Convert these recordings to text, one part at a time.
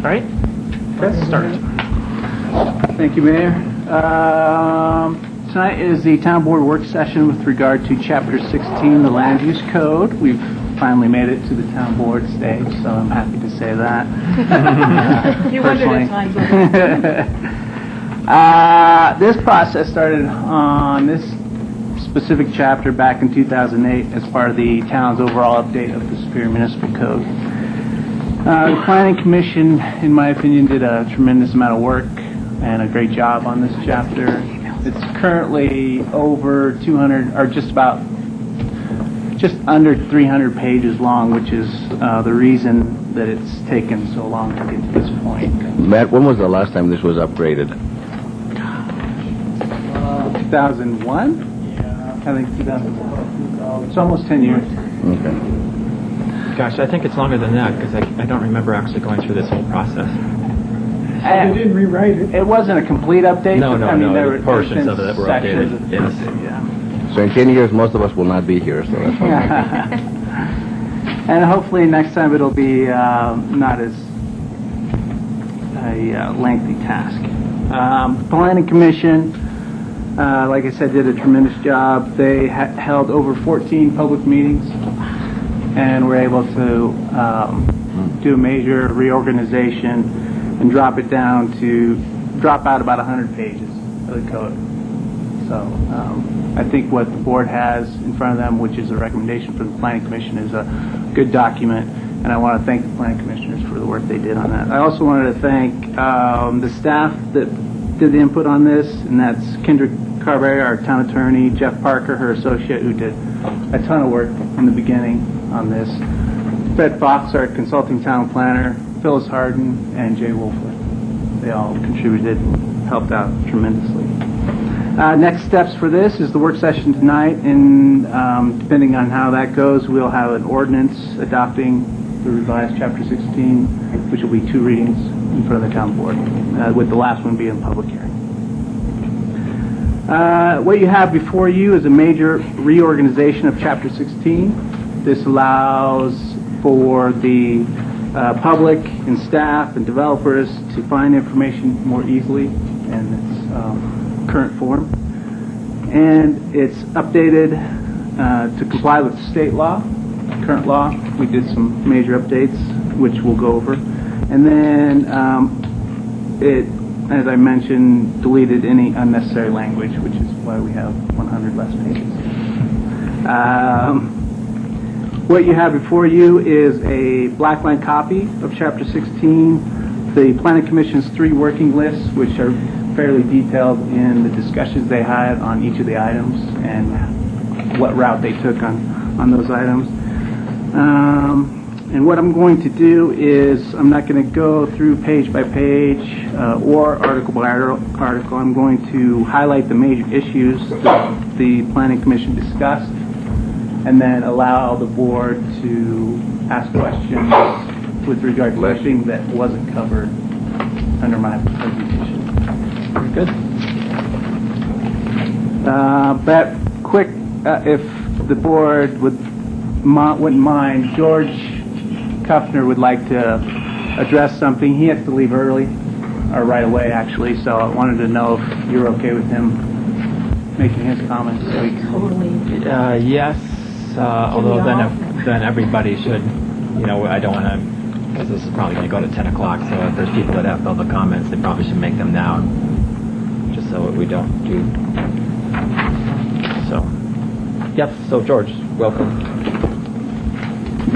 right, let's start. Thank you, Mayor. Tonight is the Town Board work session with regard to Chapter 16, the Land Use Code. We've finally made it to the Town Board stage, so I'm happy to say that. You wondered at times. This process started on this specific chapter back in 2008 as part of the town's overall update of the Superior Municipal Code. The Planning Commission, in my opinion, did a tremendous amount of work and a great job on this chapter. It's currently over 200, or just under 300 pages long, which is the reason that it's taken so long to get to this point. Matt, when was the last time this was upgraded? 2001? Yeah. I think 2001. It's almost 10 years. Okay. Gosh, I think it's longer than that because I don't remember actually going through this whole process. You didn't rewrite it. It wasn't a complete update. No, there were portions of it were updated. Yes. Yeah. So in 10 years, most of us will not be here, so that's fine. And hopefully next time it'll be not as a lengthy task. The Planning Commission, like I said, did a tremendous job. They held over 14 public meetings and were able to do a major reorganization and drop out about 100 pages of the code. So I think what the board has in front of them, which is a recommendation from the Planning Commission, is a good document, and I want to thank the Planning Commissioners for the work they did on that. I also wanted to thank the staff that did the input on this, and that's Kendra Carberry, our town attorney, Jeff Parker, her associate, who did a ton of work in the beginning on this, Fred Fox, our consulting town planner, Phyllis Harden, and Jay Wolfwood. They all contributed and helped out tremendously. Next steps for this is the work session tonight, and depending on how that goes, we'll have an ordinance adopting the revised Chapter 16, which will be 2 readings in front of the town board, with the last one being a public hearing. What you have before you is a major reorganization of Chapter 16. This allows for the public and staff and developers to find information more easily in its current form. And it's updated to comply with state law, current law. We did some major updates, which we'll go over. And then it, as I mentioned, deleted any unnecessary language, which is why we have 100 less pages. What you have before you is a blackline copy of Chapter 16, the Planning Commission's 3 working lists, which are fairly detailed in the discussions they had on each of the items and what route they took on those items. And what I'm going to do is I'm not going to go through page by page or article by article. I'm going to highlight the major issues that the Planning Commission discussed, and then allow the board to ask questions with regard to anything that wasn't covered under my presentation. Very good. But quick, if the board wouldn't mind, George Kuffner would like to address something. He has to leave early, or right away actually, so I wanted to know if you're okay with him making his comments. Totally. Yes. Although then everybody should, I don't want to, because this is probably going to go to 10 o'clock, so if there's people that have public comments, they probably should make them now, just so we don't do. So, yes, so George, welcome.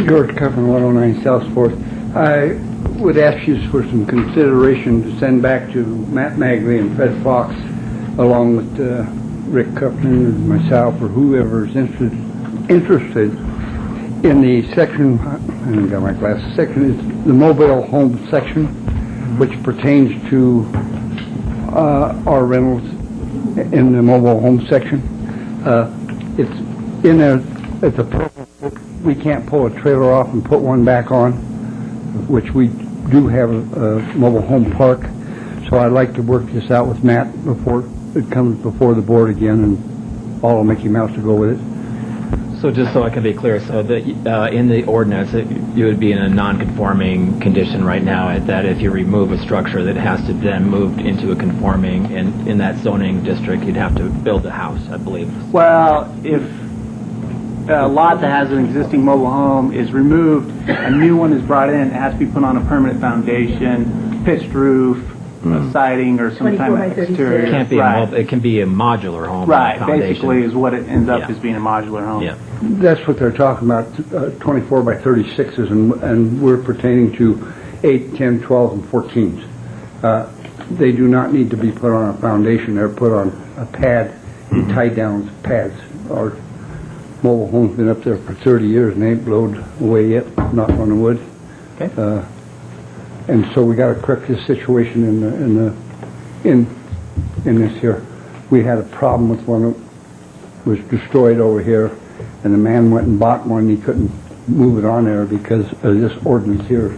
George Cuffin, 109 South 4th. I would ask you for some consideration to send back to Matt Magley and Fred Fox, along with Rick Cuffin and myself, or whoever is interested in the section, I haven't got my glasses, section is the mobile home section, which pertains to our rentals in the mobile home section. It's a we can't pull a trailer off and put one back on, which we do have a mobile home park. So I'd like to work this out with Matt before it comes before the board again, and all of Mickey Mouse to go with it. So just so I can be clear, so that in the ordinance, you would be in a non-conforming condition right now, that if you remove a structure that has to then move into a conforming, in that zoning district, you'd have to build a house, I believe. Well, if a lot that has an existing mobile home is removed, a new one is brought in, it has to be put on a permanent foundation, pitched roof, siding, or some type 24 by of 36. exterior. It can't be Right. it can be a modular home. Right, foundation. basically is what it ends up Yeah. as being a modular home. Yeah. That's what they're talking about, 24 by 36s, and we're pertaining to 8, 10, 12, and 14s. They do not need to be put on a foundation. They're put on a pad and tied down with pads. Our mobile home's been up there for 30 years and ain't blowed away yet, knock on the wood. Okay. And so we got to correct this situation in this here. We had a problem with one that was destroyed over here, and the man went and bought one. And he couldn't move it on there because of this ordinance here,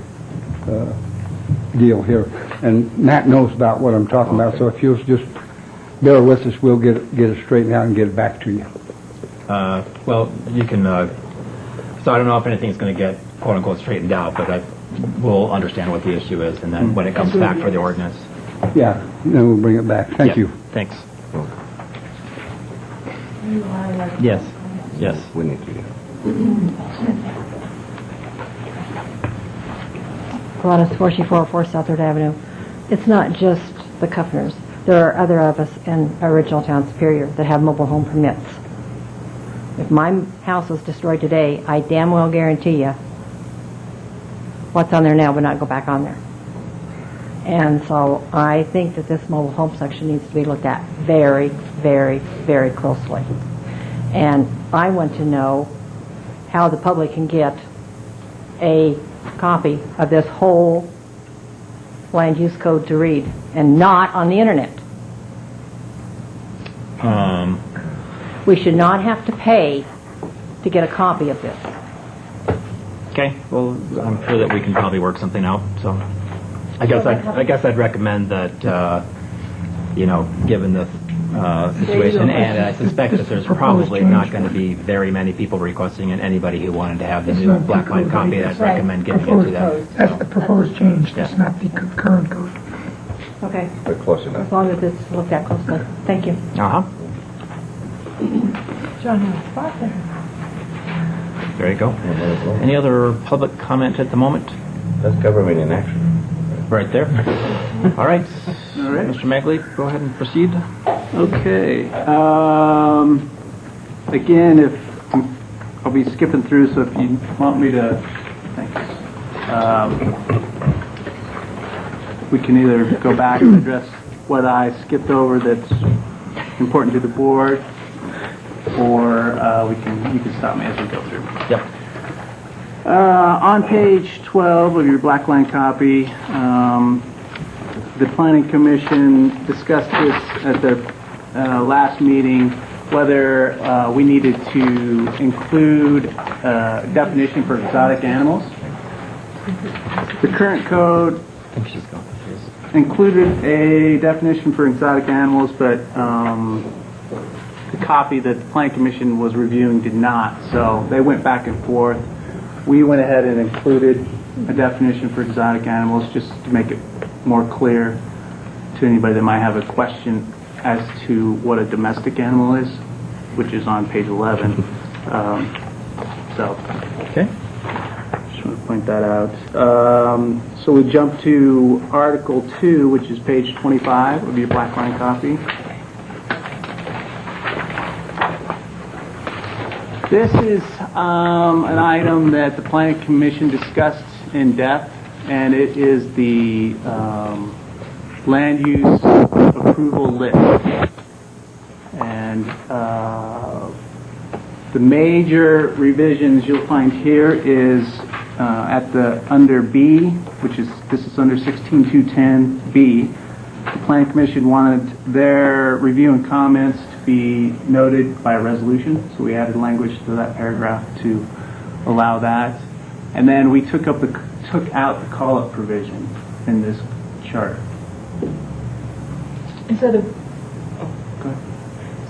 deal here. And Matt knows about what I'm talking about. So if you'll just bear with us, we'll get it straightened out and get it back to you. Well, you can. So I don't know if anything's going to get quote unquote straightened out, but we'll understand what the issue is, and then when it comes back for the ordinance. Yeah, then we'll bring it back. Thank you. Thanks. Yes. Yes. We need to. Gladys 4404 South 3rd Avenue. It's not just the Kuffners. There are other of us in original town Superior that have mobile home permits. If my house was destroyed today, I damn well guarantee you what's on there now would not go back on there. And so I think that this mobile home section needs to be looked at very, very, very closely. And I want to know how the public can get a copy of this whole land use code to read and not on the internet. We should not have to pay to get a copy of this. Okay. Well, I'm sure that we can probably work something out. So, I guess I'd recommend that given the situation, and I suspect that there's probably not going to be very many people requesting it. Anybody who wanted to have the new black line copy, I'd recommend giving it to them. That's the proposed change. That's Yeah. not the current code. Okay. But close enough. As long as it's looked at closely. Thank you. Uh huh. John has a spot there. There you go. Any other public comment at the moment? That's government in action. Right there. All right. All right. Mr. Magley, go ahead and proceed. Okay. Again, I'll be skipping through, so if you want me to, thanks. We can either go back and address what I skipped over that's important to the board, or you can stop me as we go through. Yep. On page 12 of your black line copy, the Planning Commission discussed this at their last meeting, whether we needed to include a definition for exotic animals. The current code I think she's gone. included a definition for exotic animals, but the copy that the Planning Commission was reviewing did not, so they went back and forth. We went ahead and included a definition for exotic animals just to make it more clear to anybody that might have a question as to what a domestic animal is, which is on page 11. Okay. Just want to point that out. So we jump to Article 2, which is page 25 of your black line copy. This is an item that the Planning Commission discussed in depth, and it is the land use approval list. And the major revisions you'll find here is at the under B, which is this is under 16210B. The Planning Commission wanted their review and comments to be noted by a resolution, so we added language to that paragraph to allow that. And then we took out the call-up provision in this chart. Instead of, Go ahead.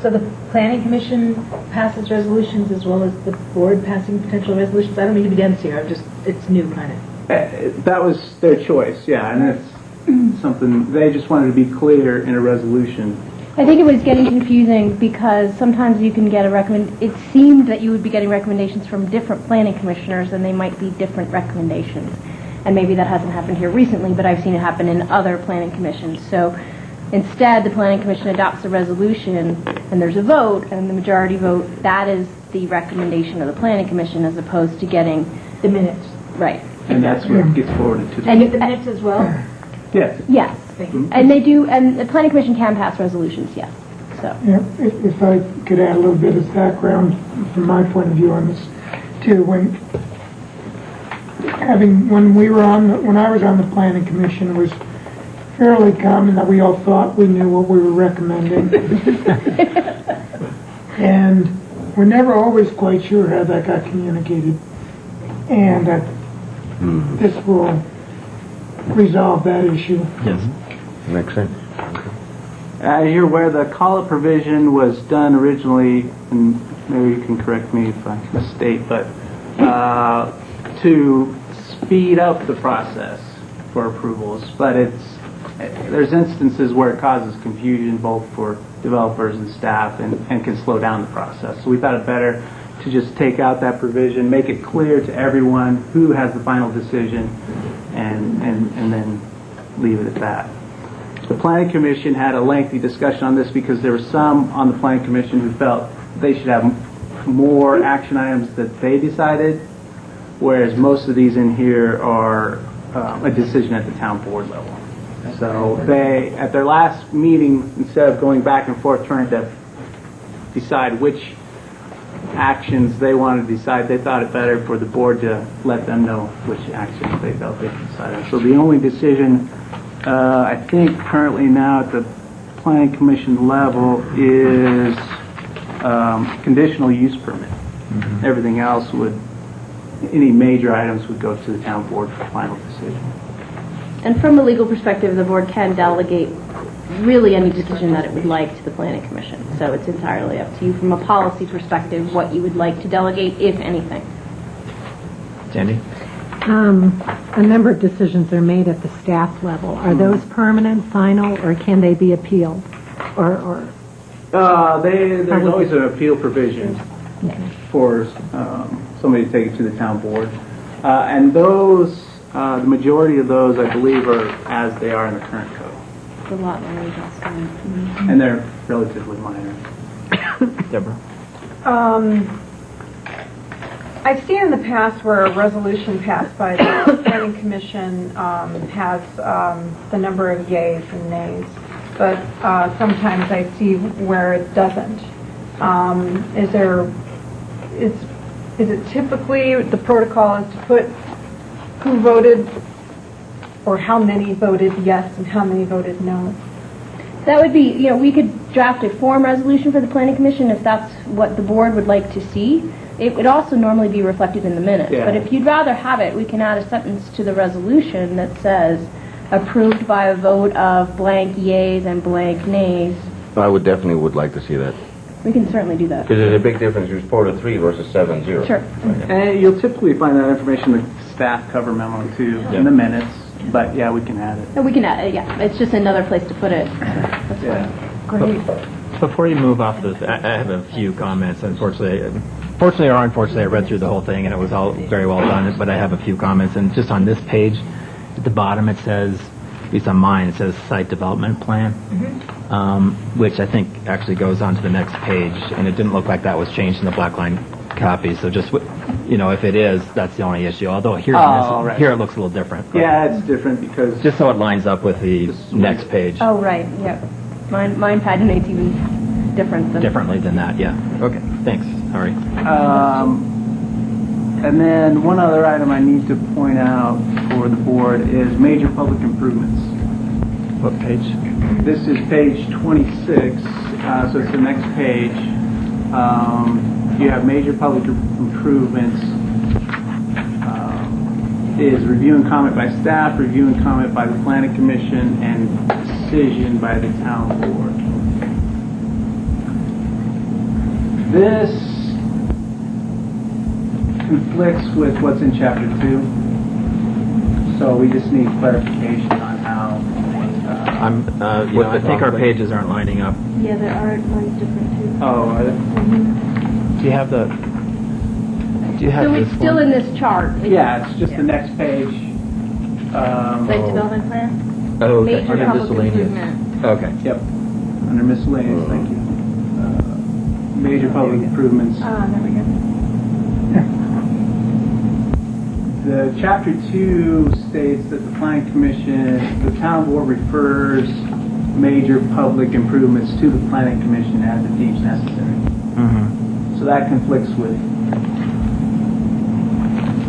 So the planning commission passes resolutions as well as the board passing potential resolutions? I don't mean to be dense here, it's new kind of. That was their choice, yeah, and it's something, they just wanted to be clear in a resolution. I think it was getting confusing because sometimes you can get it seemed that you would be getting recommendations from different planning commissioners and they might be different recommendations. And maybe that hasn't happened here recently, but I've seen it happen in other planning commissions. So instead, the planning commission adopts a resolution and there's a vote, and the majority vote, that is the recommendation of the planning commission as opposed to getting The minutes. right. And that's what gets forwarded to And them. The minutes as well? Yes. Yes. And they do, and the planning commission can pass resolutions, yes. So. Yeah, if I could add a little bit of background from my point of view on this, too. When I was on the planning commission, it was fairly common that we all thought we knew what we were recommending. And we're never always quite sure how that got communicated. And this will resolve that issue. Yes. Makes sense. You're aware the call-up provision was done originally, and maybe you can correct me if I mistake, but to speed up the process for approvals. But there's instances where it causes confusion both for developers and staff and can slow down the process. So we thought it better to just take out that provision, make it clear to everyone who has the final decision, and then leave it at that. The Planning Commission had a lengthy discussion on this because there were some on the Planning Commission who felt they should have more action items that they decided, whereas most of these in here are a decision at the town board level. So they, at their last meeting, instead of going back and forth trying to decide which actions they wanted to decide, they thought it better for the board to let them know which actions they felt they could decide on. So the only decision I think currently now at the Planning Commission level is conditional use permit. Mm-hmm. Everything else any major items would go to the town board for final decision. And from a legal perspective, the board can delegate really any decision that it would like to the planning commission. So it's entirely up to you from a policy perspective what you would like to delegate, if anything. Sandy? A number of decisions are made at the staff level. Are those permanent, final, or can they be appealed? There's always an appeal provision for somebody to take it to the town board. And those, the majority of those, I believe, are as they are in the current code. The lot line adjustment. And they're relatively minor. Deborah? I've seen in the past where a resolution passed by the planning commission has the number of yays and nays, but sometimes I see where it doesn't. Is it typically the protocol is to put who voted or how many voted yes and how many voted no? That would be, we could draft a form resolution for the planning commission if that's what the board would like to see. It would also normally be reflected in the minutes. Yeah. But if you'd rather have it, we can add a sentence to the resolution that says, approved by a vote of blank yays and blank nays. I would like to see that. We can certainly do that. Because there's a big difference between 4-3 versus 7-0. Sure. And you'll typically find that information in the staff cover memo too, in the minutes. But yeah, we can add it. And we can add it, yeah. It's just another place to put it. That's Yeah. Great. Before you move off this, I have a few comments. Fortunately or unfortunately, I read through the whole thing and it was all very well done, but I have a few comments. And just on this page, at the bottom it says, at least on mine, it says site development plan, which I think actually goes on to the next page. And it didn't look like that was changed in the black line copy. So just, if it is, that's the only issue. Although here it looks a little different. Yeah, it's different because Just so it lines up with the next page. Oh, right, yeah. Mine paginates even differently than that, yeah. Okay, thanks. Sorry. and then one other item I need to point out for the board is major public improvements. What page? This is page 26, so it's the next page. You have major public improvements. Is review and comment by staff, review and comment by the planning commission, and decision by the town board. This conflicts with what's in Chapter 2, so we just need clarification on how. I think our pages aren't lining up. Yeah, there are ones different too. Oh, Do you have the? Do you have So this it's still one? in this chart. yeah, it's just the next page. Site development plan? Oh, okay. Major Under public miscellaneous. improvement. Okay. Yep, under miscellaneous, thank you. Major public improvements. Ah, there we go. The Chapter 2 states that the Planning Commission, the town board refers major public improvements to the Planning Commission as it deems necessary. Mm-hmm. So that conflicts with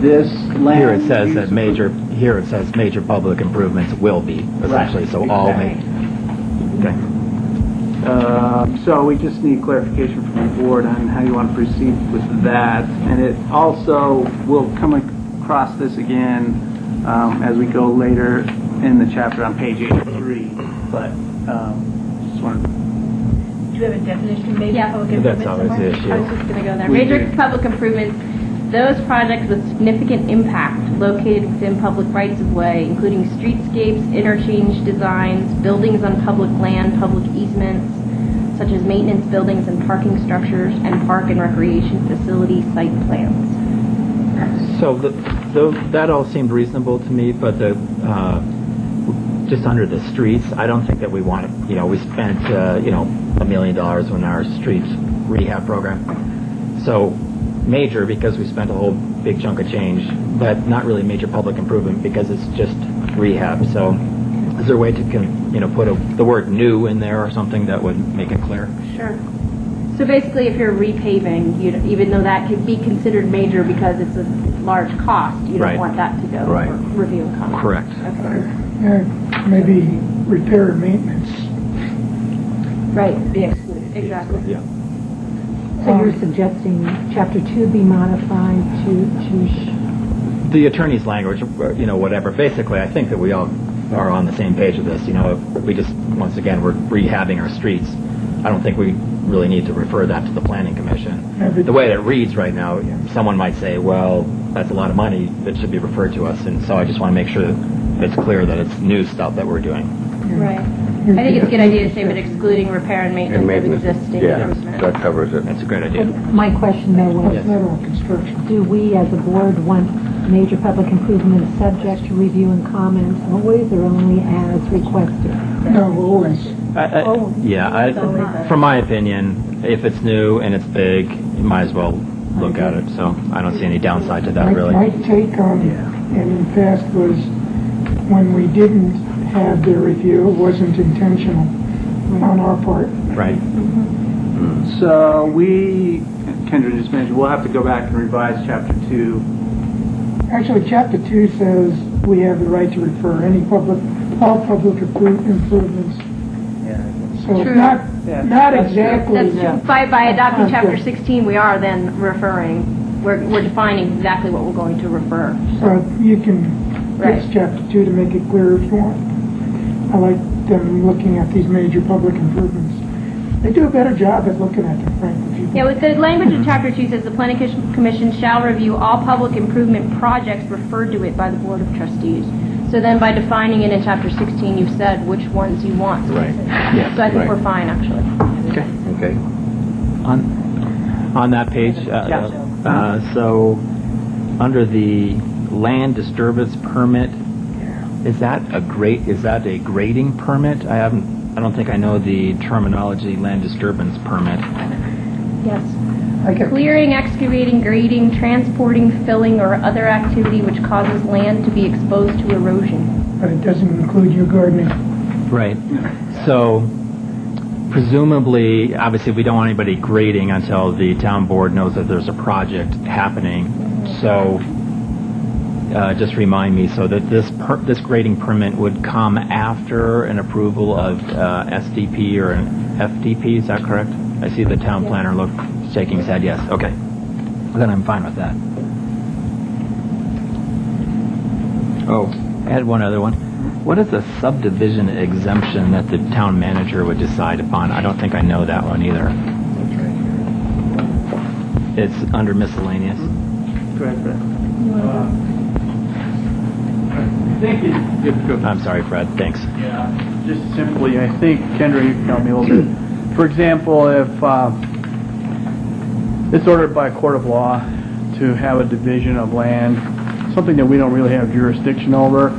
this land. Here it says that use- major. Here it says major public improvements will be essentially. Right, So all exactly. Okay. So we just need clarification from the board on how you want to proceed with that. And it also will come across this again as we go later in the chapter on page 83. But just wanted. Do you have a definition of major Yeah. public That's improvement always the somewhere? issue. I was just going to go there. We Major do. public improvements, those projects with significant impact located within public rights-of-way, including streetscapes, interchange designs, buildings on public land, public easements, such as maintenance buildings and parking structures, and park and recreation facility site plans. So that all seemed reasonable to me, but just under the streets, I don't think that we want to. We spent $1 million on our streets rehab program. So major because we spent a whole big chunk of change, but not really major public improvement because it's just rehab. So is there a way to put the word new in there or something that would make it clear? Sure. So basically, if you're repaving, even though that could be considered major because it's a large cost, you don't Right. want that to go Right. for review and comment. Correct. Okay. Maybe repair and maintenance. Right. Be excluded. Exactly. Yeah. So you're suggesting Chapter 2 be modified to The attorney's language, whatever. Basically, I think that we all are on the same page with this. We just, once again, we're rehabbing our streets. I don't think we really need to refer that to the Planning Commission. The way that it reads right now, someone might say, well, that's a lot of money that should be referred to us, and so I just want to make sure that it's clear that it's new stuff that we're doing. Right. I think it's a good idea to say, but excluding repair and maintenance, And maintenance, of existing yeah, improvements. that covers it. That's a great idea. My question though was, Yes. Federal construction. do we as a board want major public improvements subject to review and comment always or only as requested? No, always. From my opinion, if it's new and it's big, you might as well look at it. So I don't see any downside to that, really. My take on it in the past was when we didn't have the review, it wasn't intentional on our part. Right. So Kendra just mentioned, we'll have to go back and revise Chapter 2. Actually, Chapter 2 says we have the right to refer all public improvements. So True. not Yeah. exactly. That's Yeah. by adopting Okay. Chapter 16, we are then referring, we're defining exactly what we're going to refer. So you can fix Right. Chapter 2 to make it clear if you want. I like them looking at these major public improvements. They do a better job at looking at them, frankly. Yeah, with the language of Chapter 2 says the Planning Commission shall review all public improvement projects referred to it by the Board of Trustees. So then by defining it in Chapter 16, you've said which ones you want. Right. Yeah. So I think Right. we're fine, actually. Okay. On that page, so under the land disturbance permit, is that a grading permit? I don't think I know the terminology land disturbance permit. Yes. I get Clearing, excavating, grading, transporting, filling, or other activity which causes land to be exposed to erosion. but it doesn't include your gardening. Right. So presumably, obviously, we don't want anybody grading until the town board knows that there's a project happening. So just remind me, so that this grading permit would come after an approval of SDP or an FDP, is that correct? I see the town planner shaking his head, yes, okay. Well, then I'm fine with that. Oh, I had one other one. What is a subdivision exemption that the town manager would decide upon? I don't think I know that one either. It's under miscellaneous. Go ahead, Fred. Thank you. I'm sorry, Fred. Thanks. Yeah, just simply, I think, Kendra, you can help me a little bit. For example, if it's ordered by a court of law to have a division of land, something that we don't really have jurisdiction over,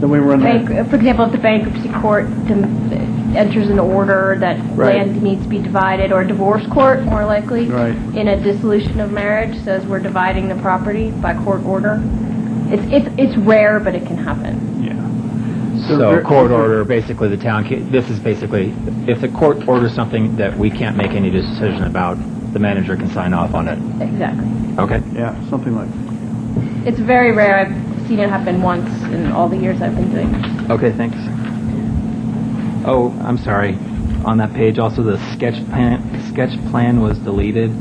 then we run that. For example, if the bankruptcy court enters an order that Right. land needs to be divided, or a divorce court, more likely, Right. in a dissolution of marriage, says we're dividing the property by court order. It's rare, but it can happen. Yeah. So court order, basically the town, this is basically, if the court orders something that we can't make any decision about, the manager can sign off on it. Exactly. Okay. Yeah, something like that. It's very rare. I've seen it happen once in all the years I've been doing this. Okay, thanks. Oh, I'm sorry. On that page, also the sketch plan was deleted.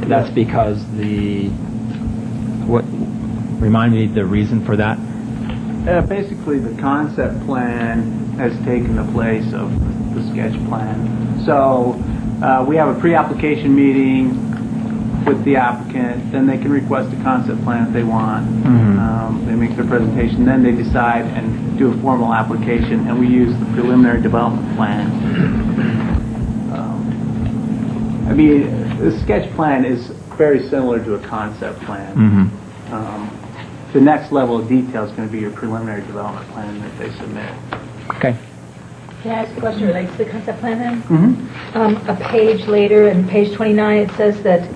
That's because remind me the reason for that? Basically, the concept plan has taken the place of the sketch plan. So we have a pre-application meeting with the applicant, then they can request a concept plan if they want. They make their presentation, then they decide and do a formal application, and we use the preliminary development plan. I mean, the sketch plan is very similar to a concept plan. The next level of detail is going to be your preliminary development plan that they submit. Okay. Can I ask a question related to the concept plan then? A page later, in page 29, it says that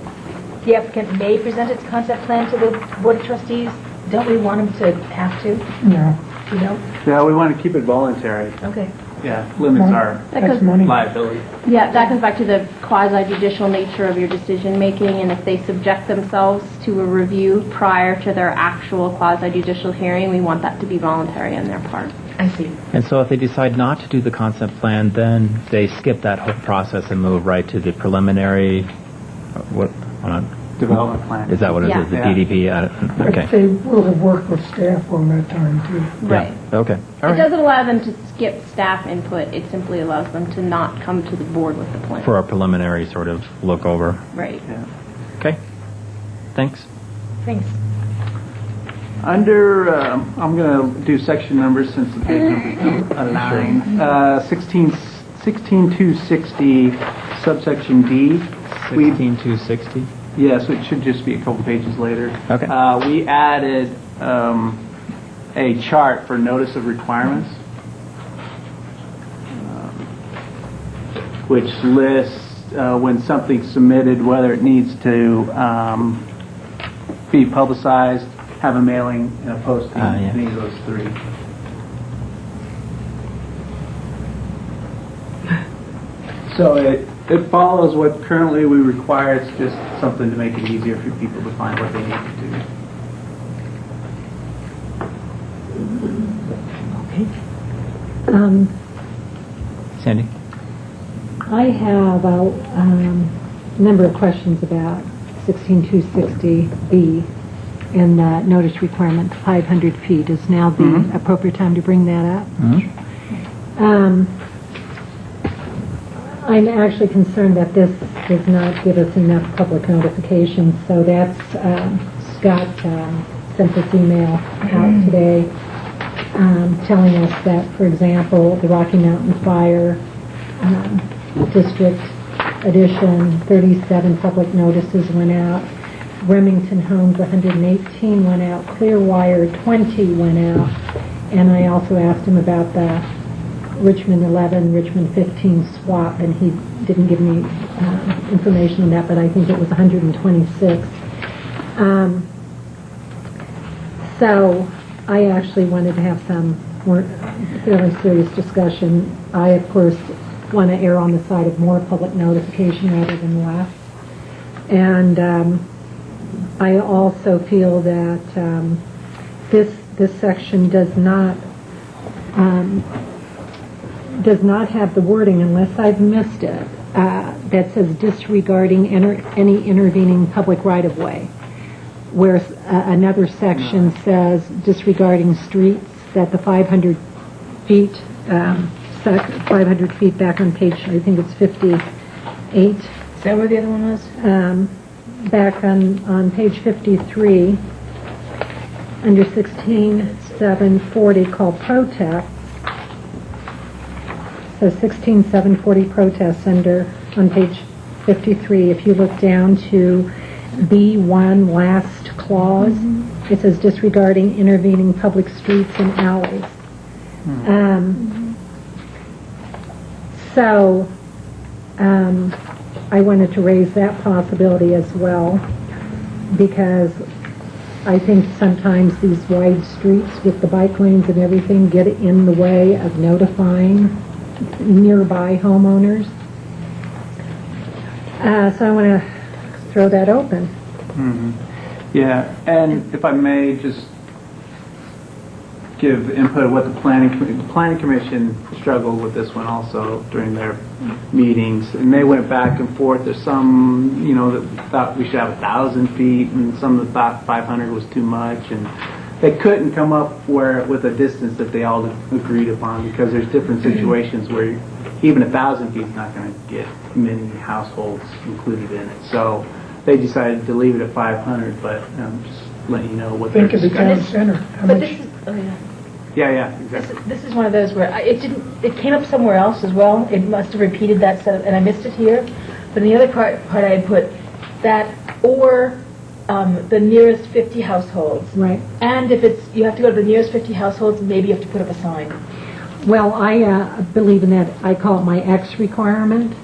the applicant may present its concept plan to the Board of Trustees. Don't we want them to have to? No, You know? Yeah, we want to keep it voluntary. Okay. Yeah, limits our that's money. liability. Yeah, that comes back to the quasi-judicial nature of your decision-making, and if they subject themselves to a review prior to their actual quasi-judicial hearing, we want that to be voluntary on their part. I see. And so if they decide not to do the concept plan, then they skip that whole process and move right to the preliminary, Development plan. Is that what it Yeah. is, the Yeah. DDP? But Okay. they will have worked with staff on that time, too. Right. Yeah. Okay. All It right. doesn't allow them to skip staff input. It simply allows them to not come to the board with the plan. For a preliminary sort of look over. Right. Yeah. Okay. Thanks. Thanks. Under, I'm going to do section numbers since the page number is aligned. 16260, subsection D. 16260. Yes, it should just be a couple pages later. Okay. We added a chart for notice of requirements, which lists when something's submitted, whether it needs to be publicized, have a mailing, and a posting, Yeah. any of those three. So it follows what currently we require. It's just something to make it easier for people to find what they need to do. Sandy? I have a number of questions about 16260B and notice requirement 500 feet. Is now the appropriate time to bring that up? I'm actually concerned that this does not give us enough public notification, so that's, Scott sent this email out today telling us that, for example, the Rocky Mountain Fire District Edition, 37 public notices went out. Remington Homes, 118 went out. Clearwire, 20 went out. And I also asked him about the Richmond 11, Richmond 15 swap, and he didn't give me information on that, but I think it was 126. So I actually wanted to have some more fairly serious discussion. I, of course, want to err on the side of more public notification rather than less. And I also feel that this section does not have the wording, unless I've missed it, that says disregarding any intervening public right-of-way, whereas another section says disregarding streets, that the 500 feet, 500 feet back on page, I think it's 58. Is that where the other one was? back on page 53, under 16740 called protests. So 16740 protests on page 53. If you look down to B1 last clause, it says disregarding intervening public streets and alleys. So I wanted to raise that possibility as well, because I think sometimes these wide streets with the bike lanes and everything get in the way of notifying nearby homeowners. So I want to throw that open. Yeah, and if I may just give input of what the planning commission struggled with this one also during their meetings, and they went back and forth. There's some, that thought we should have 1,000 feet, and some that thought 500 was too much, and they couldn't come up with a distance that they all agreed upon, because there's different situations where even 1,000 feet is not going to get many households included in it. So they decided to leave it at 500, but just letting you know what. Think of the town center. How But much- this is, oh yeah. Yeah, exactly. This is one of those where it came up somewhere else as well. It must have repeated that set, and I missed it here. But in the other part I had put that or the nearest 50 households. Right. And if you have to go to the nearest 50 households, maybe you have to put up a sign. Well, I believe in that. I call it my X requirement,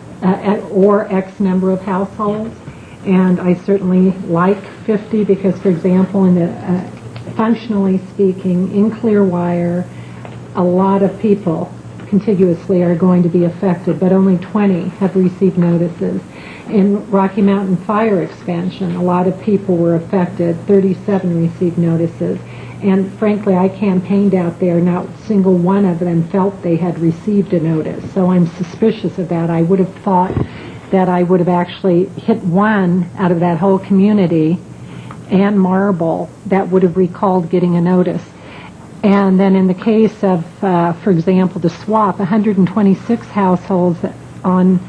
or X number of households. And I certainly like 50 because, for example, functionally speaking, in Clearwire, a lot of people contiguously are going to be affected, but only 20 have received notices. In Rocky Mountain Fire Expansion, a lot of people were affected, 37 received notices. And frankly, I campaigned out there, not a single one of them felt they had received a notice. So I'm suspicious of that. I would have thought that I would have actually hit one out of that whole community, and Marble, that would have recalled getting a notice. And then in the case of, for example, the swap, 126 households on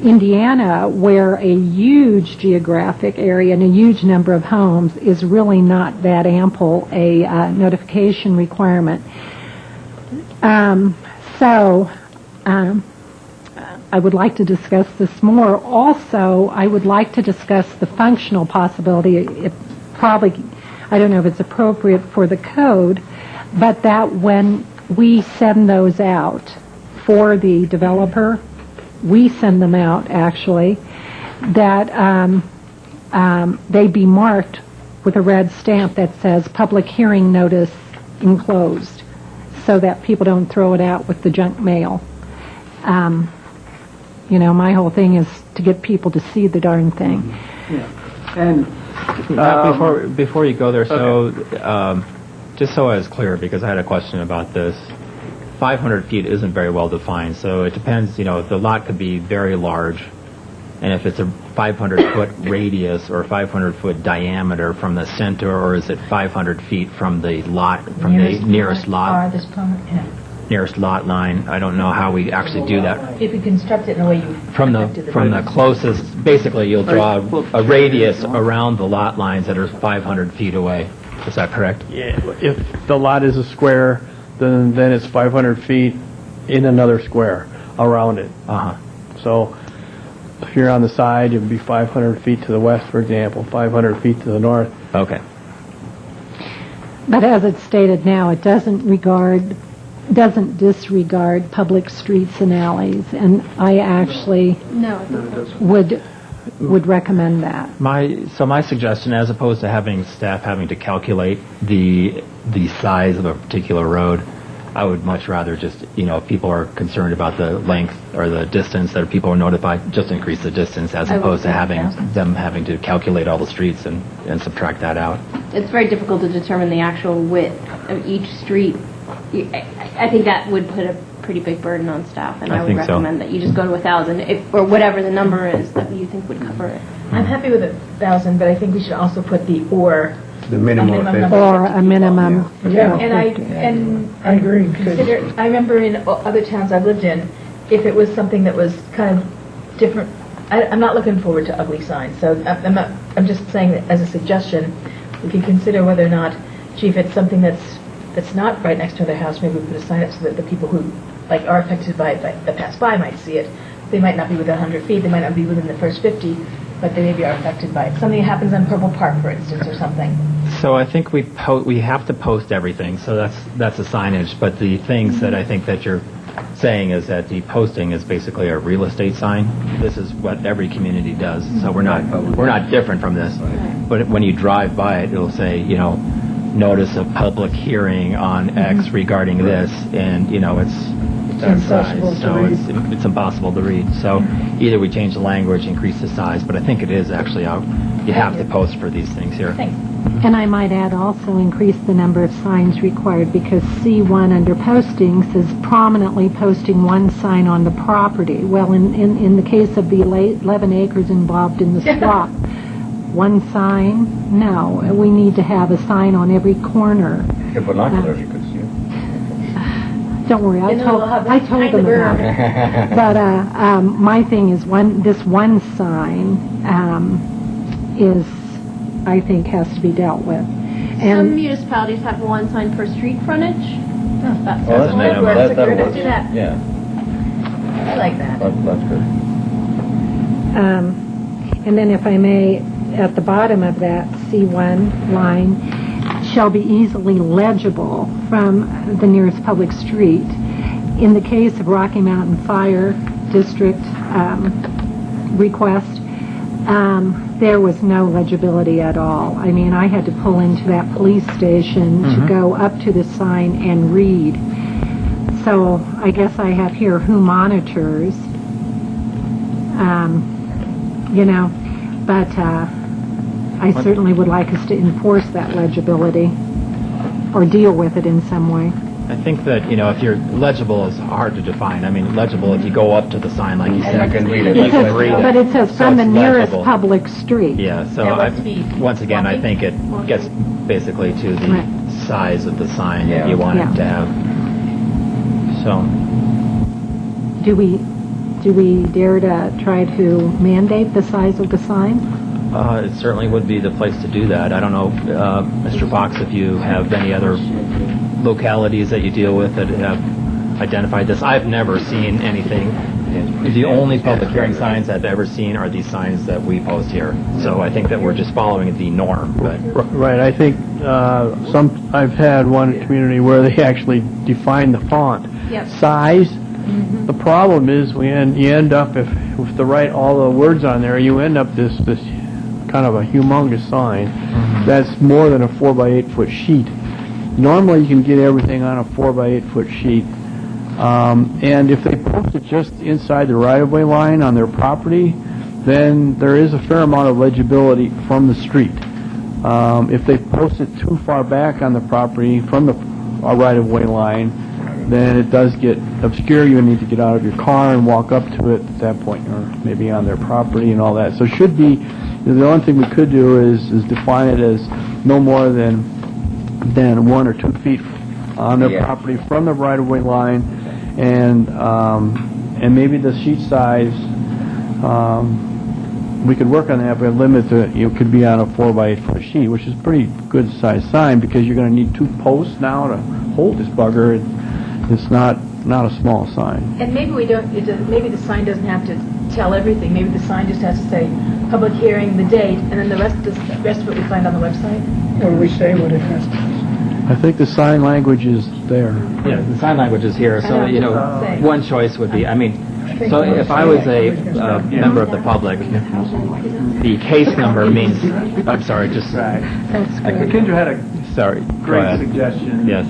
Indiana, where a huge geographic area and a huge number of homes is really not that ample a notification requirement. I would like to discuss this more. Also, I would like to discuss the functional possibility. It probably, I don't know if it's appropriate for the code, but that when we send those out for the developer, we send them out actually, that they be marked with a red stamp that says public hearing notice enclosed, so that people don't throw it out with the junk mail. My whole thing is to get people to see the darn thing. Yeah. And before you go there, so just so I was clear, because I had a question about this, 500 feet isn't very well defined, so it depends, if the lot could be very large, and if it's a 500-foot radius or 500-foot diameter from the center, or is it 500 feet from the lot, from the nearest lot? Nearest lot line. I don't know how we actually do that. If you construct it in a way you From the closest, basically you'll draw a radius around the lot lines that are 500 feet away. Is that correct? Yeah. If the lot is a square, then it's 500 feet in another square around it. So if you're on the side, it would be 500 feet to the west, for example, 500 feet to the north. Okay. But as it's stated now, it doesn't disregard public streets and alleys, and I actually would recommend that. My suggestion, as opposed to having staff having to calculate the size of a particular road, I would much rather just, if people are concerned about the length or the distance that people are notified, just increase the distance, as opposed to them having to calculate all the streets and subtract that out. It's very difficult to determine the actual width of each street. I think that would put a pretty big burden on staff, and I would recommend that you just go to 1,000, or whatever the number is that you think would cover it. I'm happy with 1,000, but I think we should also put the or. The minimum number. Or a minimum. Yeah. And I agree. I remember in other towns I've lived in, if it was something that was kind of different I'm not looking forward to ugly signs, so I'm just saying that as a suggestion, we can consider whether or not, gee, if it's something that's not right next to their house, maybe we put a sign up so that the people who are affected by it, that pass by might see it. They might not be within 100 feet, they might not be within the first 50, but they maybe are affected by it. Something that happens on Purple Park, for instance, or something. So I think we have to post everything, so that's a signage, but the things that I think that you're saying is that the posting is basically a real estate sign. This is what every community does, so we're not different from this. But when you drive by it, it'll say, notice of public hearing on X regarding this, and it's that size, so it's impossible to read. So either we change the language, increase the size, but I think it is actually you have to post for these things here. Thanks. And I might add also increase the number of signs required, because C1 under posting says prominently posting one sign on the property. Well, in the case of the 11 acres involved in the swap, one sign? No. We need to have a sign on every corner. Your binoculars, you could see it. Don't worry, I told them about it. But my thing is this one sign is, I think, has to be dealt with. Some And municipalities have one sign per street frontage. That's nice. That works. Do that. Yeah, I like that. that's good. and then if I may, at the bottom of that C1 line, shall be easily legible from the nearest public street. In the case of Rocky Mountain Fire District request, there was no legibility at all. I mean, I had to pull into that police station to go up to the sign and read. So I guess I have here who monitors, but I certainly would like us to enforce that legibility or deal with it in some way. I think that, if you're legible is hard to define. I mean, legible, if you go up to the sign, like you said, you can read it. you can read it. But it says So from the it's nearest legible. public street. Yeah, so Yeah, what speed? once again, I think it gets basically to the Right. size of the sign that Yeah. you want Yeah. it to have. So, Do we dare to try to mandate the size of the sign? it certainly would be the place to do that. I don't know, Mr. Fox, if you have any other localities that you deal with that have identified this. I've never seen anything. The only public hearing signs I've ever seen are these signs that we post here. So I think that we're just following the norm. But Right, I think I've had one community where they actually define the font Yep. size. The problem is you end up, if to write all the words on there, you end up this kind of a humongous sign that's more than a 4x8 foot sheet. Normally you can get everything on a 4x8 foot sheet. And if they post it just inside the right-of-way line on their property, then there is a fair amount of legibility from the street. If they post it too far back on the property from the right-of-way line, then it does get obscure. You need to get out of your car and walk up to it at that point, or maybe on their property and all that. So it should be, the only thing we could do is define it as no more than 1 or 2 feet on their property from the right-of-way line, and maybe the sheet size, we could work on that, but limit it could be on a 4x8 foot sheet, which is a pretty good size sign, because you're going to need 2 posts now to hold this bugger. It's not a small sign. And maybe maybe the sign doesn't have to tell everything. Maybe the sign just has to say public hearing, the date, and then the rest of it we find on the website. Or we say what it has to. I think the sign language is there. yeah, the sign language is here. So one choice would be. So if I was a member of the public, the case number means. I'm sorry, just. Kendra had a Sorry. Go great ahead. suggestion. Yes.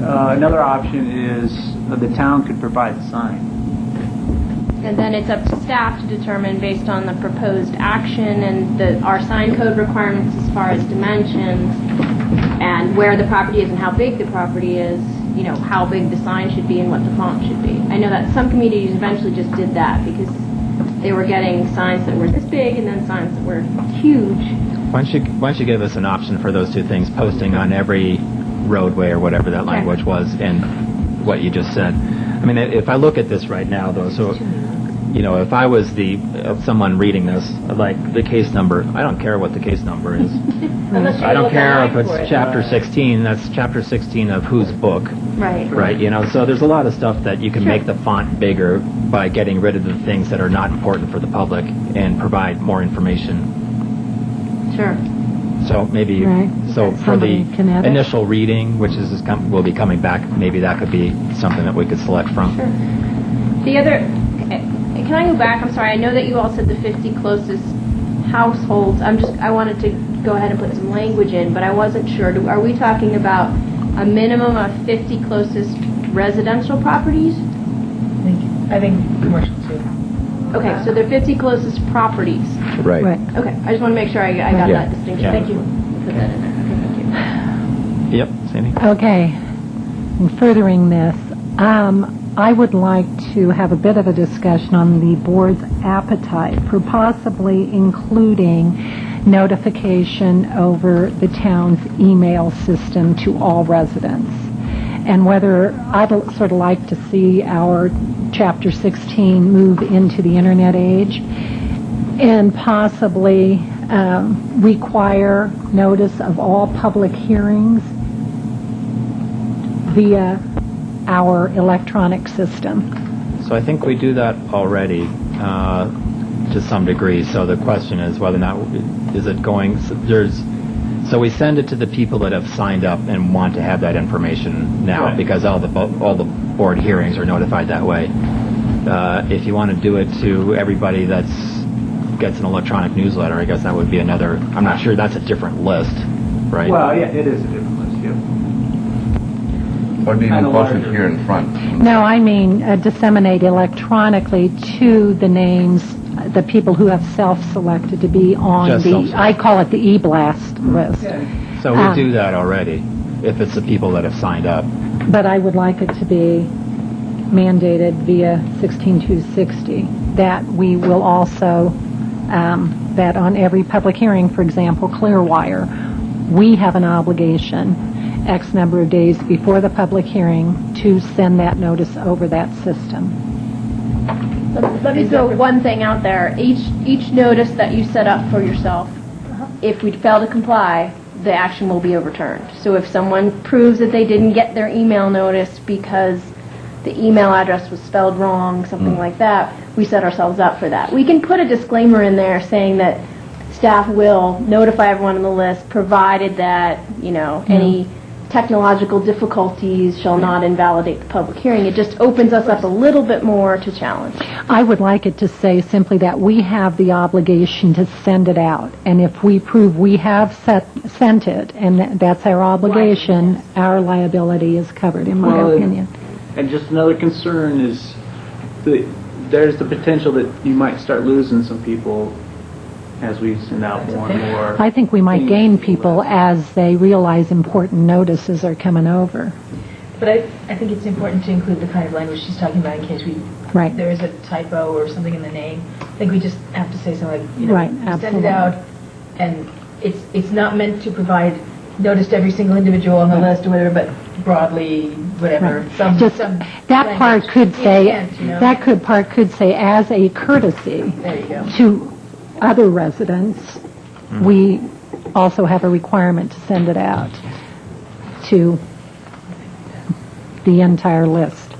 Another option is the town could provide the sign. And then it's up to staff to determine, based on the proposed action and our sign code requirements as far as dimensions and where the property is and how big the property is, how big the sign should be and what the font should be. I know that some communities eventually just did that because they were getting signs that were this big and then signs that were huge. Why don't you give us an option for those two things, posting on every roadway or whatever that language was, and what you just said. I mean, if I look at this right now, though, so you know, if I was someone reading this, like the case number, I don't care what the case number is. I don't care if it's chapter 16, that's chapter 16 of whose book. Right. Right, you know, so there's a lot of stuff that you can make the font bigger by getting rid of the things that are not important for the public and provide more information. Sure. So maybe, Right. so for the Somebody can edit. initial reading, which will be coming back, maybe that could be something that we could select from. Sure. The other, can I go back? I'm sorry. I know that you all said the 50 closest households. I wanted to go ahead and put some language in, but I wasn't sure. Are we talking about a minimum of 50 closest residential properties? I think commercial too. Okay, so they're 50 closest properties. Right. Right. Okay, I just want to make sure I got Yeah. that distinction. Yeah. Thank you. Put that in there. Okay, thank you. Yep, Sandy? Okay. In furthering this, I would like to have a bit of a discussion on the board's appetite for possibly including notification over the town's email system to all residents. And whether I'd sort of like to see our Chapter 16 move into the Internet age and possibly require notice of all public hearings via our electronic system. So I think we do that already to some degree. So the question is whether or not is it going. So we send it to the people that have signed up and want to have that information now, Right. because all the board hearings are notified that way. If you want to do it to everybody that gets an electronic newsletter, I guess that would be another. I'm not sure that's a different list, right? Well, yeah, it is a different list, yeah. Or do you And a post it larger- here in front? No, I mean disseminate electronically to the names, the people who have self-selected to be on Just self-selected. I call it the e-blast list. So we do that already, if it's the people that have signed up. But I would like it to be mandated via 16260, that we will also, that on every public hearing, for example, Clearwire, we have an obligation X number of days before the public hearing to send that notice over that system. Let me throw one thing out there. Each notice that you set up for yourself, if we fail to comply, the action will be overturned. So if someone proves that they didn't get their email notice because the email address was spelled wrong, something like that, we set ourselves up for that. We can put a disclaimer in there saying that staff will notify everyone on the list, provided that, any technological difficulties shall not invalidate the public hearing. It just opens us up a little bit more to challenge. I would like it to say simply that we have the obligation to send it out, and if we prove we have sent it, and that's our obligation, our liability is covered, in my opinion. And just another concern is there's the potential that you might start losing some people as we send out more and more. I think we might gain people as they realize important notices are coming over. But I think it's important to include the kind of language she's talking about in case Right. there is a typo or something in the name. I think we just have to say something like, Right, we send absolutely. it out, and it's not meant to provide notice to every single individual on the list or whatever, but broadly, whatever. Right. Just that part could say, that part could say, as a courtesy There you go. to other residents, we also have a requirement to send it out to the entire list.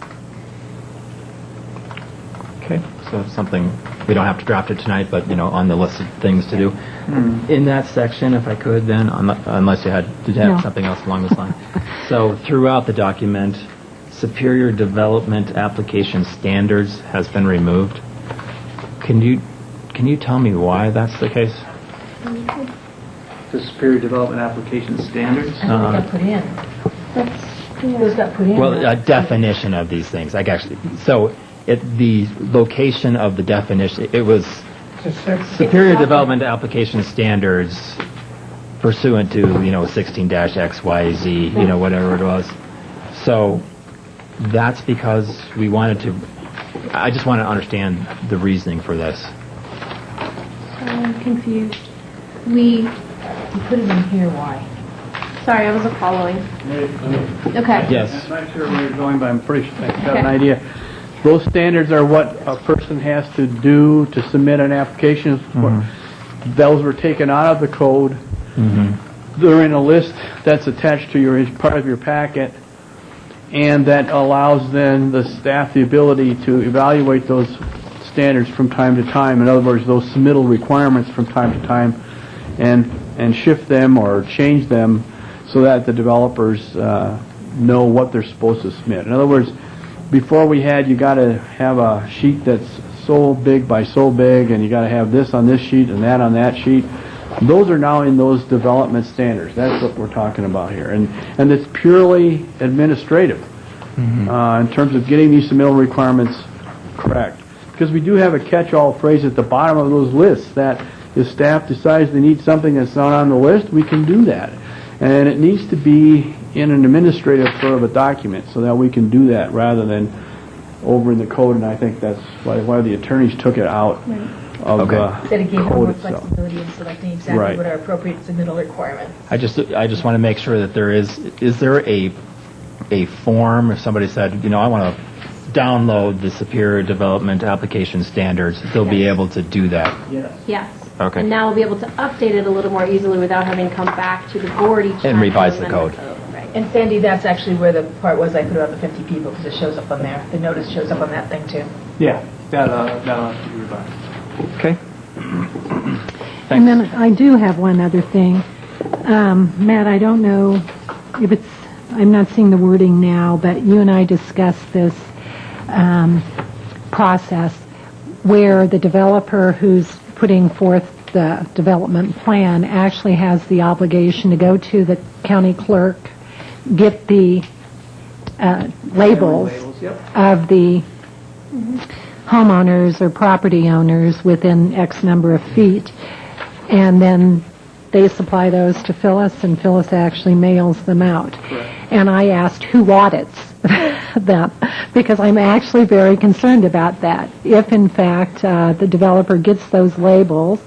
Okay, so something, we don't have to draft it tonight, but, on the list of things to do. In that section, if I could then, unless you did you have No. something else along this line? So throughout the document, Superior Development Application Standards has been removed. Can you tell me why that's the case? The Superior Development Application Standards. I think got put in. Those got put in. Well, a definition of these things, like actually, so the location of the definition, it was Superior Development Application Standards pursuant to, 16-XYZ, whatever it was. So that's because we wanted to, I just want to understand the reasoning for this. I'm confused. You put it in here, why? Sorry, I wasn't following. Okay. Yes. I'm not sure where you're going, but I'm pretty sure I got an idea. Those standards are what a person has to do to submit an application. Those were taken out of the code. They're in a list that's attached to your part of your packet, and that allows then the staff the ability to evaluate those standards from time to time. In other words, those submittal requirements from time to time, and shift them or change them so that the developers know what they're supposed to submit. In other words, before we had, you got to have a sheet that's so big by so big, and you got to have this on this sheet and that on that sheet. Those are now in those development standards. That's what we're talking about here, and it's purely administrative in terms of getting these submittal requirements correct. Because we do have a catch-all phrase at the bottom of those lists that if staff decides they need something that's not on the list, we can do that. And it needs to be in an administrative sort of a document so that we can do that rather than over in the code, and I think that's why the attorneys took it out of the That it gave them code more itself. flexibility in selecting exactly what are appropriate submittal requirements. I just want to make sure that there is there a form if somebody said, I want to download the Superior Development Application Standards, they'll be able to do that. Yes. Okay. And now we'll be able to update it a little more easily without having to come back to the board each time. And revise to the amend code. Right. And Sandy, that's actually where the part was I put about the 50 people, because it shows up on there. The notice shows up on that thing, too. Yeah, that'll have to be revised. Okay. And then I do have one other thing. Matt, I don't know if it's, I'm not seeing the wording now, but you and I discussed this process where the developer who's putting forth the development plan actually has the obligation to go to the county clerk, get the labels of the homeowners or property owners within X number of feet, and then they supply those to Phyllis, and Phyllis actually mails them out. And I asked who audits them, because I'm actually very concerned about that. If, in fact, the developer gets those labels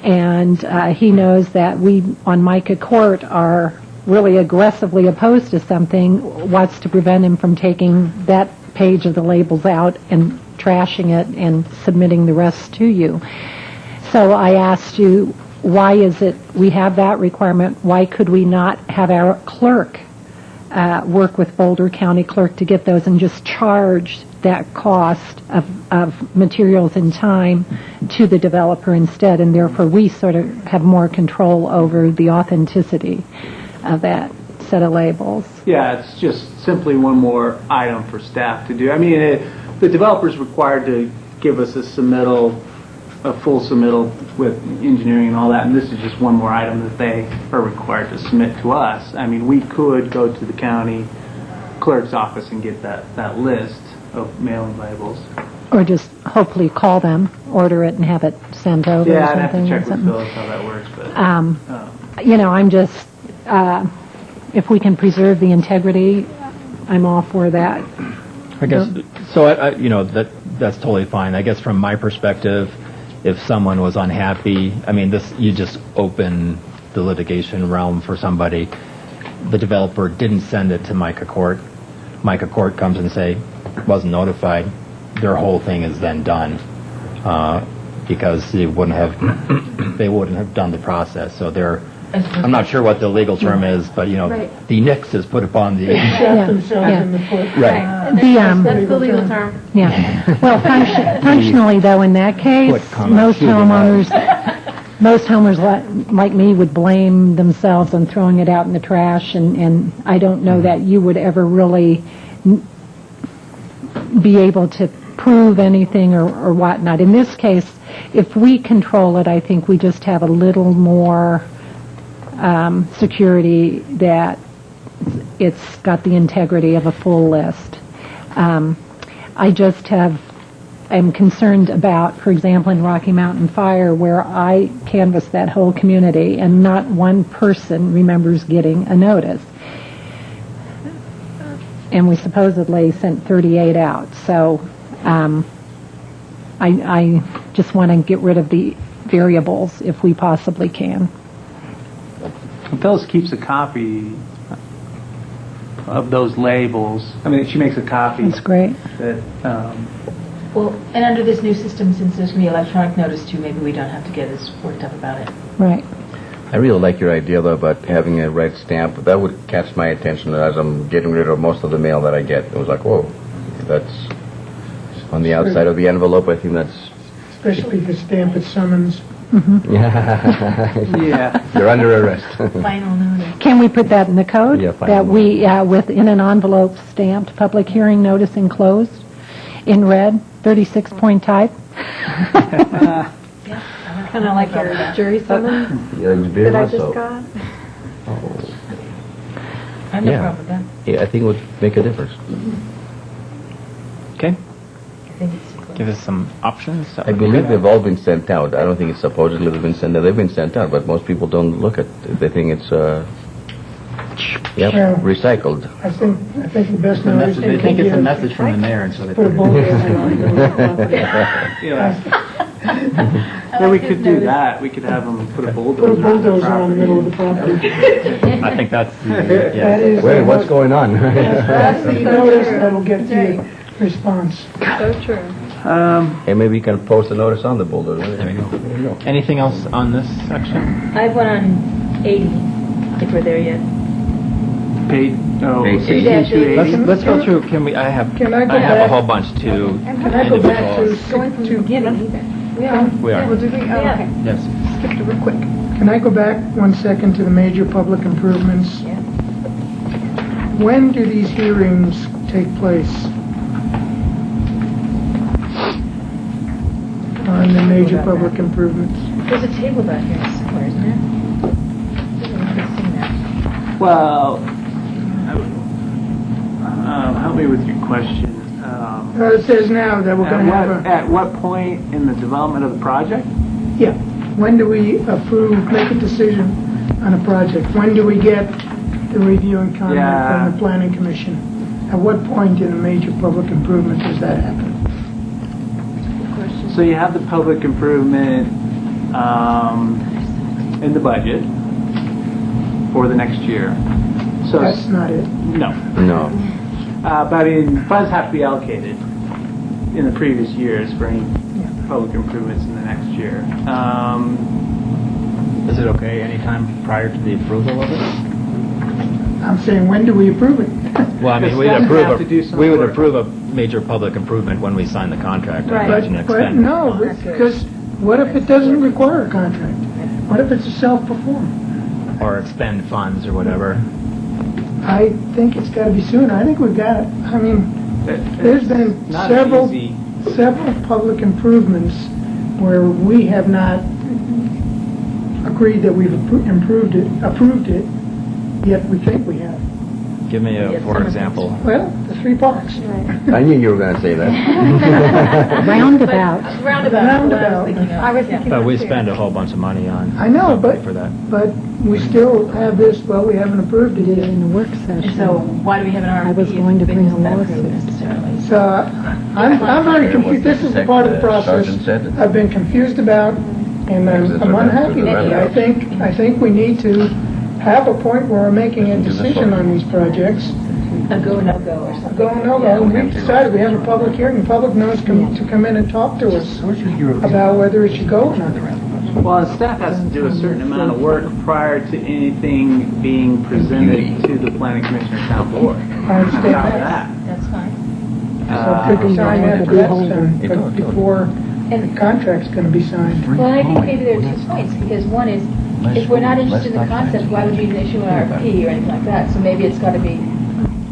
and he knows that we on Micah Court are really aggressively opposed to something, what's to prevent him from taking that page of the labels out and trashing it and submitting the rest to you? So I asked you, why is it we have that requirement? Why could we not have our clerk work with Boulder County Clerk to get those and just charge that cost of materials and time to the developer instead, and therefore we sort of have more control over the authenticity of that set of labels? Yeah, it's just simply one more item for staff to do. I mean, the developer's required to give us a submittal, a full submittal with engineering and all that, and this is just one more item that they are required to submit to us. I mean, we could go to the county clerk's office and get that list of mailing labels. Or just hopefully call them, order it, and have it sent over or Yeah, I'd have something. to check or with something. Phyllis how that works, but... I'm just, if we can preserve the integrity, I'm all for that. I guess so. That's totally fine. I guess from my perspective, if someone was unhappy, I mean, you just open the litigation realm for somebody. The developer didn't send it to Micah Court. Micah Court comes and say, wasn't notified. Their whole thing is then done because they wouldn't have done the process. So I'm not sure what the legal term is, but the nix is put upon the right. That's the legal term. Yeah. Well, functionally, though, in that case, most homeowners like me would blame themselves on throwing it out in the trash, and I don't know that you would ever really be able to prove anything or whatnot. In this case, if we control it, I think we just have a little more security that it's got the integrity of a full list. I just am concerned about, for example, in Rocky Mountain Fire, where I canvassed that whole community and not one person remembers getting a notice. And we supposedly sent 38 out. So I just want to get rid of the variables if we possibly can. Phyllis keeps a copy of those labels. I mean, she makes a copy. That's great. That, Well, and under this new system, since there's going to be electronic notice too, maybe we don't have to get as worked up about it. Right. I really like your idea, though, about having a red stamp. That would catch my attention as I'm getting rid of most of the mail that I get. It was like, whoa, that's on the outside of the envelope. I think that's... Especially if you stamp it summons. yeah. You're under arrest. Final notice. Can we put that in the code? Yeah, final That we, within an envelope stamped, public hearing notice enclosed, in red, 36-point type? Kind of like your Jury summons Yeah, it's very that I much just so. got. I have no Yeah. problem with that. Yeah, I think it would make a difference. Okay, I think it's give us some options. I believe they've all been sent out. I don't think it's supposedly they've been sent out. They've been sent out, but most people don't look at it. They think it's, Yeah. recycled. I think the best notice They think it's a message from the mayor, and so they put a put it bulldozer on the middle of the property. Yeah. Yeah, we could do that. We could have them put a Put a bulldozer bulldozer on the middle of the property. I think that's, That yeah. is Wait, what's going on? That's the notice that'll get the response. So true. Hey, maybe you can post a notice on the bulldozer. There you go. Anything else on this section? I have one on 80, if we're there yet. Page, oh, Page 8280. Let's go through, can we, I have Can I go a back? whole bunch to Can I go back individuals. Going from the beginning. Yeah. We are, Well, did we? Oh, okay. yes. Skipped it real quick. Can I go back 1 second to the major public improvements? Yeah. When do these hearings take place? On the major public improvements? There's a table back here somewhere, isn't there? I don't remember seeing that. Well, help me with your question. It says now that we're going to have a... At what point in the development of the project? Yeah. When do we approve, make a decision on a project? When do we get the review and comment Yeah. from the planning commission? At what point in a major public improvement does that happen? So you have the public improvement in the budget for the next year. So That's not it. no, No. but I mean, funds have to be allocated in the previous years for any public improvements in the next year. Is it okay anytime prior to the approval of it? I'm saying, when do we approve it? Well, I mean, Because we'd staff approve, have to do some we would work. approve a major public improvement when we sign the contract. Right. Imagine But expend no, funds. because what if it doesn't require a contract? What if it's a self-perform? Or expend funds or whatever. I think it's got to be soon. I think we've got it. I mean, there's been Not several easy. public improvements where we have not agreed that we've approved it, yet we think we have. Give me a, for example. Well, the 3 parks. I knew you were going to say that. Roundabout. Roundabout. I was thinking But that we too. spend a whole bunch of money on I know, something but for that. we still have this, well, we haven't approved it Did it yet. in the work And session. so why do we have an RFP? I was if going to it bring a isn't that approved lawsuit. necessarily? So I'm very confused. This is the part of the process Sergeant said. I've been confused about, and I'm unhappy with it. I think we need to have a point where we're making a decision on these projects. A go, no go or something. Go, no go, and we've decided we have a public hearing. The public knows to come in and talk to us about whether it should go or not. Well, the staff has to do a certain amount of work prior to anything being presented to the planning commission or town board. I understand On top of that. that. That's fine. So could we sign that if that's done, but before the contract's going to be signed? Well, I think maybe there are 2 points, because one is, if we're not interested in the concept, why would we even issue an RFP or anything like that? So maybe it's got to be,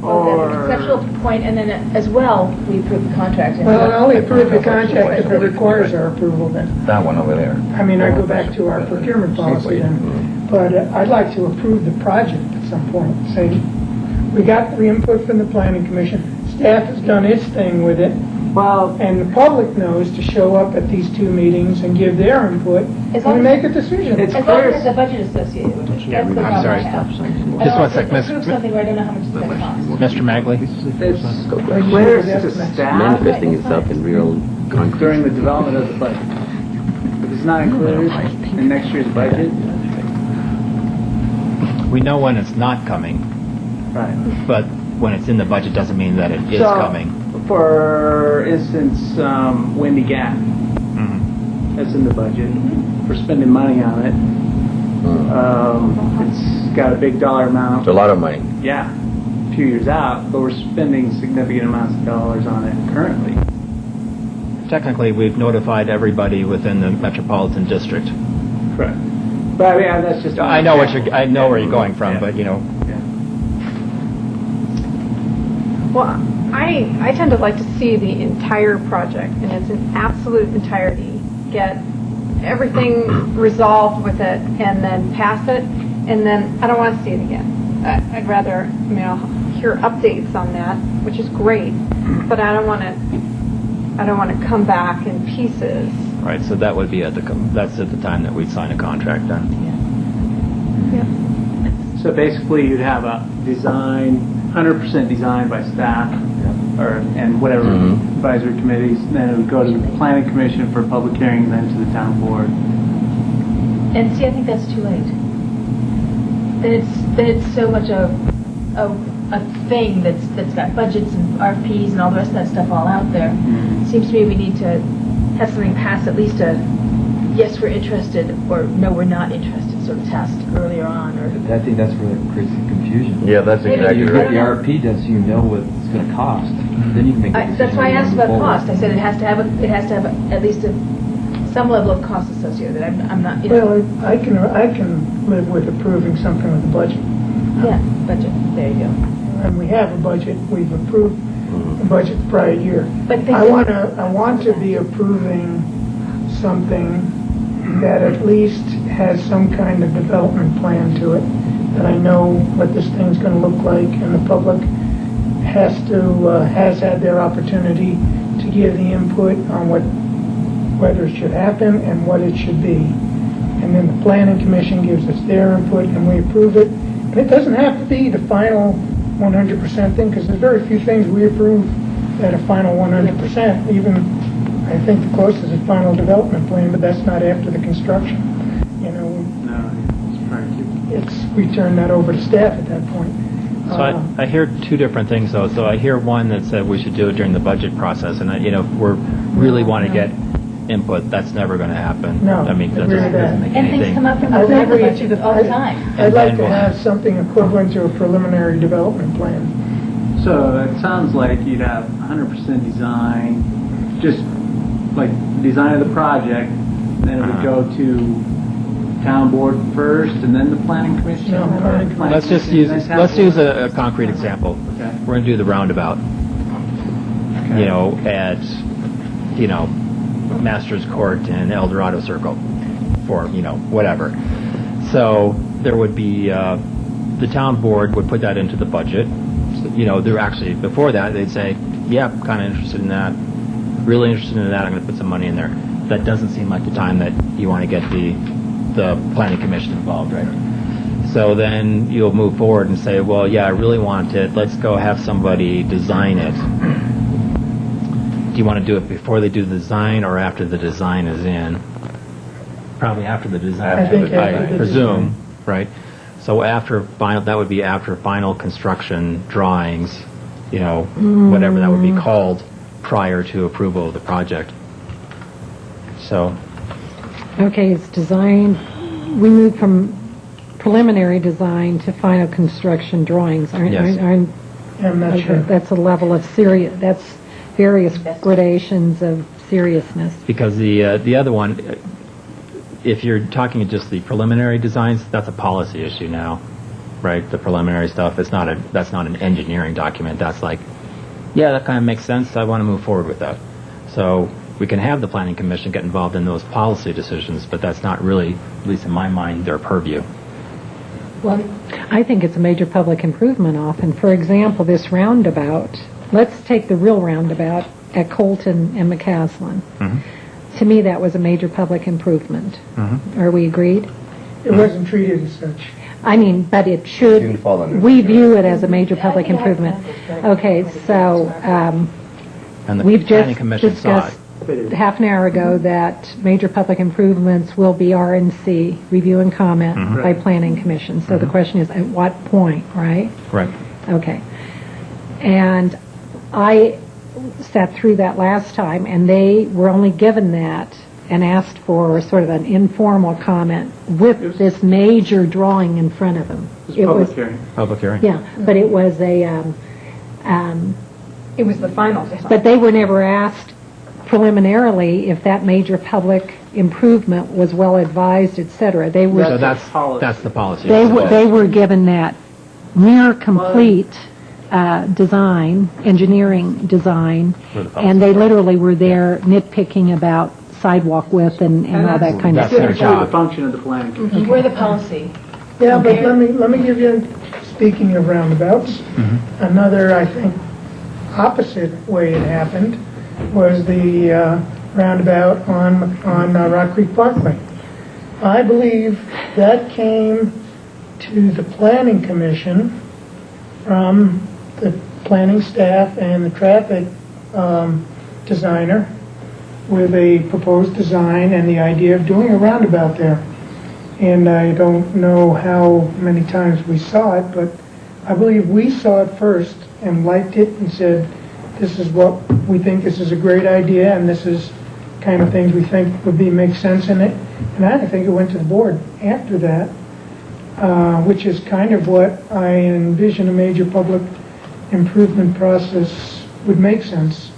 well, that's a conceptual point, and then as well, we approve the contract. Well, I only approve the contract if it requires our approval then. That one over there. I mean, I go back to our procurement policy then, but I'd like to approve the project at some point. Say, we got the input from the planning commission, staff has done its thing with it, Well, and the public knows to show up at these 2 meetings and give their input As long and as- make a decision. It's As long clear. as there's a budget associated with it. That's the I'm problem sorry. I have. Just I don't one want to sec, approve something where I don't know how much it's going to cost. Mr. Magley? it's clear to staff Manifesting itself in real concrete. during the development of the budget. If it's not included in next year's budget, We know when it's not coming, right. but when it's in the budget doesn't mean that it is So, coming. For instance, Windy Gap, that's in the budget. We're spending money on it. It's got a big dollar amount. It's a lot of money. Yeah, a few years out, but we're spending significant amounts of dollars on it currently. Technically, we've notified everybody within the metropolitan district. Correct. But yeah, that's just. I know I know where you're going from, Yeah. but you know. Yeah. Well, I tend to like to see the entire project in its absolute entirety, get everything resolved with it, and then pass it, and then I don't want to see it again. I'd rather, I'll hear updates on that, which is great, but I don't want to come back in pieces. Right, so that would be that's at the time that we'd sign a contract then. So basically, you'd have a design, 100% design by staff, and whatever advisory committees. Then it would go to the planning commission for public hearing, then to the town board. And see, I think that's too late. Then it's so much a thing that's got budgets and RFPs and all the rest of that stuff all out there. Seems to me we need to have something pass at least a yes, we're interested, or no, we're not interested sort of test earlier on. Or I think that's where it creates the confusion. Yeah, that's exactly You right. get the RFP done so you know what it's going to cost. Then you can make a decision. That's why I asked about moving forward. cost. I said it has to have at least some level of cost associated. I'm not. Well, I can live with approving something with a budget. Yeah, budget. There you go. And we have a budget, we've approved the budget the prior year. But I want to be approving something that at least has some kind of development plan to it, that I know what this thing's going to look like, and the public has had their opportunity to give the input on whether it should happen and what it should be. And then the planning commission gives us their input and we approve it. And it doesn't have to be the final 100% thing, because there's very few things we approve at a final 100%. Even, I think the closest is final development plan, but that's not after the construction. No, it's probably We turn that over to staff at that point. So I hear two different things though. So I hear one that said we should do it during the budget process, and if we really want to get input, that's never going to happen. No, I mean, that agree with doesn't that. make And anything. things come up from I the think budget all the time. I'd like And to we'll have something equivalent to a preliminary development plan. So it sounds like you'd have 100% design, just like design of the project, then it would go to town board first, and then the planning commission. No, planning commission. Let's just use a concrete example. Okay. We're going to do the roundabout. Okay. At Masters Court and El Dorado Circle for whatever. So there would be the town board would put that into the budget. So, they're actually before that they'd say, yeah, I'm kind of interested in that, really interested in that. I'm going to put some money in there. That doesn't seem like the time that you want to get the planning commission involved, right? So then you'll move forward and say, well, yeah, I really want it. Let's go have somebody design it. Do you want to do it before they do the design or after the design is in? Probably after the design, I think after I the presume, right? So that would be after final construction drawings, whatever that would be called, prior to approval of the project. So. Okay, it's design, we moved from preliminary design to final construction drawings. Yes. I'm not sure. That's a level of that's various gradations of seriousness. Because the other one, if you're talking just the preliminary designs, that's a policy issue now, right? The preliminary stuff, that's not an engineering document. That's like, yeah, that kind of makes sense. I want to move forward with that. So we can have the planning commission get involved in those policy decisions, but that's not really, at least in my mind, their purview. Well, I think it's a major public improvement often. For example, this roundabout, let's take the real roundabout at Colton and McCaslin. To me, that was a major public improvement. Are we agreed? It wasn't treated as such. I mean, but it should, Didn't fall under we view it as a major public improvement. Okay, so And the we've planning just commission saw discussed it. half an hour ago that major public improvements will be RNC, review and comment by planning commission. So the question is, at what point, right? Right. Okay. And I sat through that last time, and they were only given that and asked for sort of an informal comment with this major drawing in front of them. It was public hearing. Public hearing. Yeah, but it was It was the final design. but they were never asked preliminarily if that major public improvement was well advised, et cetera. They were So that's the policy. they were given that near complete design, engineering design, and they literally were there nitpicking about sidewalk width and all that kind of That's their stuff. job. The function of the planning commission. We're the policy. Yeah, but let me give you, speaking of roundabouts, another, I think, opposite way it happened was the roundabout on Rock Creek Parkway. I believe that came to the planning commission from the planning staff and the traffic designer with a proposed design and the idea of doing a roundabout there. And I don't know how many times we saw it, but I believe we saw it first and liked it and said, this is what we think, this is a great idea, and this is kind of things we think would make sense in it. And I think it went to the board after that, which is kind of what I envision a major public improvement process would make sense.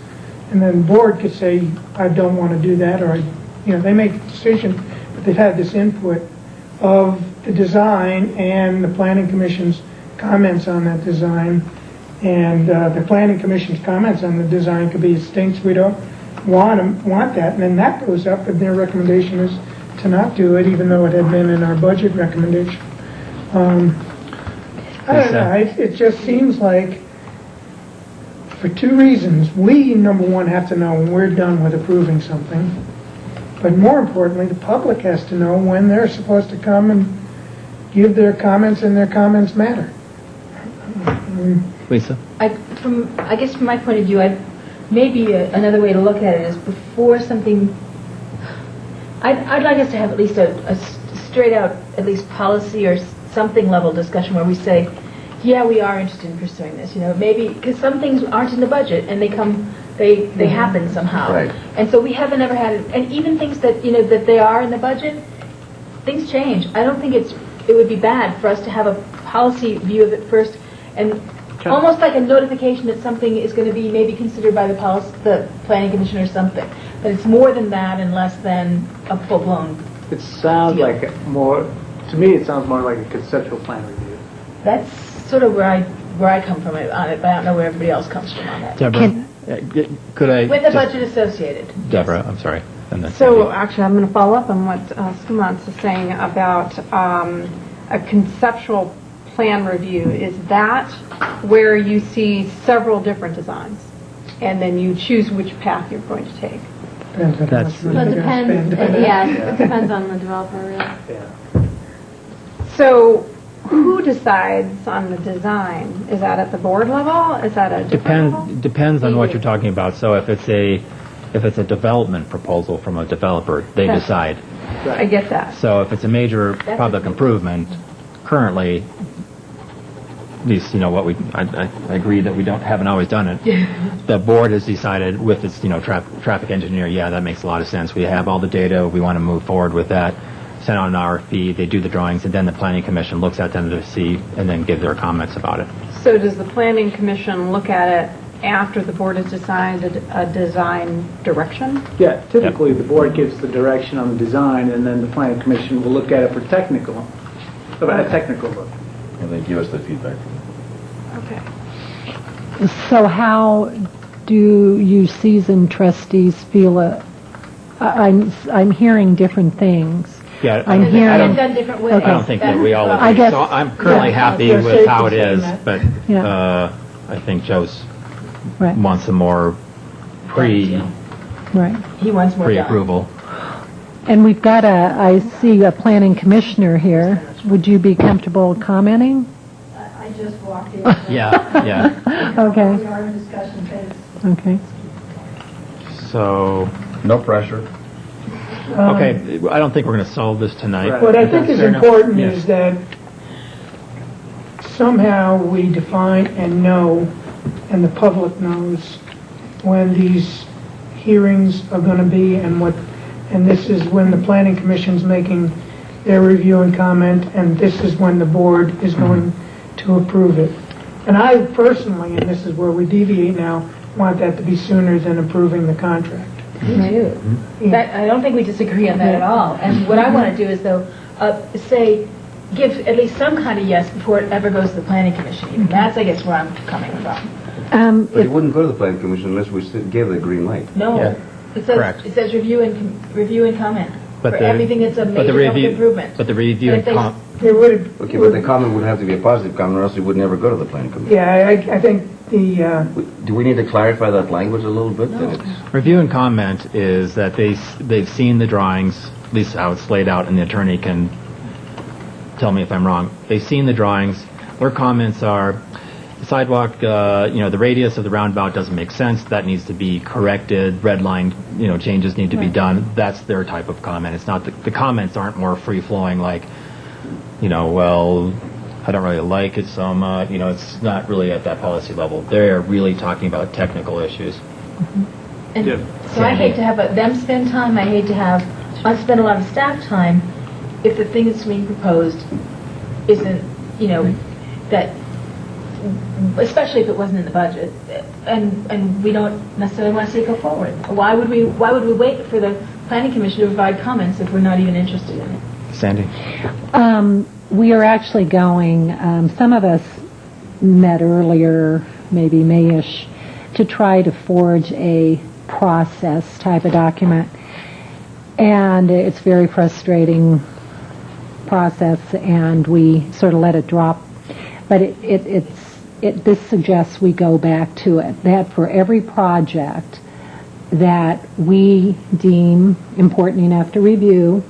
And then the board could say, I don't want to do that, or, they make a decision, but they've had this input of the design and the planning commission's comments on that design. And the planning commission's comments on the design could be stinks, we don't want that. And then that goes up, and their recommendation is to not do it, even though it had been in our budget recommendation. I don't know, it just seems like, for two reasons. We, number one, have to know when we're done with approving something. But more importantly, the public has to know when they're supposed to come and give their comments, and their comments matter. Lisa? I guess from my point of view, maybe another way to look at it is before something, I'd like us to have at least a straight out, at least policy or something level discussion where we say, yeah, we are interested in pursuing this, maybe, because some things aren't in the budget and they happen somehow. Right. And so we haven't ever had, and even things that, that they are in the budget, things change. I don't think it would be bad for us to have a policy view of it first, and almost like a notification that something is going to be maybe considered by the planning commission or something. But it's more than that and less than a full-blown. It sounds like to me it sounds more like a conceptual plan review. That's sort of where I come from on it, but I don't know where everybody else comes from on that. Deborah, could I... With the budget associated. Deborah, I'm sorry. And then So actually, I'm going to follow up on what Sumant is saying about a conceptual plan review. Is that where you see several different designs, and then you choose which path you're going to take? That's- Well, it depends, it depends on the developer, really. Yeah. So who decides on the design? Is that at the board level? Is that a different level? Depends on what you're talking about. So if it's a development proposal from a developer, they decide. I get that. So if it's a major public improvement, currently, at least I agree that we haven't always done it. The board has decided with its traffic engineer, yeah, that makes a lot of sense. We have all the data, we want to move forward with that. Send out an RFP, they do the drawings, and then the planning commission looks at them to see and then give their comments about it. So does the planning commission look at it after the board has decided a design direction? Yeah, typically the board gives the direction on the design, and then the planning commission will look at it for a technical look. And they give us the feedback. Okay. So how do you seasoned trustees feel? I'm hearing different things. Yeah, I'm And hearing. it's done different ways. I don't think that we all I agree. guess- So I'm currently happy Yeah, with how it safe to is, say that. but Yeah. I think Joe's Right, wants some more right. He wants more done. pre-approval. And we've got I see a planning commissioner here. Would you be comfortable commenting? I just walked in. Yeah. Okay. We are in discussion phase. Okay. So, No pressure. okay, I don't think we're going to solve this tonight. Right. What I think is Fair enough. important Yes. is that somehow we define and know and the public knows when these hearings are going to be and this is when the planning commission's making their review and comment, and this is when the board is going to approve it. And I personally, and this is where we deviate now, want that to be sooner than approving the contract. Me too. I don't think we disagree on that at all. And what I want to do is, though, give at least some kind of yes before it ever goes to the planning commission. Even. That's, I guess, where I'm coming from. But it wouldn't go to the planning commission unless we gave the green light. No. Yeah. It says review and comment But for the- everything that's a major public improvement. But the review and comment. Okay, but the comment would have to be a positive comment, or else it would never go to the planning commission. Yeah, I think the, Do we need to clarify that language a little bit? That it's Review and comment is that they've seen the drawings, at least how it's laid out, and the attorney can tell me if I'm wrong. They've seen the drawings. Their comments are, the sidewalk, the radius of the roundabout doesn't make sense. That needs to be corrected. Red line, changes need to be done. That's their type of comment. It's not the comments aren't more free flowing like, well, I don't really like it so much. It's not really at that policy level. They're really talking about technical issues. And so I hate to have them spend time. I hate to have us spend a lot of staff time if the thing that's being proposed isn't, that, especially if it wasn't in the budget, and we don't necessarily want to see it go forward. Why would we wait for the planning commission to provide comments if we're not even interested in it? Sandy? We are actually going, some of us met earlier, maybe May-ish, to try to forge a process type of document. And it's very frustrating process, and we sort of let it drop. But this suggests we go back to it, that for every project that we deem important enough to review,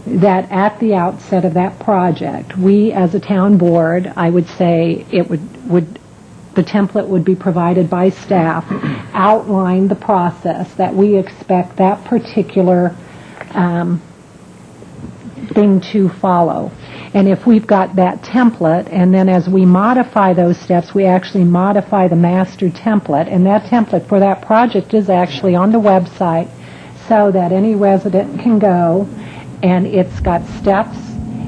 that at the outset of that project, we as a town board, I would say the template would be provided by staff, outline the process that we expect that particular thing to follow. And if we've got that template, and then as we modify those steps, we actually modify the master template, and that template for that project is actually on the website so that any resident can go, and it's got steps,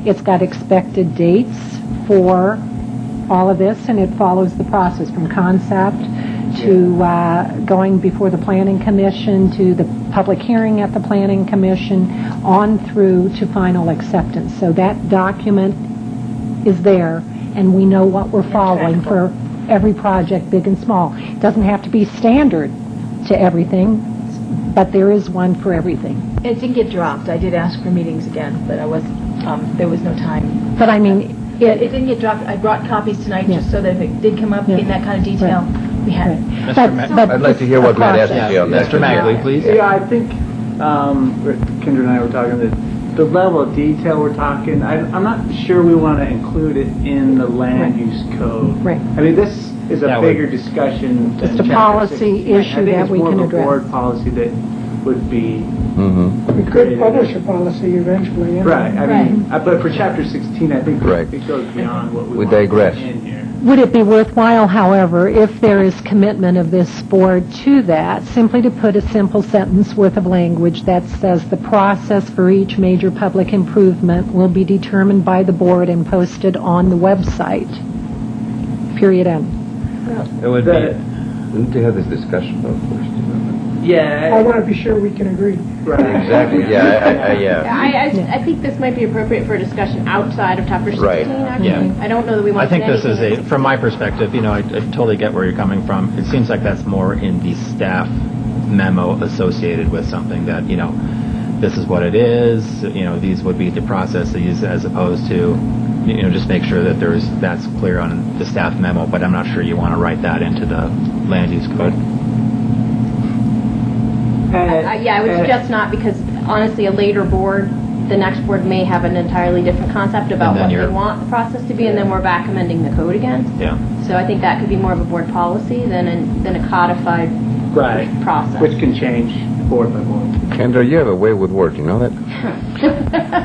it's got expected dates for all of this, and it follows the process from concept to going before the planning commission to the public hearing at the planning commission on through to final acceptance. So that document is there, and we know what we're following for every project, big and small. It doesn't have to be standard to everything, but there is one for everything. It didn't get dropped. I did ask for meetings again, but there was no time. But I mean, it didn't get dropped. I brought copies tonight just so that if it did come up in that kind of detail, we had it. I'd like to hear what Matt has to say on that. Mr. Magley, please. Yeah, I think Kendra and I were talking that the level of detail we're talking, I'm not sure we want to include it in the land use code. Right. I mean, this is a bigger discussion. than Just a Chapter policy 16. issue that we can I think it's more of a address. board policy that would be... we could publish a policy eventually. Right. I mean, but for Chapter 16, I think it goes beyond what we want digress. in here. Would it be worthwhile, however, if there is commitment of this board to that, simply to put a simple sentence worth of language that says the process for each major public improvement will be determined by the board and posted on the website? Period end. It would be. We need to have this discussion though first. Yeah. I want to be sure we can agree. Right. Exactly. I think this might be appropriate for a discussion outside of Chapter 16, Right. actually. Yeah. I don't know that we want I think to this is from my perspective, I totally get where you're coming from. It seems like that's more in the staff memo associated with something that, this is what it is, these would be the processes as opposed to, just make sure that that's clear on the staff memo, but I'm not sure you want to write that into the land use code. I would suggest not, because honestly, a later board, the next board may have an entirely different concept about what they want the process to be, and then we're back amending the code again. Yeah. So I think that could be more of a board policy than a codified process. Which can change board by board. Kendra, you have a way with words, you know that?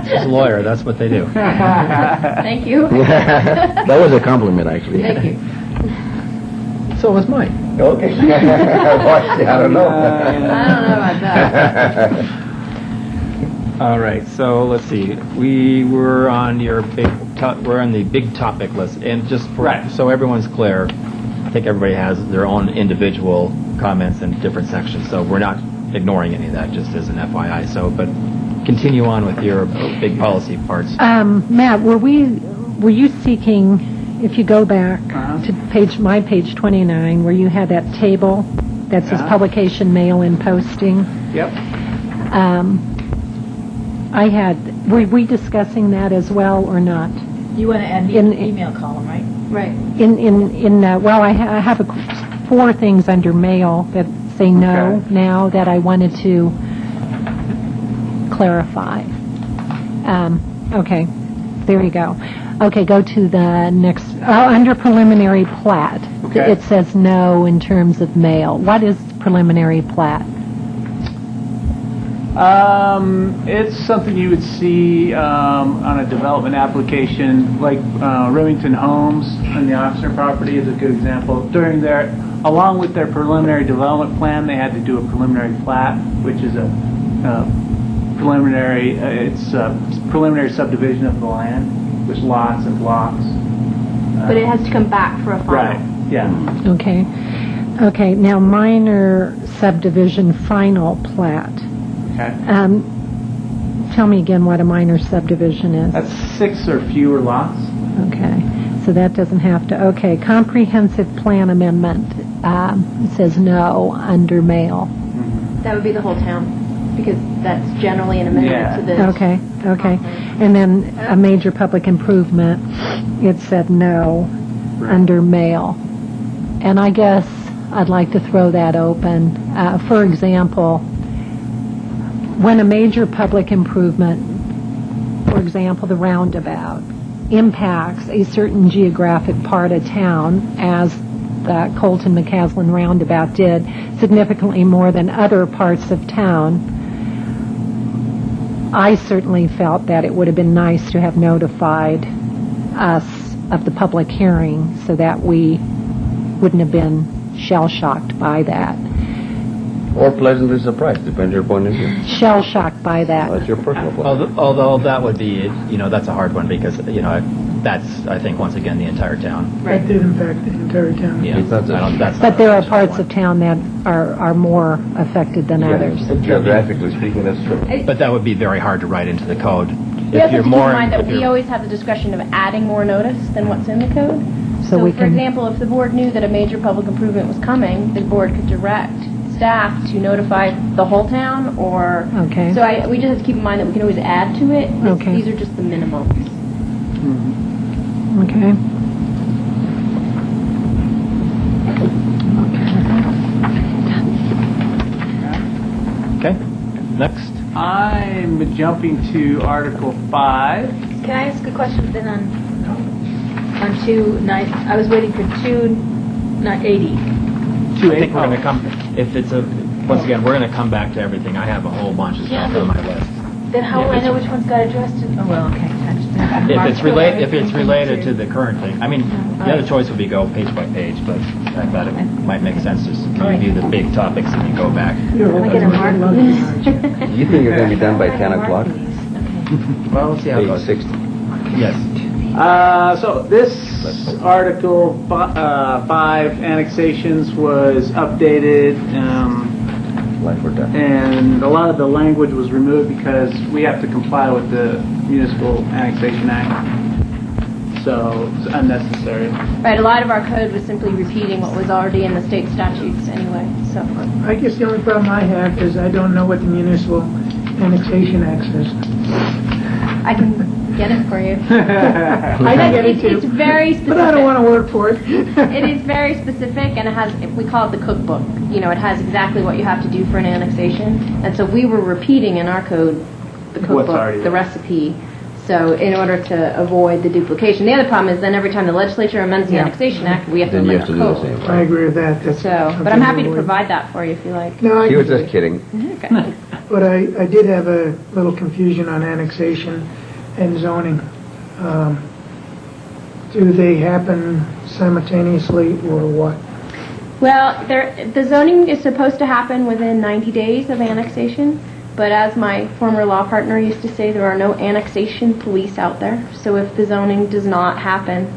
As a lawyer, that's what they do. Thank you. That was a compliment, actually. Thank you. So was mine. Okay. I don't know. I don't know about that. All right, so let's see. We were on your we're on the big topic list, and just so everyone's clear, I think everybody has their own individual comments in different sections, so we're not ignoring any of that, just as an FYI. So, but continue on with your big policy parts. Matt, were you seeking, if you go back to page 29, where you had that table that says publication, mail, and posting? Yep. Were we discussing that as well or not? You want to add the email column, right? Right. Well, I have 4 things under mail that say no now that I wanted to clarify. Okay, there you go. Okay, go to the next, under preliminary plat. Okay. It says no in terms of mail. What is preliminary plat? It's something you would see on a development application, like Remington Homes on the Oxnard property is a good example. Along with their preliminary development plan, they had to do a preliminary plat, which is a preliminary. It's a preliminary subdivision of the land with lots and blocks. But it has to come back for a final. Right. Yeah. Okay. Okay. Now, minor subdivision final plat. Okay. Tell me again what a minor subdivision is. That's 6 or fewer lots. Okay, so that doesn't have to, okay, comprehensive plan amendment, it says no under mail. That would be the whole town, because that's generally an amendment to the... Okay. And then a major public improvement, it said no under mail. And I guess I'd like to throw that open. For example, when a major public improvement, for example, the roundabout, impacts a certain geographic part of town, as the Colton-McCaslin roundabout did, significantly more than other parts of town, I certainly felt that it would have been nice to have notified us of the public hearing so that we wouldn't have been shell-shocked by that. Or pleasantly surprised, depending on your point of view. Shell-shocked by that. That's your personal point. Although that would be, that's a hard one because, that's, I think, once again, the entire town. That did impact the entire town. Yeah. But there are parts of town that are more affected than others. Geographically speaking, that's true. But that would be very hard to write into the code. You also have to keep in mind that we always have the discretion of adding more notice than what's in the code. So for example, if the board knew that a major public improvement was coming, the board could direct staff to notify the whole town, or so we just have to keep in mind that we can always add to it. These are just the minimums. Okay. Okay. Next. I'm jumping to Article 5. Can I ask a question then on 290? I was waiting for 280. I think we're going to come, once again, we're going to come back to everything. I have a whole bunch of stuff on my list. Then how will I know which one's got addressed? Oh, well, okay. If it's related to the current thing. I mean, the other choice would be go page by page, but I thought it might make sense to review the big topics and then go back. Am I going to mark these? You think you're going to be done by 10 o'clock? Well, we'll see how it goes. 60. Yes. So this Article 5, annexations, was updated, Life or death. and a lot of the language was removed because we have to comply with the Municipal Annexation Act. So it's unnecessary. Right, a lot of our code was simply repeating what was already in the state statutes anyway, so. I guess the only problem I have is I don't know what the Municipal Annexation Act says. I can get it for you. I can get it too. It's very specific. But I don't want to work for it. It is very specific, and it has, we call it the cookbook. It has exactly what you have to do for an annexation. And so we were repeating in our code the cookbook, the recipe, so in order to avoid the duplication. The other problem is then every time the legislature amends the Annexation Act, we have to amend our code. Then you have to do the same. I agree with that. That's But I'm happy to provide that for you if you like. No, He was just kidding. Okay. But I did have a little confusion on annexation and zoning. Do they happen simultaneously or what? Well, the zoning is supposed to happen within 90 days of annexation, but as my former law partner used to say, there are no annexation police out there. So if the zoning does not happen,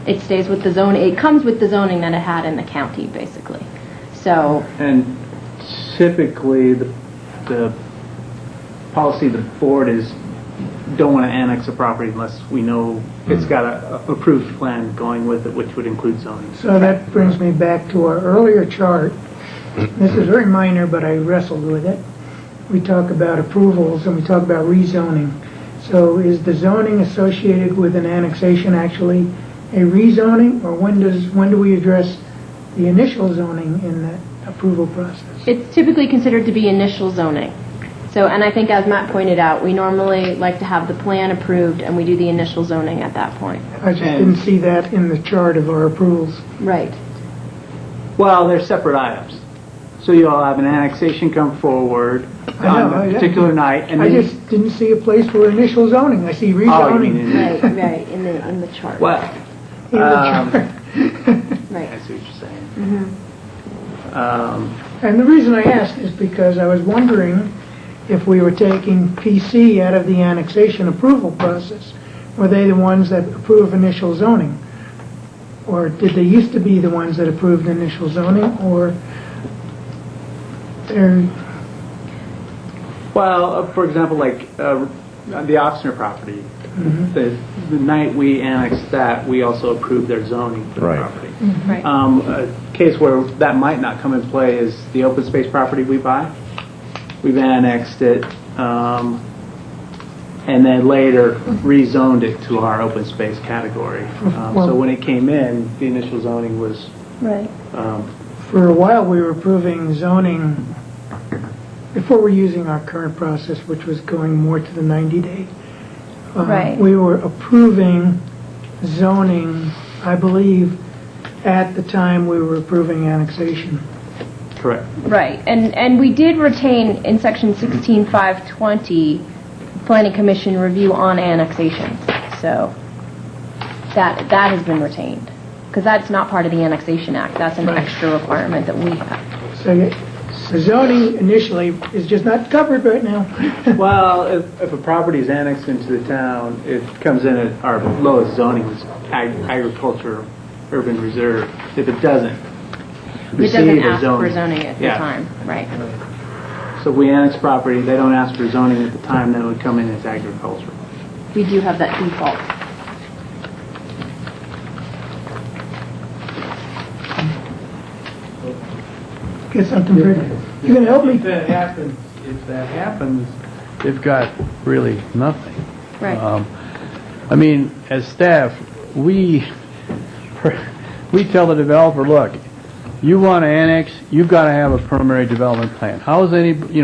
it stays with the zoning. It comes with the zoning that it had in the county, basically. So. And typically, the policy of the board is don't want to annex a property unless we know it's got a approved plan going with it, which would include zoning. So that brings me back to our earlier chart. This is very minor, but I wrestled with it. We talk about approvals and we talk about rezoning. So is the zoning associated with an annexation actually a rezoning, or when do we address the initial zoning in that approval process? It's typically considered to be initial zoning. So, and I think as Matt pointed out, we normally like to have the plan approved and we do the initial zoning at that point. I just didn't see that in the chart of our approvals. Right. Well, they're separate items. So you'll have an annexation come forward on a particular night, and I then just didn't see a place for initial zoning. I see Oh, you rezoning. mean Right, in the chart. well, in the chart. Right. I see what you're saying. And the reason I asked is because I was wondering if we were taking PC out of the annexation approval process. Were they the ones that approve initial zoning? Or did they used to be the ones that approved initial zoning, or they're... Well, for example, like the Oxner property, the night we annexed that, we also approved their zoning for the Right. property. Right. A case where that might not come in play is the open space property we buy. We've annexed it, and then later rezoned it to our open space category. So when it came in, the initial zoning was Right. For a while, we were approving zoning, before we're using our current process, which was going more to the 90-day. Right. We were approving zoning, I believe, at the time we were approving annexation. correct. Right, and we did retain in section 16.520, Planning Commission review on annexation. So that has been retained, because that's not part of the Annexation Act. That's an extra requirement that we have. So zoning initially is just not covered right now. Well, if a property is annexed into the town, it comes in at our lowest zoning, is agriculture, urban reserve. If it doesn't It receive doesn't a ask for zoning at the time, right? So if we annex property, they don't ask for zoning at the time, then it would come in as agriculture. We do have that default. Get something for you gonna help me? If that happens, they've got really nothing. Right. I mean, as staff, we tell the developer, look, you want to annex, you've got to have a preliminary development plan. How is any, this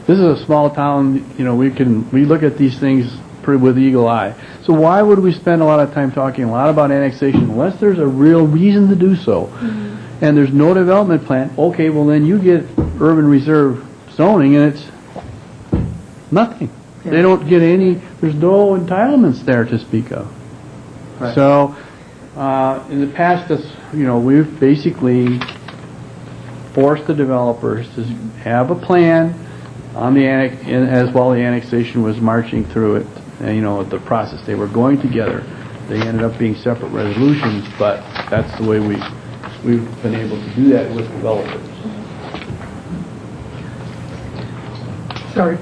is a small town, we look at these things with eagle eye. So why would we spend a lot of time talking a lot about annexation unless there's a real reason to do so? And there's no development plan. Okay, well then you get urban reserve zoning and it's nothing. Yeah. They don't get any, there's no entitlements there to speak of. Right. So, in the past, we've basically forced the developers to have a plan on the as while the annexation was marching through it, and, the process. They were going together. They ended up being separate resolutions, but that's the way we've been able to do that with developers. Sorry.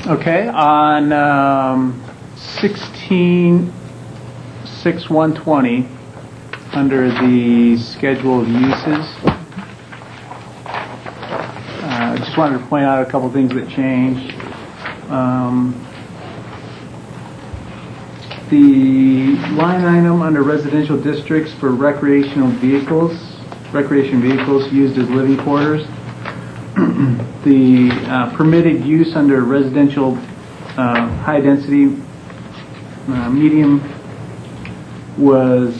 Okay, on 16.6.120, under the schedule of uses, I just wanted to point out a couple things that changed. The line item under residential districts for recreation vehicles used as living quarters. The permitted use under residential high-density medium was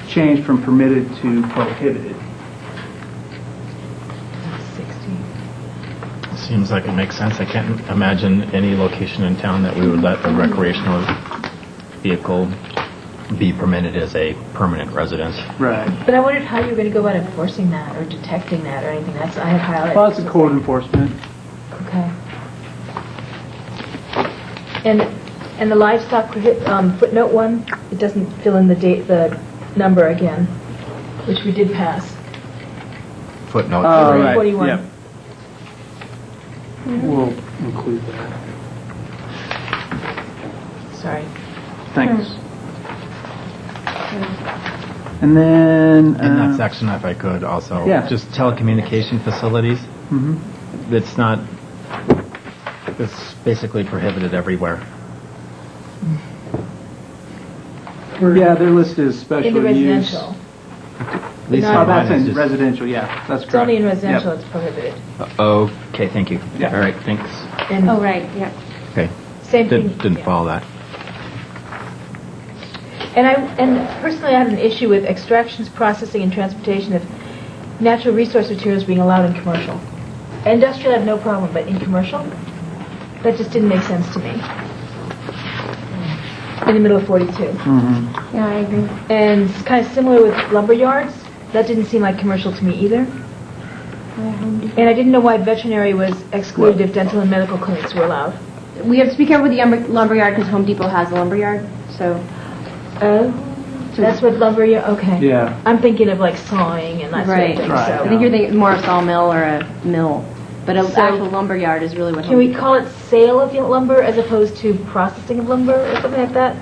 changed from permitted to prohibited. seems like it makes sense. I can't imagine any location in town that we would let a recreational vehicle be permitted as a permanent residence. Right. But I wondered how you were going to go about enforcing that or detecting that or anything. That's I had highlighted. Well, it's a code enforcement. Okay. And the livestock footnote 1, it doesn't fill in the number again, which we did pass. Footnote Oh, 3. right. 41. Yep. We'll include that. Sorry. Thanks. And then... In that section, if I could also, Yeah. just telecommunication facilities. Mhm. It's not, it's basically prohibited everywhere. Yeah, they're listed as special In the use. residential. At least Not- Oh, in mine, that's it's in just- residential, yeah, that's correct. It's only in residential Yep. it's prohibited. Okay, thank you. Yeah. All right, thanks. And Oh, right, yeah. Okay. same thing. Didn't yeah. follow that. And personally, I had an issue with extractions, processing, and transportation of natural resource materials being allowed in commercial. Industrial, I have no problem, but in commercial, that just didn't make sense to me. In the middle of 42. Yeah, I agree. And it's kind of similar with lumber yards. That didn't seem like commercial to me either. And I didn't know why veterinary was excluded if dental and medical clinics were allowed. We have to be careful with the lumberyard because Home Depot has a lumberyard, so. That's what lumber yard, okay. Yeah. I'm thinking of like sawing and that sort Right. of thing. Right. So. I think you're thinking more of sawmill or a mill, but an So- actual lumberyard is really what. Can we call it sale of lumber as opposed to processing of lumber or something like that?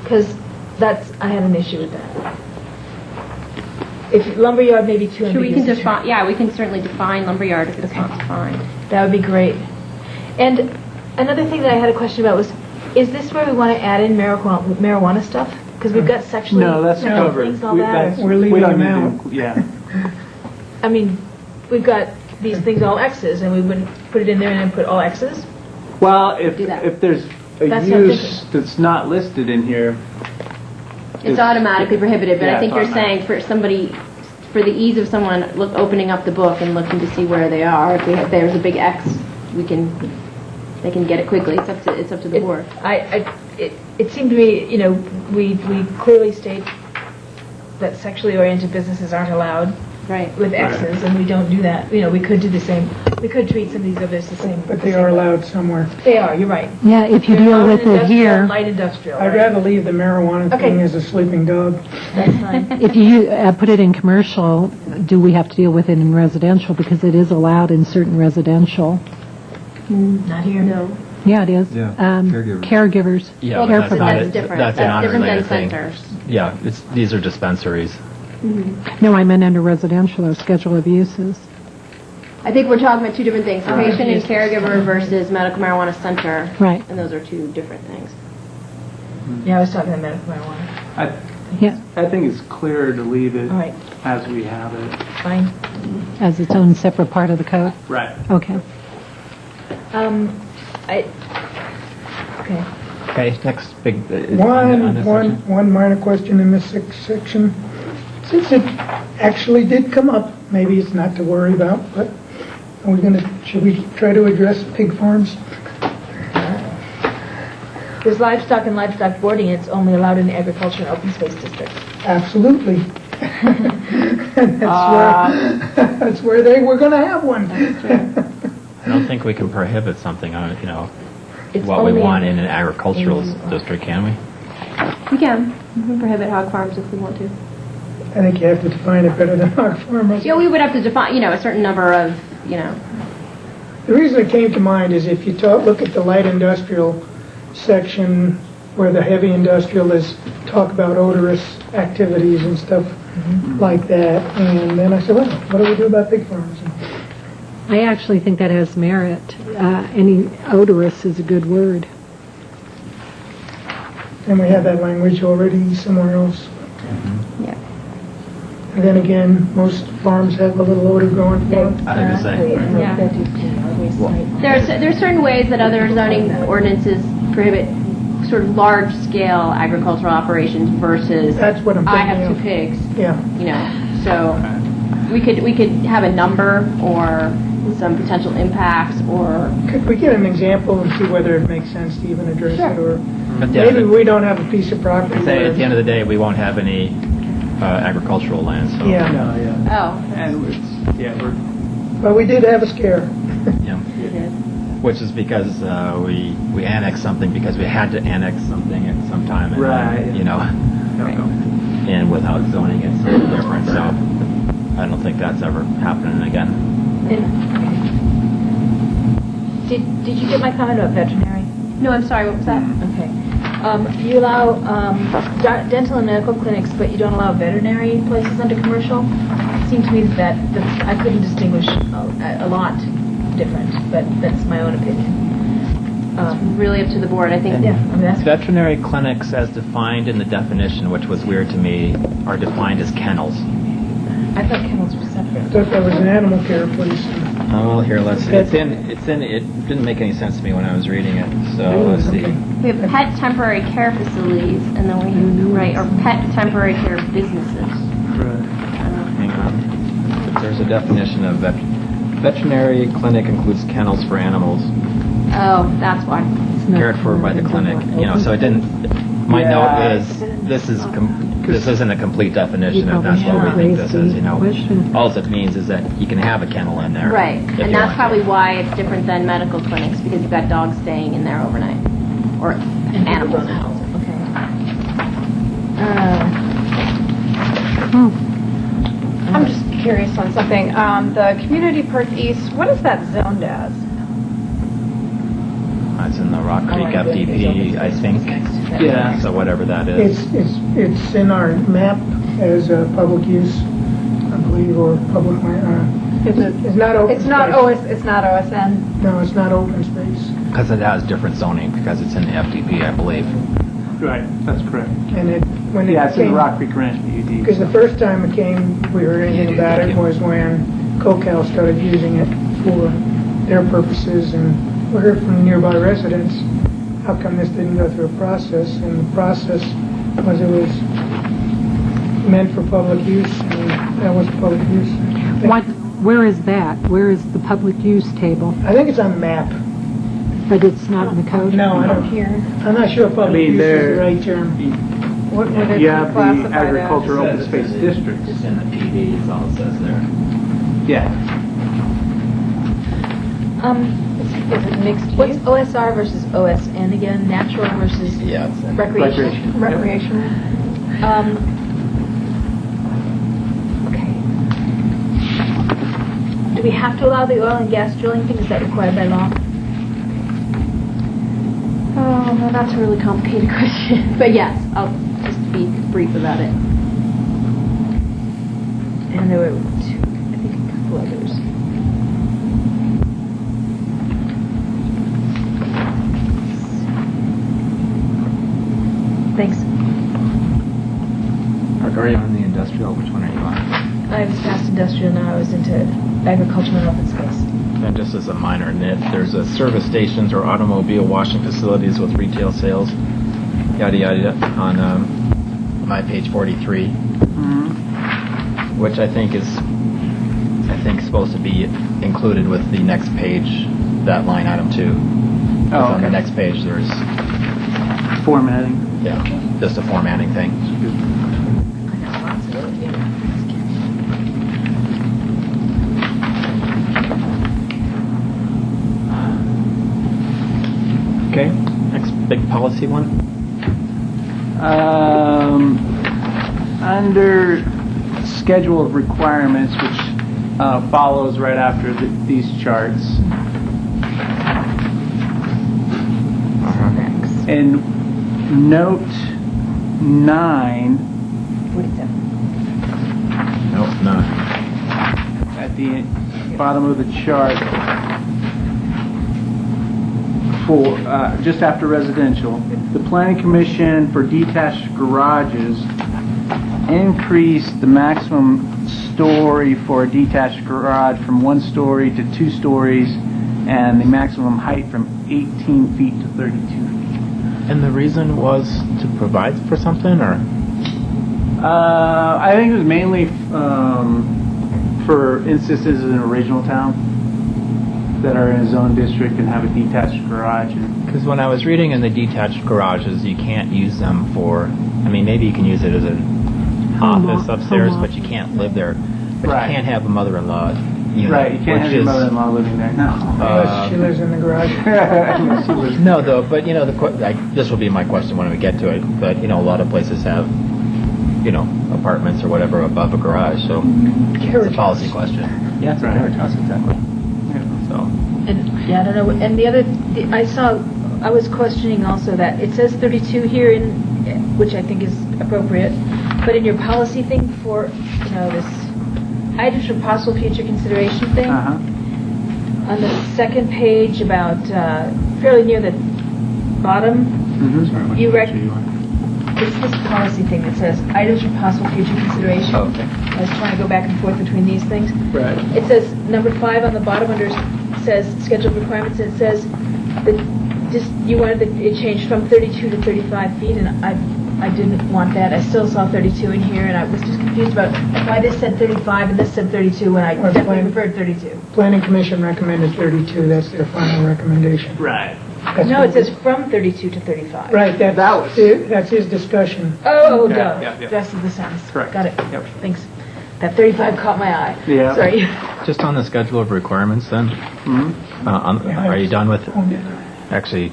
Because I had an issue with that. If lumberyard may be too Sure, we can ambiguous. define. Yeah, we can certainly define lumberyard if it's not defined. That would be great. And another thing that I had a question about was, is this where we want to add in marijuana stuff? Because we've got sexually No, that's mental covered. things and all We- that. that's- or- We're we leaving don't them need to- Yeah. I mean, we've got these things all X's, and we wouldn't put it in there and then put all X's? Well, if Do that. if there's a That's what I'm use that's not listed in here, It's automatically prohibited, but Yeah, I think it's you're saying for somebody, for the ease of someone opening up the book and looking to see where they are, if there's a big X, they can get it quickly. It's up to the board. It seemed to me, we clearly state that sexually oriented businesses aren't allowed Right. with X's, and we don't do that. We could do the same. We could treat some of these others the same. But they are allowed somewhere. They are, you're right. Yeah, if you They're deal allowed with in it industrial, here, Light industrial, I'd right? rather leave the marijuana Okay. thing as a sleeping dog. That's fine. if you put it in commercial, do we have to deal with it in residential? Because it is allowed in certain residential. Not here. No. Yeah, it is. Yeah, Caregivers. Yeah, Well, but that's different. That's an different than unrelated thing. centers. Yeah, these are dispensaries. No, I meant under residential or schedule of uses. I think we're talking about two different things: patient and caregiver versus medical marijuana center. Right. And those are two different things. Yeah, I was talking about medical marijuana. Yeah, I think it's clearer to leave it All right, as we have it. fine. as its own separate part of the code. Right. Okay. Okay. Okay, next big. on this section. One minor question in this section. Since it actually did come up, maybe it's not to worry about, but should we try to address pig farms? There's livestock and livestock boarding, it's only allowed in the agriculture and open space districts. Absolutely. That's where they were going to have one. I don't think we can prohibit something, It's what we only want in an agricultural district, can we? We can. We can prohibit hog farms if we want to. I think you have to define it better than hog farmers. Yeah, we would have to define, a certain number of, The reason it came to mind is if you look at the light industrial section where the heavy industrial is talk about odorous activities and stuff like that. And then I said, well, what do we do about pig farms? I actually think that has merit. Any odorous is a good word. And we have that language already somewhere else. yeah. And then again, most farms have a little odor going for them. I was gonna say. Yeah. There's certain ways that other zoning ordinances prohibit sort of large-scale agricultural operations versus That's what I'm I thinking have of. 2 pigs, Yeah. So we could have a number or some potential impacts or... Could we get an example and see whether it makes sense to even address it, or But maybe we don't have a piece of property Say at the where, end of the day, we won't have any agricultural land, so. yeah, No, yeah. Oh, And it's, yeah, we're, but we did have a scare. Yeah. you did. Which is because we annexed something because we had to annex something at some time. And, Right. You know, and without zoning, it's sort of different. So I don't think that's ever happening again. Did you get my comment about veterinary? No, I'm sorry, what was that? Okay. You allow dental and medical clinics, but you don't allow veterinary places under commercial? It seemed to me that I couldn't distinguish a lot different, but that's my own opinion. Really up to the board, I think. Yeah, I mean, that's Veterinary clinics, as defined in the definition, which was weird to me, are defined as kennels. I thought kennels were I separate. thought that was an animal care place. Oh, here, let's see. It didn't make any sense to me when I was reading it, so let's see. We have pet temporary care facilities, and then or pet temporary care businesses. Hang on. There's a definition of veterinary clinic includes kennels for animals Oh, that's why. cared for by the clinic. You know, so it didn't. My Yeah. note is this isn't a complete definition of that's what we think this is. You know, all it means is that you can have a kennel in there. Right, if and you that's want probably to. why it's different than medical clinics, because you've got dogs staying in there overnight, or animals. Okay. I'm just curious on something. The Community Park East, what is that zoned as? It's in the Rock Creek FDP, I think. Yeah. So whatever that is. It's in our map as public use, I believe, or public, it's not open It's not space. it's not OSN. No, it's not open space. Because it has different zoning, because it's in the FDP, I believe. right, that's correct. And when it Yeah, it's in the came, Rock Creek Ranch PUD. because the first time it came, we heard anything about it was when CoCal started using it for their purposes, and we heard from nearby residents, how come this didn't go through a process? And the process was it was meant for public use, and that was public use. Where is that? Where is the public use table? I think it's on the map. But it's not in the code? No, I don't. I'm not sure if public use is there- the right term. What would it You be have the classified as? agriculture open space districts. It's in the PD, it's all it says there. Yeah. Is it mixed use? What's OSR versus OSN again? Natural versus Yeah, it's recreation? Recreational. Okay. Do we have to allow the oil and gas drilling thing? Is that required by law? Oh, well, that's a really complicated question. But yes, I'll just be brief about it. And there were two, I think a couple others. Thanks. Are you on the industrial? Which one are you on? I was past industrial, now I was into agriculture and open space. And just as a minor nit, there's a service stations or automobile washing facilities with retail sales, yada yada, on my page 43, which I think is supposed to be included with the next page, that line item too. Oh, On the okay. next page, there's Formatting. just a formatting thing. I got lots of those, yeah. Okay, next big policy one. Under schedule of requirements, which follows right after these charts. In note 9, Nope, not. at the bottom of the chart, for just after residential, the planning commission for detached garages increased the maximum story for a detached garage from 1 story to 2 stories, and the maximum height from 18 feet to 32 feet. And the reason was to provide for something, or? I think it was mainly for instances in an original town. that are in a zone district and have a detached garage. Because when I was reading in the detached garages, you can't use them for, I mean, maybe you can use it as an office upstairs, but you can't live there. But Right. you can't have a mother-in-law unit. Right, you can't have your which is- mother-in-law living there, no. Unless she lives in the garage. Unless she lives- No, though, but you know, this will be my question when we get to it. But you know, a lot of places have, you know, apartments or whatever above a garage, so it's a policy question. Yeah, it's a Right. carriage house, exactly. So, And, yeah, I don't know, and I was questioning also that, it says 32 here in, which I think is appropriate, but in your policy thing for, you know, this items for possible future consideration thing, Uh-huh. on the second page about, fairly near the bottom, Mhm. you it's this policy thing that says items for possible future consideration. okay. I was trying to go back and forth between these things. Right. It says, number 5 on the bottom under, says scheduled requirements, and it says that just, you wanted it changed from 32 to 35 feet, and I didn't want that. I still saw 32 in here, and I was just confused about why this said 35 and this said 32, when I Well, definitely fine. preferred 32. Planning Commission recommended 32, that's their final recommendation. Right. That's No, what it says from 32 to 35. Right, That was- that's his discussion. Oh, Yeah, duh. yeah, yeah. Rest of the sentence. Correct. Got it. Yep. Thanks. That 35 caught my eye. Yeah. Sorry. Just on the schedule of requirements, then. Are you done with? Actually,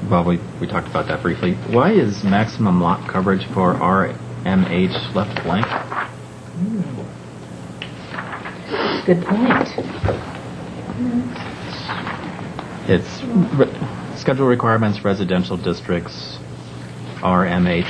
well, we talked about that briefly. Why is maximum lot coverage for RMH left blank? Good point. It's schedule requirements, residential districts, RMH.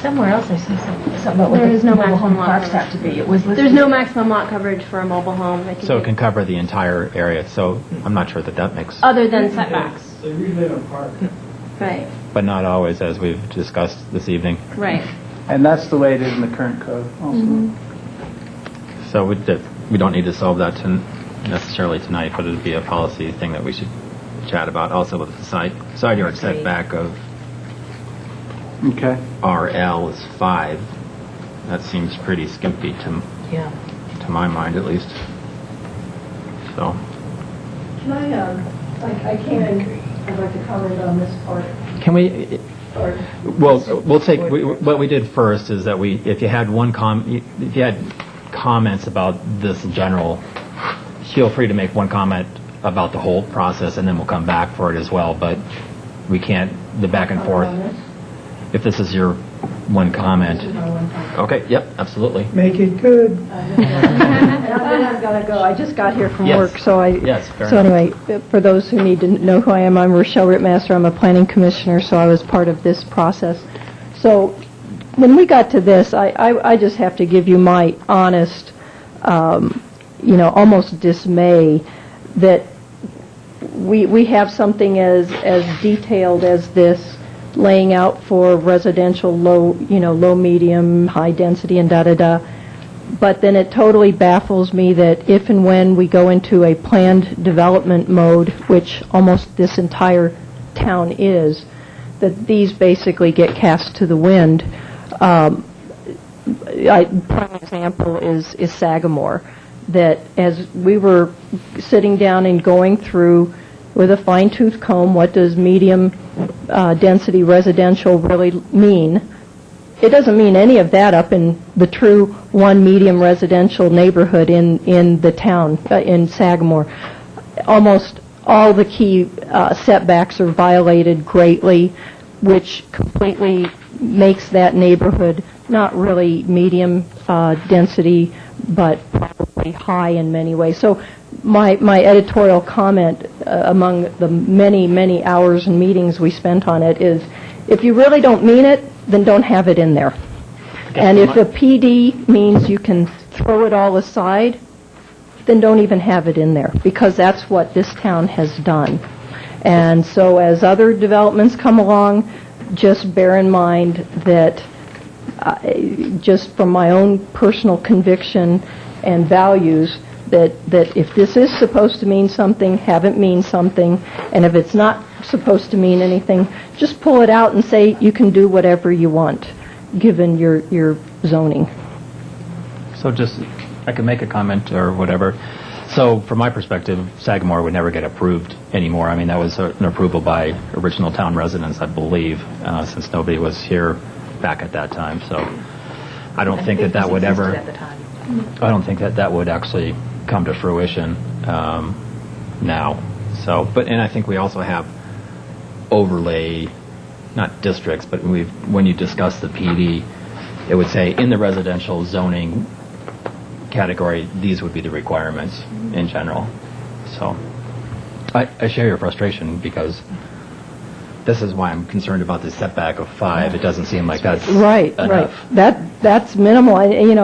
Somewhere else I see something about what There the is no mobile home maximum lot parks coverage. have to be. It was listed. There's no maximum lot coverage for a mobile home. They So it be- can cover the entire area. So I'm not sure that makes, Other than setbacks. They usually in a park. Right, but not always, as we've discussed this evening. right. And that's the way it is in the current code also. So we don't need to solve that necessarily tonight, but it'd be a policy thing that we should chat about. Also with the side yard setback of Okay. RL is 5. That seems pretty skimpy Yeah. to my mind, at least. So, Can I can't, I'd like to comment on this part. can we? Or- Well, we'll take. What we did first is that if you had if you had comments about this in general, feel free to make one comment about the whole process, and then we'll come back for it as well. But we can't the back and forth. If this is your one comment. Okay. Yep. Absolutely. Make it good. And then I've got to go. I just got here from Yes. work, so Yes, fair So enough. anyway, for those who need to know who I am, I'm Rochelle Rittmaster. I'm a planning commissioner, so I was part of this process. So when we got to this, I just have to give you my honest, almost dismay that we have something as detailed as this, laying out for residential low, medium, high density, and da-da-da. But then it totally baffles me that if and when we go into a planned development mode, which almost this entire town is, that these basically get cast to the wind. Prime example is Sagamore, that as we were sitting down and going through with a fine-tooth comb, what does medium density residential really mean? It doesn't mean any of that up in the true one medium residential neighborhood in the town, in Sagamore. Almost all the key setbacks are violated greatly, which completely makes that neighborhood not really medium density, but probably high in many ways. So my editorial comment among the many, many hours and meetings we spent on it is, if you really don't mean it, then don't have it in there. And if a PD means you can throw it all aside, then don't even have it in there, because that's what this town has done. And so as other developments come along, just bear in mind that just from my own personal conviction and values, that if this is supposed to mean something, have it mean something, and if it's not supposed to mean anything, just pull it out and say you can do whatever you want, given your zoning. So just, I could make a comment or whatever. So from my perspective, Sagamore would never get approved anymore. I mean, that was an approval by original town residents, I believe, since nobody was here back at that time. So I don't think that that would ever, I don't think that that would actually come to fruition now. So, and I think we also have overlay, not districts, but when you discuss the PD, it would say in the residential zoning category, these would be the requirements in general. So I share your frustration because this is why I'm concerned about the setback of 5. It doesn't seem like that's enough. That's minimal.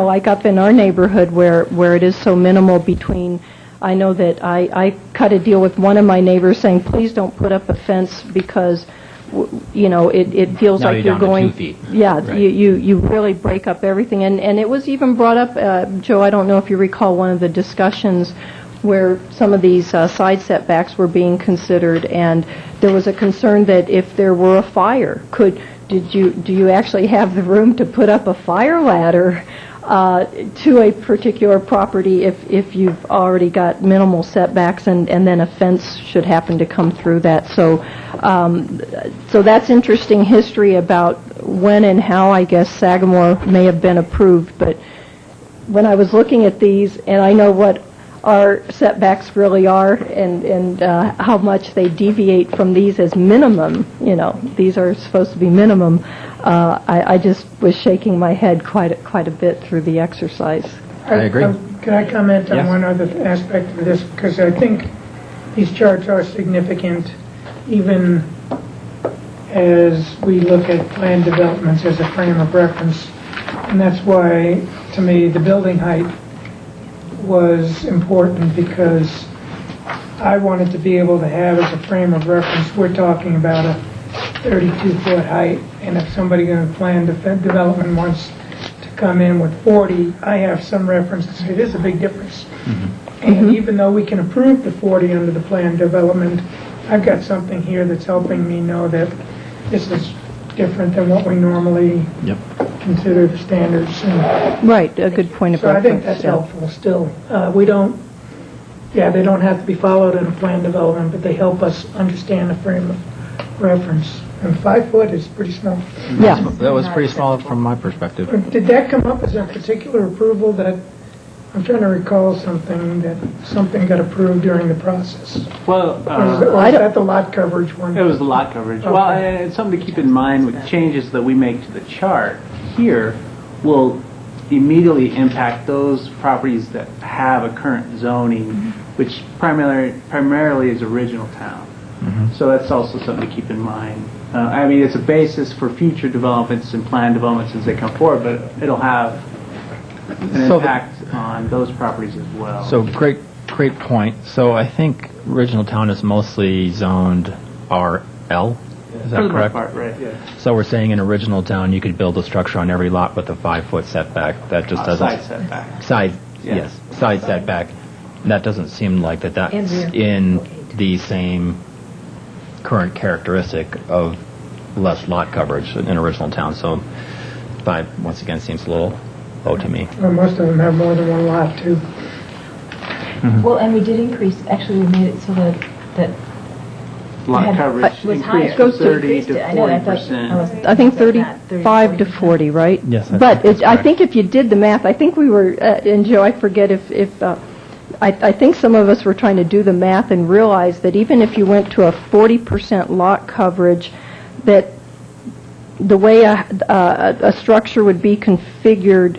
Like up in our neighborhood where it is so minimal between, I know that I cut a deal with one of my neighbors saying, please don't put up a fence because it feels Now like you're you're down to going. 2 feet. Yeah, Right. you really break up everything, and it was even brought up, Joe. I don't know if you recall one of the discussions where some of these side setbacks were being considered, and there was a concern that if there were a fire, do you actually have the room to put up a fire ladder to a particular property if you've already got minimal setbacks and then a fence should happen to come through that. So that's interesting history about when and how, I guess, Sagamore may have been approved. But when I was looking at these, and I know what our setbacks really are and how much they deviate from these as minimum, these are supposed to be minimum, I just was shaking my head quite a bit through the exercise. I agree. Can I comment on Yes. one other aspect of this? Because I think these charts are significant even as we look at planned developments as a frame of reference. And that's why, to me, the building height was important, because I wanted to be able to have as a frame of reference, we're talking about a 32-foot height, and if somebody in a planned development wants to come in with 40, I have some reference to say it is a big difference. And even though we can approve the 40 under the planned development, I've got something here that's helping me know that this is different than what we normally consider the standards. Right, a good point of So I reference. think that's helpful still. They don't have to be followed in a planned development, but they help us understand the frame of reference. And 5 foot is pretty small. Yeah. That was pretty small from my perspective. Did that come up as a particular approval that, I'm trying to recall something got approved during the process? Well, Or is that the lot coverage one? it was the lot coverage. Okay. Well, and it's something to keep in mind with changes that we make to the chart here will immediately impact those properties that have a current zoning, which primarily is original town. So that's also something to keep in mind. It's a basis for future developments and planned developments as they come forward, but it'll have an impact on those properties as well. So great point. So I think original town is mostly zoned RL. Is that For the most correct? part, right, yeah. So we're saying in original town you could build a structure on every lot with a 5-foot setback. That just doesn't. Side setback. Yes, side setback. That doesn't seem like that's in the same current characteristic of less lot coverage in original town. So 5, once again, seems a little low to me. Well, most of them have more than one lot, too. Well, and we did increase, actually, we made it so that Lot had- coverage was higher. increased from Goes 30 to to I know, I thought- 40%. I think 35 to 40, right? Yes, I But think that's I correct. think if you did the math, I think we were, and Joe, I forget if I think some of us were trying to do the math and realize that even if you went to a 40% lot coverage, that the way a structure would be configured,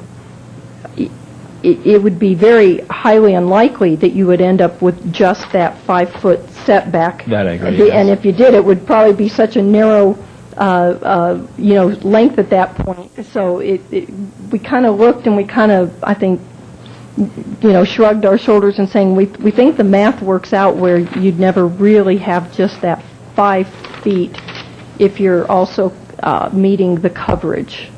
it would be very highly unlikely that you would end up with just that 5-foot setback. That I agree, And yes. if you did, it would probably be such a narrow, length at that point. So we kind of looked and we kind of, I think, shrugged our shoulders and saying we think the math works out where you'd never really have just that 5 feet if you're also meeting the coverage.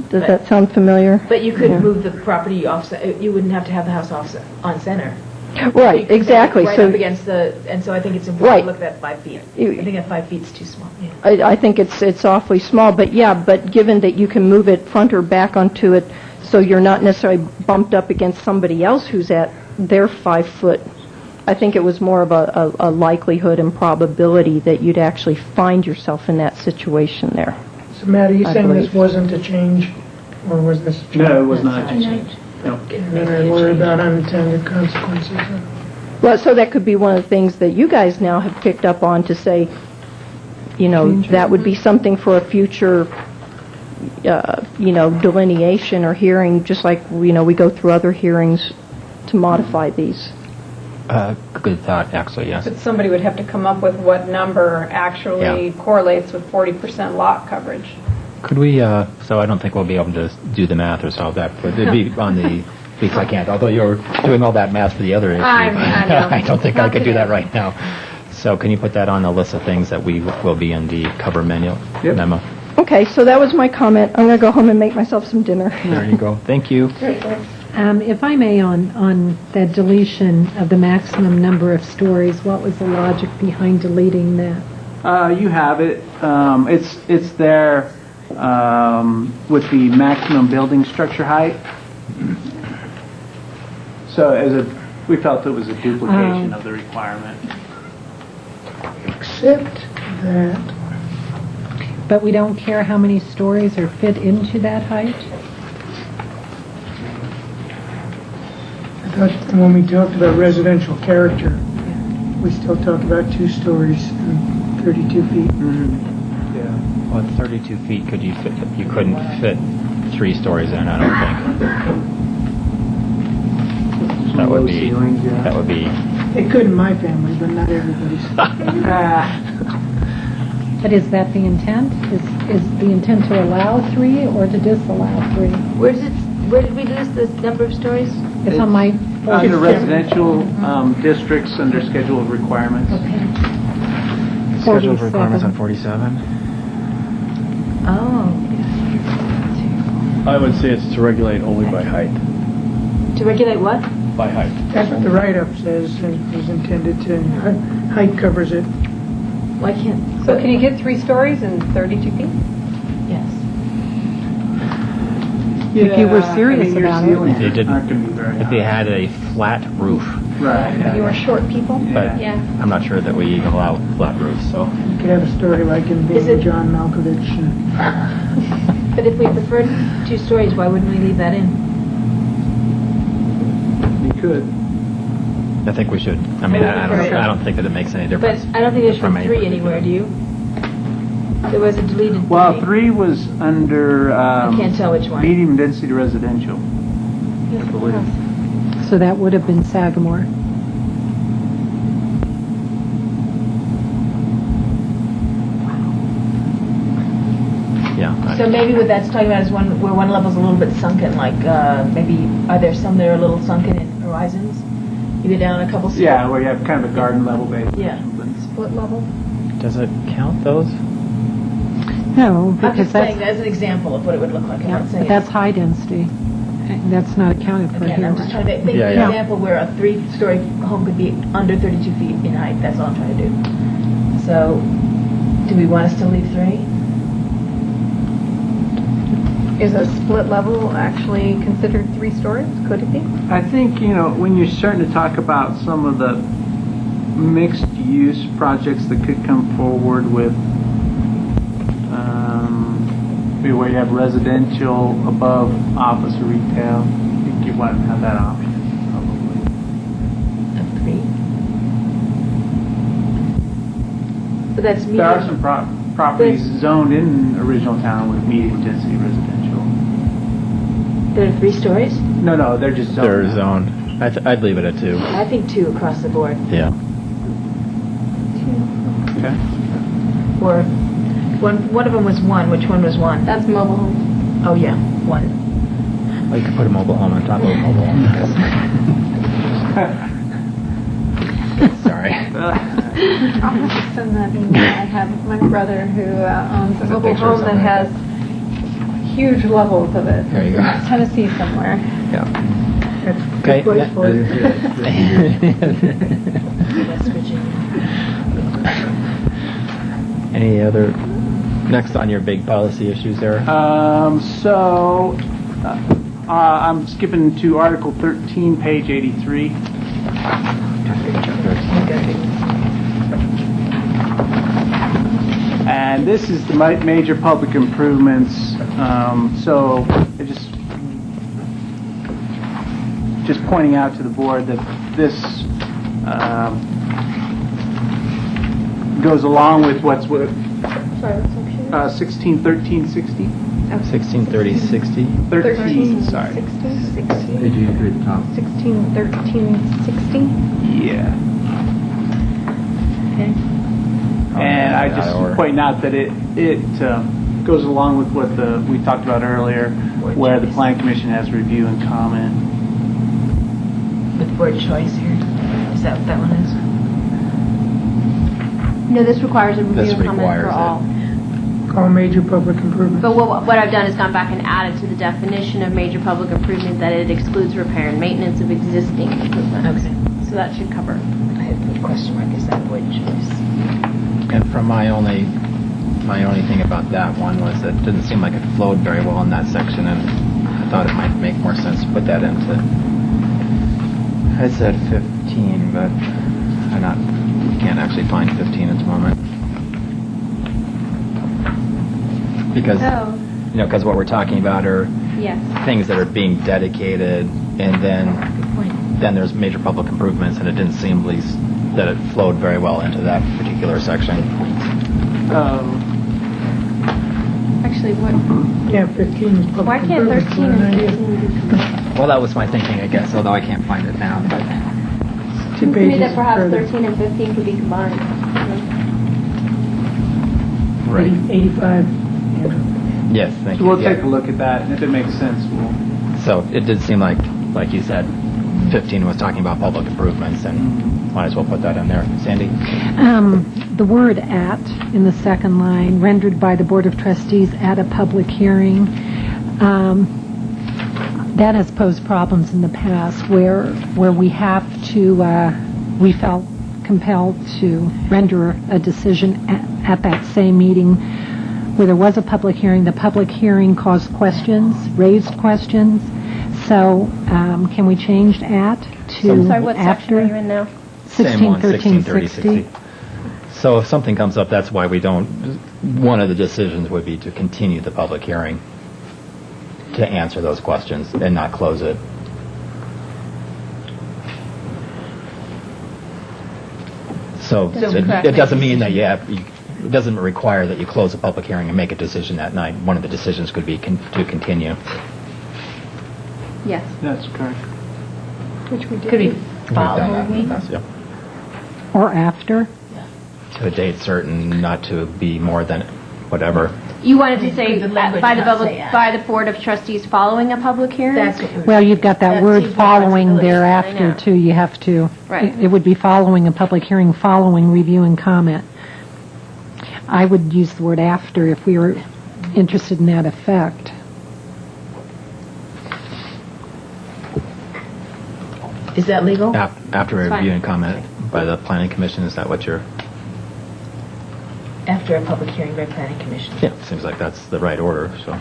Does that sound familiar? But you could move the property off, you wouldn't have to have the house off on center. Right, You could exactly. Right So up against and so I think it's important Right. to look at that 5 feet. You- I think that 5 feet's too small. Yeah. I think it's awfully small, but given that you can move it front or back onto it so you're not necessarily bumped up against somebody else who's at their 5 foot. I think it was more of a likelihood and probability that you'd actually find yourself in that situation there. So Matt, are you I saying this believe. wasn't a change, or was this a change? No, it was not a change. No. And I worry about unintended consequences. Well, so that could be one of the things that you guys now have picked up on to say, you know, that would be something for a future, you know, delineation or hearing, just like, you know, we go through other hearings to modify these. Good thought, actually, yes. But somebody would have to come up with what number actually Yeah. correlates with 40% lot coverage. Could we, so I don't think we'll be able to do the math or solve that, but it'd be on the, because I can't, although you're doing all that math for the other issue. I know. I don't think I Not could do today. that right now. So can you put that on the list of things that we will be in the cover memo? Okay, so that was my comment. I'm going to go home and make myself some dinner. There you go. Thank you. If I may, on that deletion of the maximum number of stories, what was the logic behind deleting that? You have it. It's there with the maximum building structure height. So we felt it was a duplication of the requirement. Except that, But we don't care how many stories are fit into that height? I thought when we talked about residential character, we still talked about 2 stories and 32 feet. Yeah. Well, at 32 feet, you couldn't fit 3 stories in, I don't think. That would be, It could in my family, but not everybody's. But is that the intent? Is the intent to allow 3 or to disallow 3? Where did we lose the number of stories? It's on my... Under residential districts, under schedule of requirements. Schedule of requirements on 47? Oh. I would say it's to regulate only by height. To regulate what? By height. That's what the write-up says, and was intended to, height covers it. Why can't? So can you get 3 stories and 32 feet? Yes. If you were serious about it. Ceilings They didn't- aren't going to be very If they high. had a flat roof, Right. If you were short people? but Yeah. I'm not sure that we allow flat roofs, so. You could have a story like in Is being it- John Malkovich. But if we preferred 2 stories, why wouldn't we leave that in? You could. I think we should. I mean, I don't think that it makes any But difference. I don't think there should from be a 3 particular- anywhere, do you? There was a deleted Well, 3. 3 was under I can't tell which one. medium density residential. So that would have been Sagamore. Yeah. So maybe what that's talking about is where one level's a little bit sunken, like maybe, are there some that are a little sunken in horizons? You go down a couple steps? Yeah, where you have kind of a garden level base. Yeah. Split level? Does it count those? No, I'm because just saying that's, as an example of what it would look like. I'm yeah, not saying but that's high density. That's not accounted for Again, here. I'm just trying to think Yeah, of yeah. an example where a 3-story home could be under 32 feet in height. That's all I'm trying to do. So, do we want to still leave 3? Is a split level actually considered 3 stories? Could it be? I think, when you're starting to talk about some of the mixed-use projects that could come forward with, where you have residential above office or retail, I think you want to have that option, probably. Of 3? But that's medium. There are some properties zoned in original town with medium density residential. There are 3 stories? No, they're just zoned. They're zoned. I'd leave it at 2. I think 2 across the board. Yeah. Okay. Or one of them was 1. Which one was 1? That's mobile home. Oh, yeah, 1. Well, you could put a mobile home on top of a mobile home. Sorry. I'll just send that email. I have my brother who owns a There's a mobile picture home that somewhere. has huge levels of it. There you go. Tennessee somewhere. Yeah. That's a Okay. good place for it. West Virginia. Any other, next on your big policy issues there? I'm skipping to Article 13, page 83. And this is the major public improvements. So I just pointing out to the board that this goes along with what's with 16, 13, 60. 16, 30, 60. 13, sorry. 16, 60. Did you agree at the top? 16, 13, 60? Yeah. And I just point out that it goes along with what we talked about earlier, where the Planning Commission has review and comment. With board choice here. Is that what that one is? No, this requires a review This and comment for requires all. All major public improvements. But what I've done is gone back and added to the definition of major public improvement that it excludes repair and maintenance of existing improvements. Okay. So that should cover. I had a question mark. Is that board choice? And from my only thing about that one was it didn't seem like it flowed very well in that section, and I thought it might make more sense to put that into. I said 15, but can't actually find 15 at the moment. Because because what we're talking about are Yes. things that are being dedicated, and then there's major public improvements, and it didn't seem at least that it flowed very well into that particular section. Actually, what? Yeah, 15 is public Why can't 13 and 15? Well, that was my thinking, I guess, although I can't find it now. But It seems to me that perhaps 13 and 15 could be combined. right. 85. Yes, thank So you. we'll Yeah. take a look at that, and if it makes sense, we'll... So it did seem like you said, 15 was talking about public improvements, and might as well put that in there. Sandy? The word "at" in the second line, rendered by the Board of Trustees at a public hearing, that has posed problems in the past where we have to, we felt compelled to render a decision at that same meeting where there was a public hearing. The public hearing caused questions, raised questions. So can we change "at" to I'm sorry, what section after? are you in now? 16, 13, 60. So if something comes up, that's why we don't, one of the decisions would be to continue the public hearing to answer those questions and not close it. So it doesn't mean that it doesn't require that you close the public hearing and make a decision that night. One of the decisions could be to continue. Yes. That's correct. Which we did. Could be We've done following that in week. the past, yeah. Or after? To a date certain, not to be more than whatever. You wanted to say The language by the not say at. by the Board of Trustees following a public hearing? That's what we were Well, you've got that word seems more following flexibility. I thereafter, know. too. You have to, Right. it would be following a public hearing, following review and comment. I would use the word after if we were interested in that effect. Is that legal? After a It's fine. review and comment by the Planning Commission, is that what you're... After a public hearing by Planning Commission. Yeah, seems like that's the right order, so...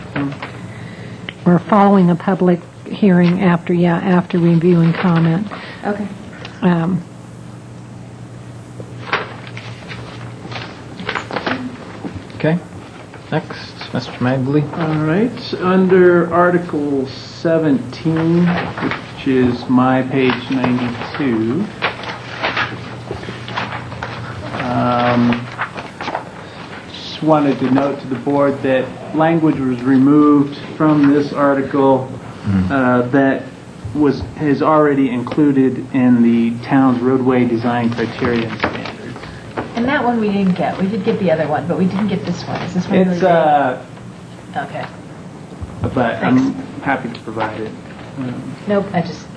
Or following a public hearing after review and comment. Okay. Okay. Next, Mr. Magley. All right, under Article 17, which is my page 92, just wanted to note to the board that language was removed from this article that is already included in the town's roadway design criteria and standards. And that one we didn't get. We did get the other one, but we didn't get this one. Is this one really It's, big? Okay. but I'm happy to provide it. Nope, I just,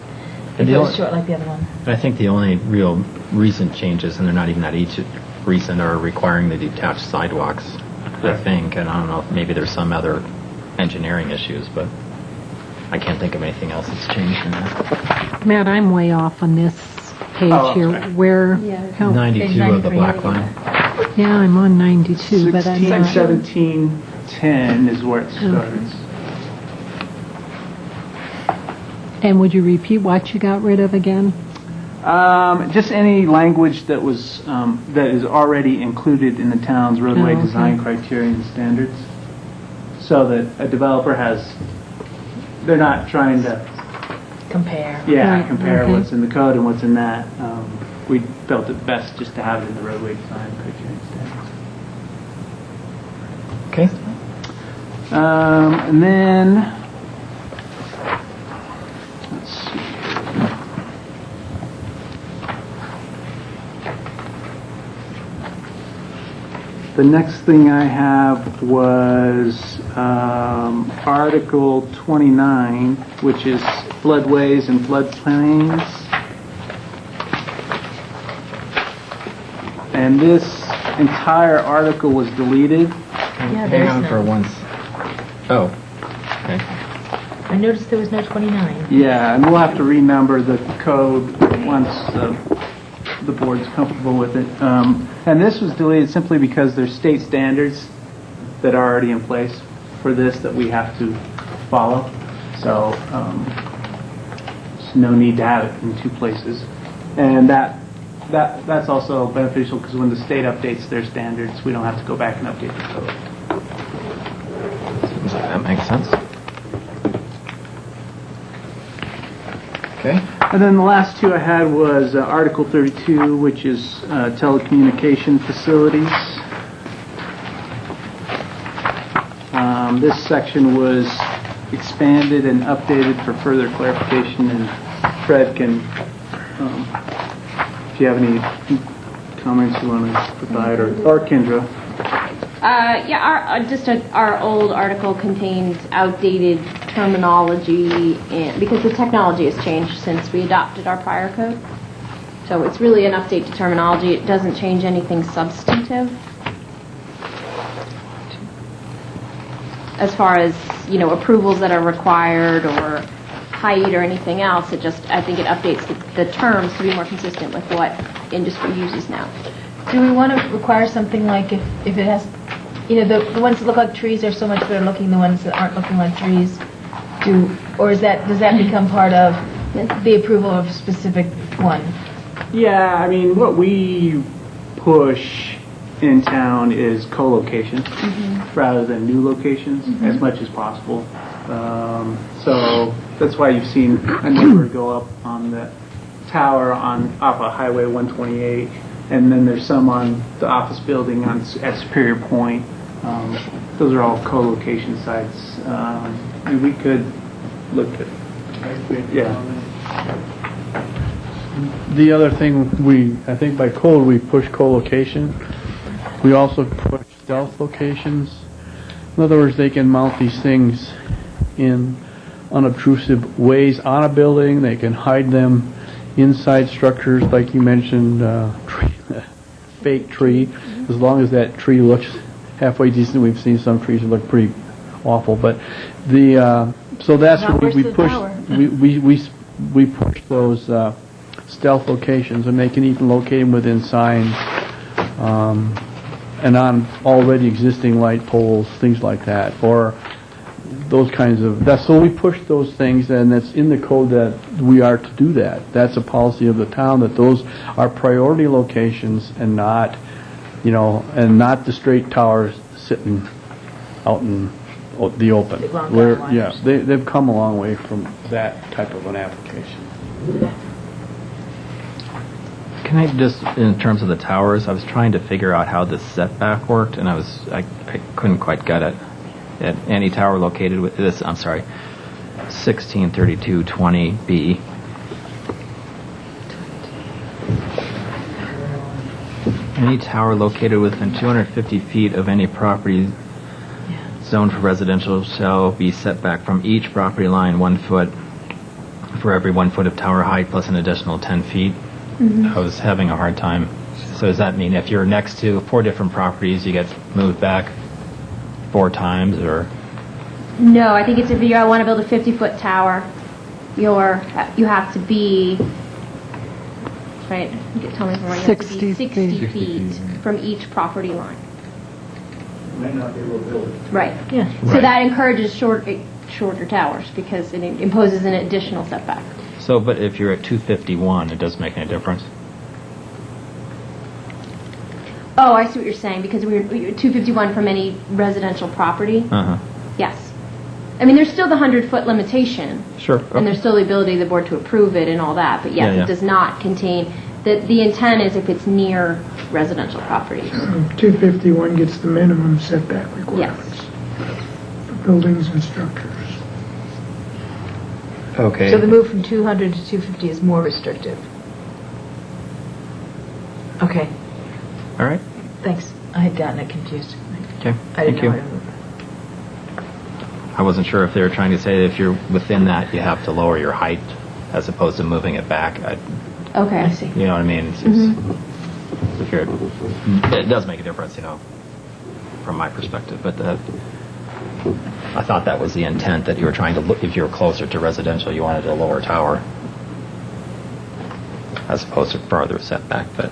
And it the goes only- short like the other one. I think the only real recent changes, and they're not even that recent, are requiring the detached sidewalks, I think. And I don't know if maybe there's some other engineering issues, but I can't think of anything else that's changed in that. Matt, I'm way off on this page Oh, here. okay. Where? how- 92 of the black line. Yeah, I'm on 92, but I'm 16, not. 17, 10 is where it starts. And would you repeat what you got rid of again? Just any language that was that is already included in the town's roadway okay. design criteria and standards, so that a developer they're not trying to Compare. Right, compare okay. what's in the code and what's in that. We felt it best just to have it in the roadway design criteria and standards. Okay. And then, let's see. The next thing I have was Article 29, which is floodways and floodplains. And this entire article was deleted. Yeah, Hang there's on no. for once. Oh, okay. I noticed there was no 29. Yeah, and we'll have to renumber the code once the board's comfortable with it. And this was deleted simply because there's state standards that are already in place for this that we have to follow. So there's no need to have it in two places. And that's also beneficial because when the state updates their standards, we don't have to go back and update the code. Seems like that makes sense. Okay. And then the last two I had was Article 32, which is telecommunication facilities. This section was expanded and updated for further clarification, and Fred can, if you have any comments you want to provide, or Kendra. Our old article contains outdated terminology, because the technology has changed since we adopted our prior code. So it's really an update to terminology. It doesn't change anything substantive. As far as, approvals that are required or height or anything else, I think it updates the terms to be more consistent with what industry uses now. Do we want to require something like if it has, the ones that look like trees are so much better looking than the ones that aren't looking like trees? Or does that become part of the approval of a specific one? Yeah, I mean, what we push in town is co-location rather than new locations as much as possible. So that's why you've seen a number go up on the tower off of Highway 128, and then there's some on the office building at Superior Point. Those are all co-location sites. And we could look at, The other thing I think by code, we push co-location. We also push stealth locations. In other words, they can mount these things in unobtrusive ways on a building. They can hide them inside structures, like you mentioned, fake tree. As long as that tree looks halfway decent. We've seen some trees that look pretty awful, but so that's what we push. We push those stealth locations, and they can even locate them within signs and on already existing light poles, things like that, or those kinds of. So we push those things, and that's in the code that we are to do that. That's a policy of the town that those are priority locations and not, and not the straight towers sitting out in the open. They've come a long way from that type of an application. Can I just, in terms of the towers, I was trying to figure out how this setback worked, and I couldn't quite get it. At any tower located with this, 163220B. Any tower located within 250 feet of any property zoned for residential shall be set back from each property line 1 foot for every 1 foot of tower height plus an additional 10 feet. I was having a hard time. So does that mean if you're next to 4 different properties, you get moved back 4 times, or? No, I think it's if you want to build a 50-foot tower, you have to be, right, tell me where you have to be 60 feet from each property line. Might not be able to build it. Right. Yeah. So that encourages shorter towers because it imposes an additional setback. So, but if you're at 251, it doesn't make any difference? Oh, I see what you're saying, because we're 251 from any residential property? Uh-huh. Yes. I mean, there's still the 100-foot limitation. Sure. And there's still the ability of the board to approve it and all that, but yes, Yeah. it does not contain, the intent is if it's near residential properties. 251 gets the minimum setback requirements for buildings and structures. Okay. So the move from 200 to 250 is more restrictive. Okay, All right. thanks. I had gotten it confused. Okay. I didn't Thank know you. how to move. I wasn't sure if they were trying to say that if you're within that, you have to lower your height as opposed to moving it back. Okay. I see. You know what I mean? If you're, it does make a difference, from my perspective. But I thought that was the intent, that you were trying to look, if you were closer to residential, you wanted a lower tower as opposed to farther setback. But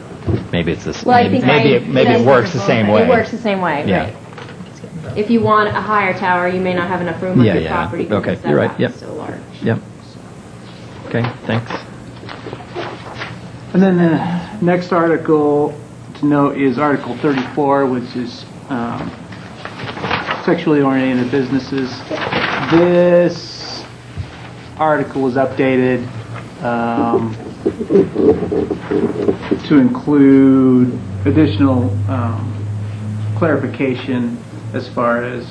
maybe it's this. Well, I think maybe it works the same way. It works the same way, Yeah. right. If you want a higher tower, you may not have enough room on Yeah, your yeah. property because Okay, the you're right. setback Yep. is so large. Yep. Okay. Thanks. And then the next article to note is Article 34, which is sexually oriented businesses. This article was updated to include additional clarification as far as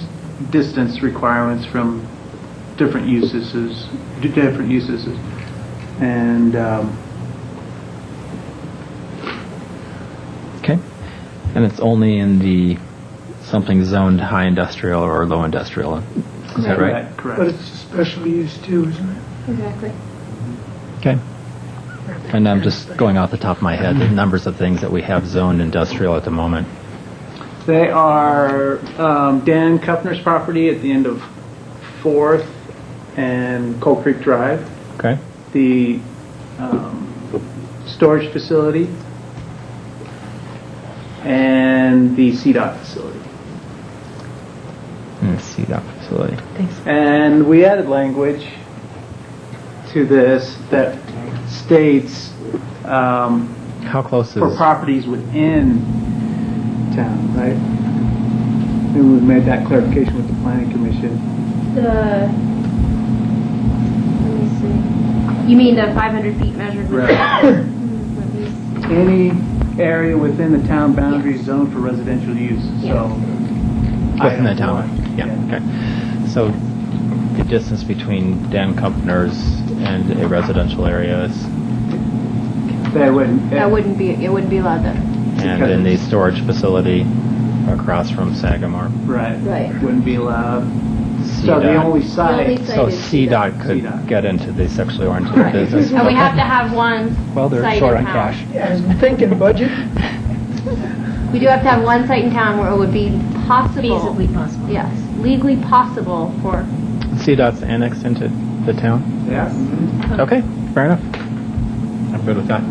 distance requirements from different uses, and Okay. And it's only in the something zoned high industrial or low industrial. Is that right? Correct. But it's a special use too, isn't it? Exactly. Okay. And I'm just going off the top of my head, the numbers of things that we have zoned industrial at the moment. They are Dan Kuffner's property at the end of 4th and Coal Creek Drive. Okay. The storage facility and the CDOT facility. Let's see that facility. And we added language to this that states How close for is? properties within town, right? And we made that clarification with the planning commission. Let me see. You mean the 500 feet measured? Any area within the town boundaries zoned for residential use, so. Within the town. Yeah. Okay. So the distance between Dan Kumpner's and a residential area is, That wouldn't. It wouldn't be allowed then. and in the storage facility across from Sagamore. Right. Right. Wouldn't be allowed. So the CDOT. only site. So CDOT could get into the sexually oriented business. And we have to have one Well, they're site short in on town. cash. Yeah, I was thinking budget. We do have to have one site in town where it would be possible. Feasibly possible. Yes, legally possible for. CDOT's annexed into the town? Yeah. Okay, fair enough. I'm good with that.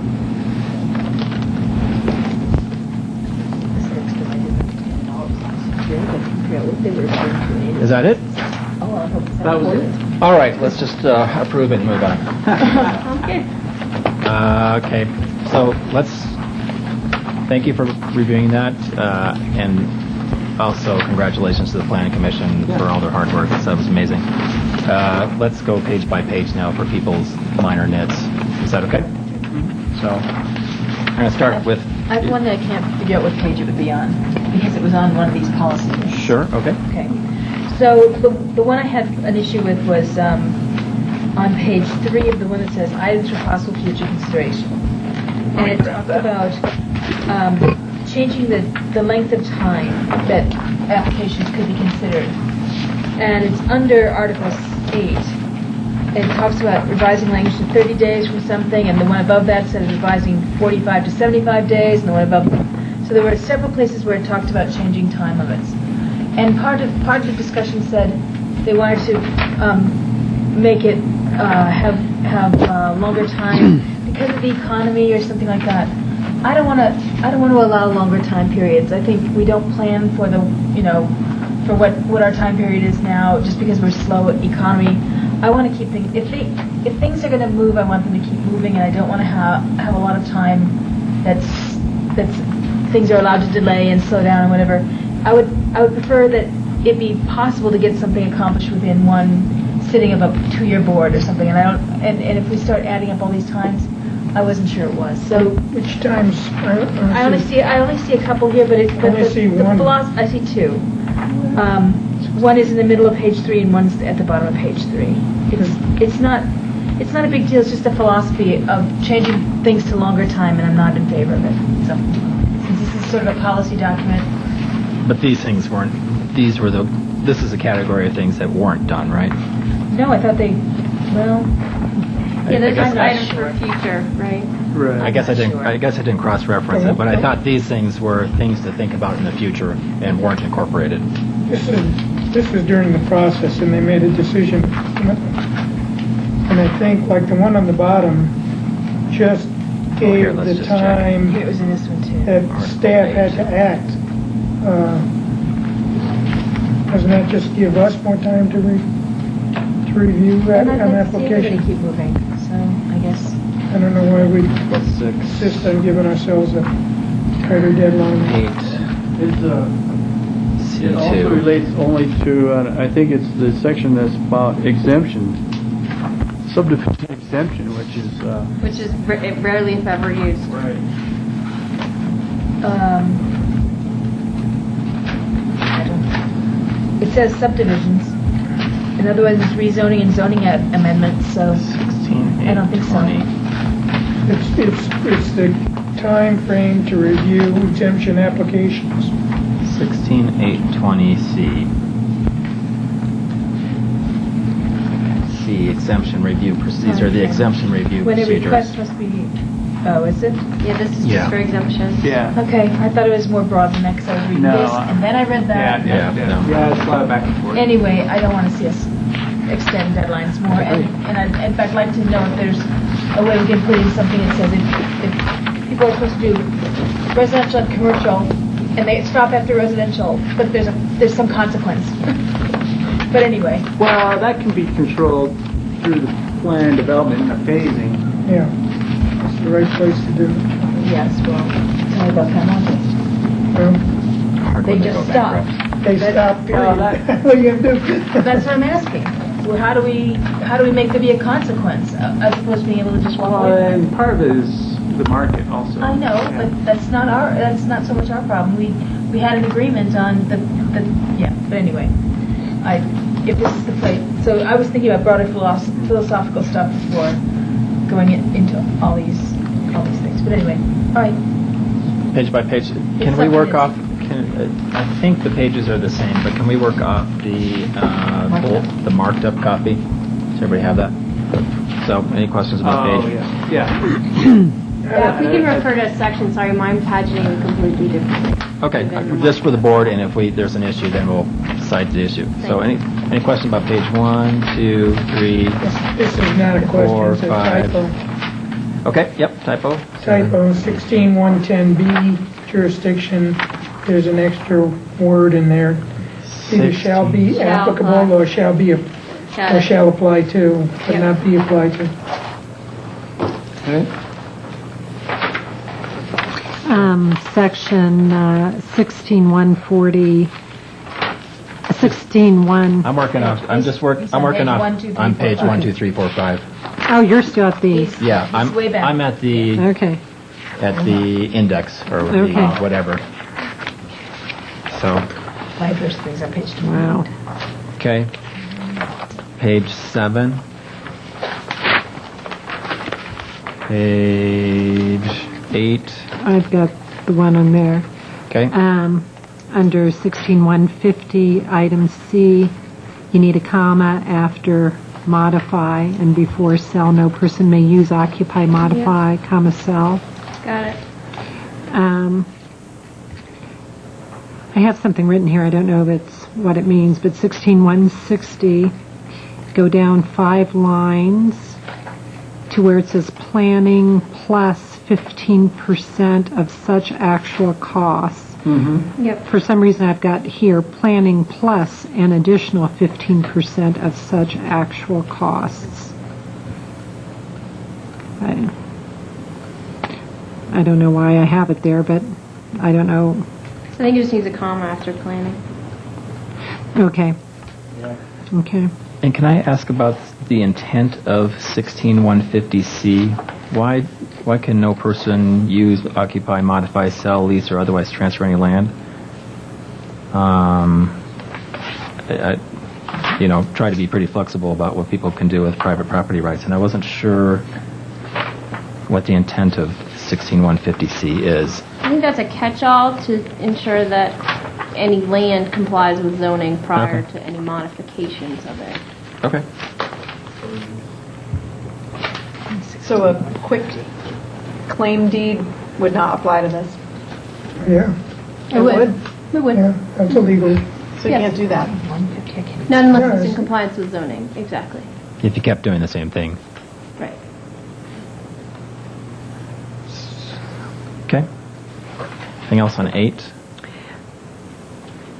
Is that it? That was it. All right, let's just approve it and move on. Okay. Okay, so let's, thank you for reviewing that, and also congratulations to the Planning Commission for all their hard work. That was amazing. Let's go page by page now for people's minor nits. Is that okay? So, I'm going to start with... I have one that I can't figure out what page it would be on, because it was on one of these policies. Sure, okay. Okay. So the one I had an issue with was on page 3 of the one that says items for possible future consideration. And it talks about changing the length of time that applications could be considered. And it's under Article 8. It talks about revising language to 30 days from something, and the one above that said revising 45 to 75 days, and the one above. So there were several places where it talked about changing time limits. And part of the discussion said they wanted to make it have longer time because of the economy or something like that. I don't want to allow longer time periods. I think we don't plan for the for what our time period is now, just because we're slow economy. I want to keep things, if things are going to move, I want them to keep moving, and I don't want to have a lot of time that's things are allowed to delay and slow down and whatever. I would prefer that it be possible to get something accomplished within one sitting of a 2-year board or something. And if we start adding up all these times, I wasn't sure it was. So Which times? I only see a couple here, but I see one. I see two. One is in the middle of page 3 and one's at the bottom of page 3. It's not a big deal. It's just a philosophy of changing things to longer time, and I'm not in favor of it. So since this is sort of a policy document. But these things weren't. This is a category of things that weren't done, right? No, I thought they. Well. Yeah, those guess are I- items for future, right? Right. I guess I didn't cross-reference it, but I thought these things were things to think about in the future and weren't incorporated. This was during the process, and they made a decision. And I think, like the one on the bottom, just here, gave let's the just check. time It was in this one too. that staff had to act. Doesn't that just give us more time to review an And I'd like to see everybody application? keep moving. So I guess. I don't know why we What's 6? insist on giving ourselves a tighter deadline. 8. It also C2. relates only to, I think it's the section that's about exemption, subdivision exemption, Which is rarely, if ever, used. Right. I don't. It says subdivisions. In other words, it's rezoning and zoning amendments. So 16, I don't think so. 20. It's the time frame to review exemption applications. 16.820C. C, exemption review procedures, or the exemption review when a procedures. request must be. Oh, is it? Yeah, this is Yeah. just for exemptions. Yeah. Okay, I thought it was more broad than that because I was reading No, this, and then I read that. Yeah, no. Yeah, it's a lot of back and forth. Anyway, I don't want to see us extend deadlines more, and I'd in fact like to know if there's a way we can put in something that says if people are supposed to do residential and commercial, and they stop after residential, but there's some consequence. But anyway, Well, that can be controlled through the plan development and the phasing. Yeah, it's the right place to do it. yes, well, tell me about Palmonte. Well, Hard They when just go stopped. bankrupt. they stop, period. What are you gonna do? That's what I'm asking. Well, how do we make there be a consequence as opposed to being able to just walk Well, away? and part of it is the market also. I know, Yeah. but that's not so much our problem. We had an agreement on the yeah. But anyway, if this is the place, so I was thinking about broader philosophical stuff before going into all these things. But anyway, all right. Page by page. Can It's we work up off? I think the pages are the same, but can we work off the marked up copy? Does everybody have that? So, any questions about Oh, page? yeah. Yeah, if we can refer to a section, sorry, mine paginating completely differently. Okay, just for the board, and if there's an issue, then we'll cite the issue. So, any questions about page 1, 2, 3? This is not a question, 4, it's a 5. typo. Okay, yep, typo. Typo, 16110B, jurisdiction, there's an extra word in there. Either shall be Shall applicable apply. or shall be, or shall apply to, but Yep. not be applied to. Section 16140, 161. I'm working off on page 1, 2, 3, 4, 5. Oh, you're still at these. Yeah, It's way back. I'm at the Okay. index or Okay. the whatever. So, My first things on page 2. Wow. okay. Page 7. Page 8. I've got the one on there. Okay. Under 16150, item C, you need a comma after modify and before cell. No person may use, occupy, modify, comma, cell. Got it. I have something written here. I don't know if it's what it means, but 16160, go down 5 lines to where it says planning plus 15% of such actual costs Yep. For some reason, I've got here planning plus an additional 15% of such actual costs. I don't know why I have it there, but I don't know. I think it just needs a comma after planning. Okay. Okay. And can I ask about the intent of 16150C? Why can no person use, occupy, modify, sell, lease, or otherwise transfer any land? Try to be pretty flexible about what people can do with private property rights, and I wasn't sure what the intent of 16150C is. I think that's a catch-all to ensure that any land complies with zoning prior to any modifications of it. Okay. So a quick claim deed would not apply to this? Yeah, It would. It would. yeah, that's illegal. So you can't do that? Not unless Yeah, it's in it's- compliance with zoning. Exactly. If you kept doing the same thing. Right. Okay. Anything else on 8?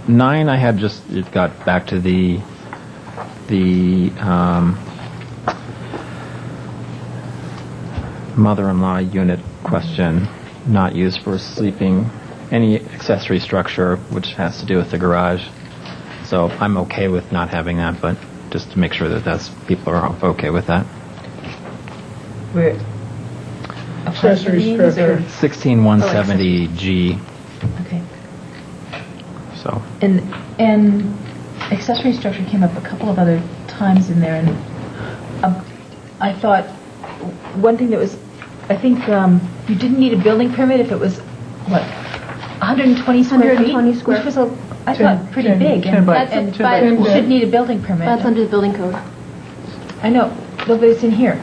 9, I had just it got back to the mother-in-law unit question, not used for sleeping, any accessory structure which has to do with the garage. So I'm okay with not having that, but just to make sure that people are okay with that. We're Accessory structure. 16170G. Okay. So. And accessory structure came up a couple of other times in there, and I thought one thing that was, I think you didn't need a building permit if it was, 120 square 120 feet? square. Which was, I thought, pretty 10 big, 10 and by- that by- should need a building permit. That's under the building code. I know, but it's in here.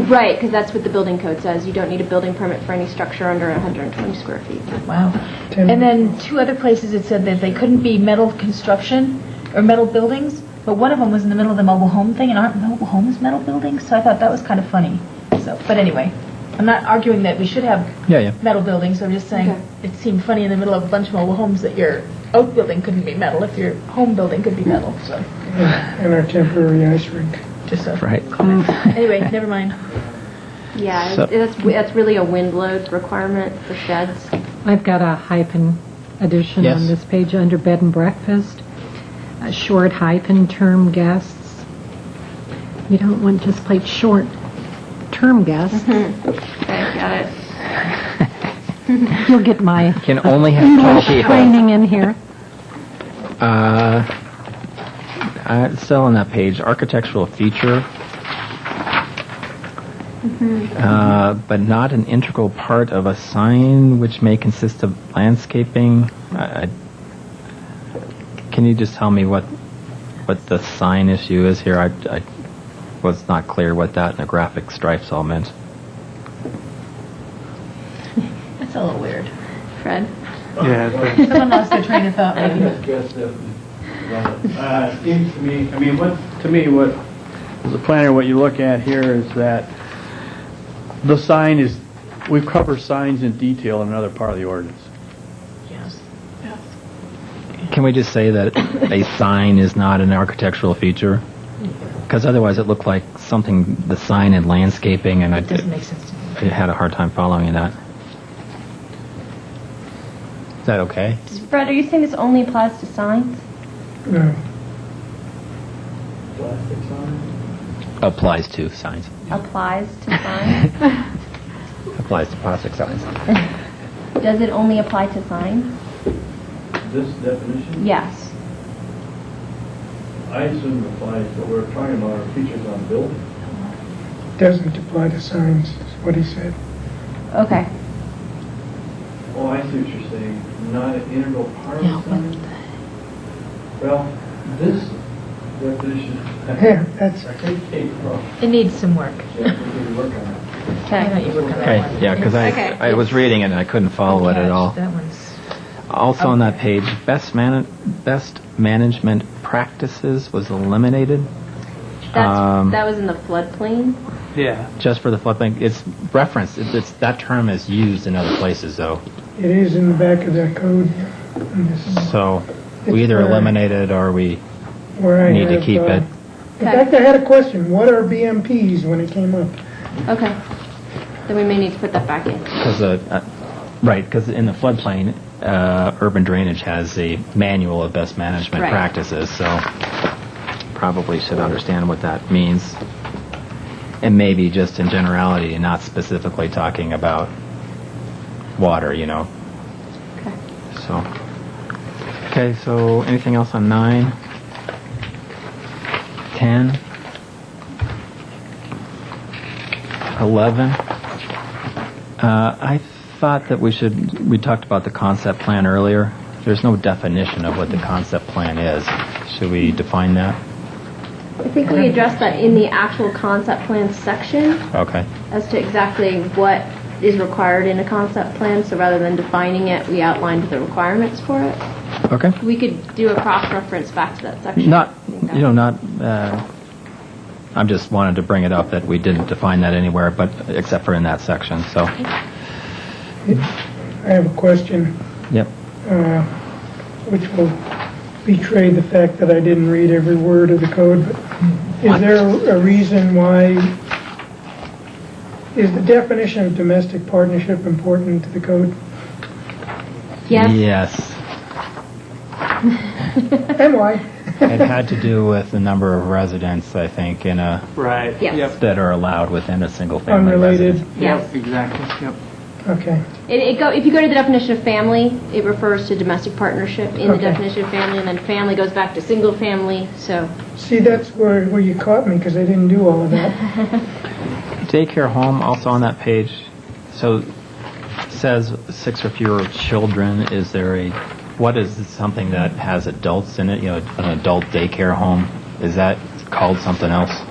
Right, because that's what the building code says. You don't need a building permit for any structure under 120 square feet. Wow. 10 And then 2 other places it said that they couldn't be metal construction or metal buildings, but one of them was in the middle of the mobile home thing, and aren't mobile homes metal buildings? So I thought that was kind of funny. So, but anyway, I'm not arguing that we should have Yeah. metal buildings. I'm just saying Okay. it seemed funny in the middle of a bunch of mobile homes that your outbuilding couldn't be metal if your home building could be metal. So And our temporary ice rink. just a Right. comment. Anyway, never mind. Yeah, So- that's really a wind load requirement for sheds. I've got a hyphen addition Yes. on this page under bed and breakfast. A short hyphen term guests. You don't want just plain short term guests. Okay, got it. You'll get my Can only have tall English people. training in here. Still on that page, architectural feature, but not an integral part of a sign which may consist of landscaping. Can you just tell me what the sign issue is here? I was not clear what that and the graphic stripes all meant. That's a little weird. Fred? Yeah. Someone lost their train of thought, maybe. Seems to me, what, as a planner, what you look at here is that the sign is, we cover signs in detail in another part of the ordinance. Yes. Can we just say that a sign is not an architectural feature? Because otherwise it looked like something, the sign and landscaping, and It doesn't make sense to me. I had a hard time following that. Is that okay? Fred, are you saying this only applies to signs? No. Applies to signs. Applies to signs? Applies to plastic signs. Does it only apply to signs? This definition, Yes. I assume applies, but we're talking about our features on buildings. Doesn't apply to signs, is what he said. Okay. Oh, I see what you're saying, not an integral part Yeah, of the sign? Well, this definition, Yeah, that's, I think came from, It needs some work. yeah, we could work on it. Why don't you work on that Okay, one? yeah, because Okay. I was reading it and I couldn't follow it at all. That one's... Also on that page, best management practices was eliminated. That was in the floodplain? Yeah. Just for the floodplain. It's referenced. That term is used in other places, though. it is in the back of that code. So we It's either where- eliminate it or we Where I need to have, keep it. In fact, I had a question. What are BMPs when it came up? Okay. Then we may need to put that back in. Right, because in the floodplain, urban drainage has a manual of best management Right. practices, so probably should understand what that means. And maybe just in generality, not specifically talking about water, you know. Okay. So, okay, so anything else on 9? 10? 11? I thought that we talked about the concept plan earlier. There's no definition of what the concept plan is. Should we define that? I think we addressed that in the actual concept plan section Okay. as to exactly what is required in a concept plan. So rather than defining it, we outlined the requirements for it. Okay. We could do a cross-reference back to that section. I just wanted to bring it up that we didn't define that anywhere, but except for in that section, so. I have a question, Yep. which will betray the fact that I didn't read every word of the code, but is there a reason why, is the definition of domestic partnership important to the code? Yes. Yes. And why? It had to do with the number of residents, I think, in a Right. Yes. Yep. that are allowed within a single-family Unrelated? residence. Yes. Exactly. Yep. Okay. If you go to the definition of family, it refers to domestic partnership in the Okay. definition of family, and then family goes back to single family, so. See, that's where you caught me, because I didn't do all of that. Daycare home, also on that page, so it says 6 or fewer children. Is there what is something that has adults in it? You know, an adult daycare home. Is that called something else?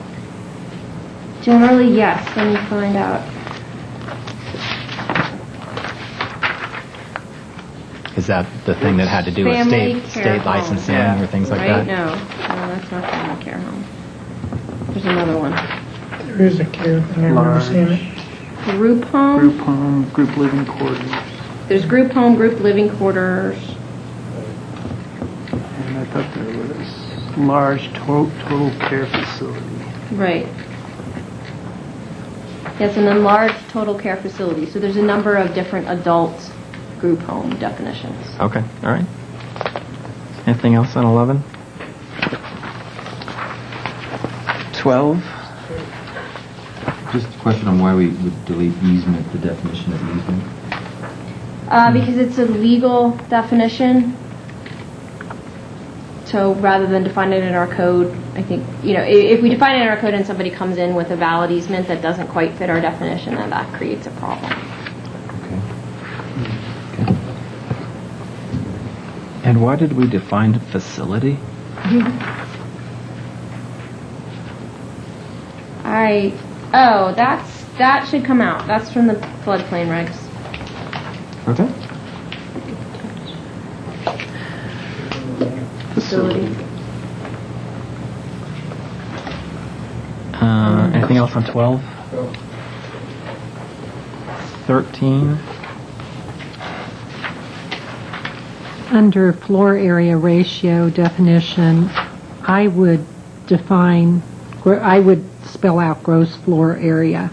Generally, yes. Let me find out. Is that the thing that had to do with Family care state home. licensing or things like Right? that? No, that's not family care home. There's another one. There is a care thing, I remember seeing it. Group home. Group home, group living quarters. There's group home, group living quarters. And I thought there was large total care facility. Right. Yes, an enlarged total care facility. So there's a number of different adult group home definitions. Okay, all right. Anything else on 11? 12? Just a question on why we would delete easement, the definition of easement. Because it's a legal definition. So rather than define it in our code, I think, if we define it in our code and somebody comes in with a valid easement that doesn't quite fit our definition, then that creates a problem. And why did we define facility? That should come out. That's from the floodplain regs. Okay. Facility. Anything else on 12? 13? Under floor area ratio definition, I would spell out gross floor area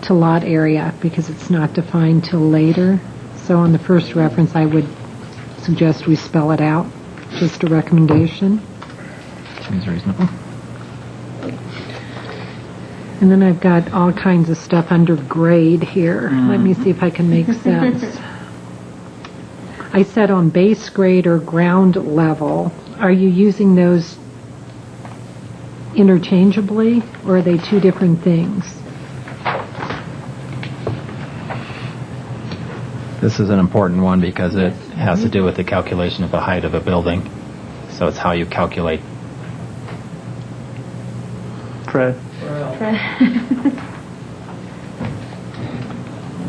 to lot area because it's not defined till later. So on the first reference, I would suggest we spell it out. Just a recommendation. Seems reasonable. And then I've got all kinds of stuff under grade here. Let me see if I can make sense. I said on base grade or ground level. Are you using those interchangeably, or are they two different things? This is an important one because it has to do with the calculation of the height of a building. So it's how you calculate. Fred?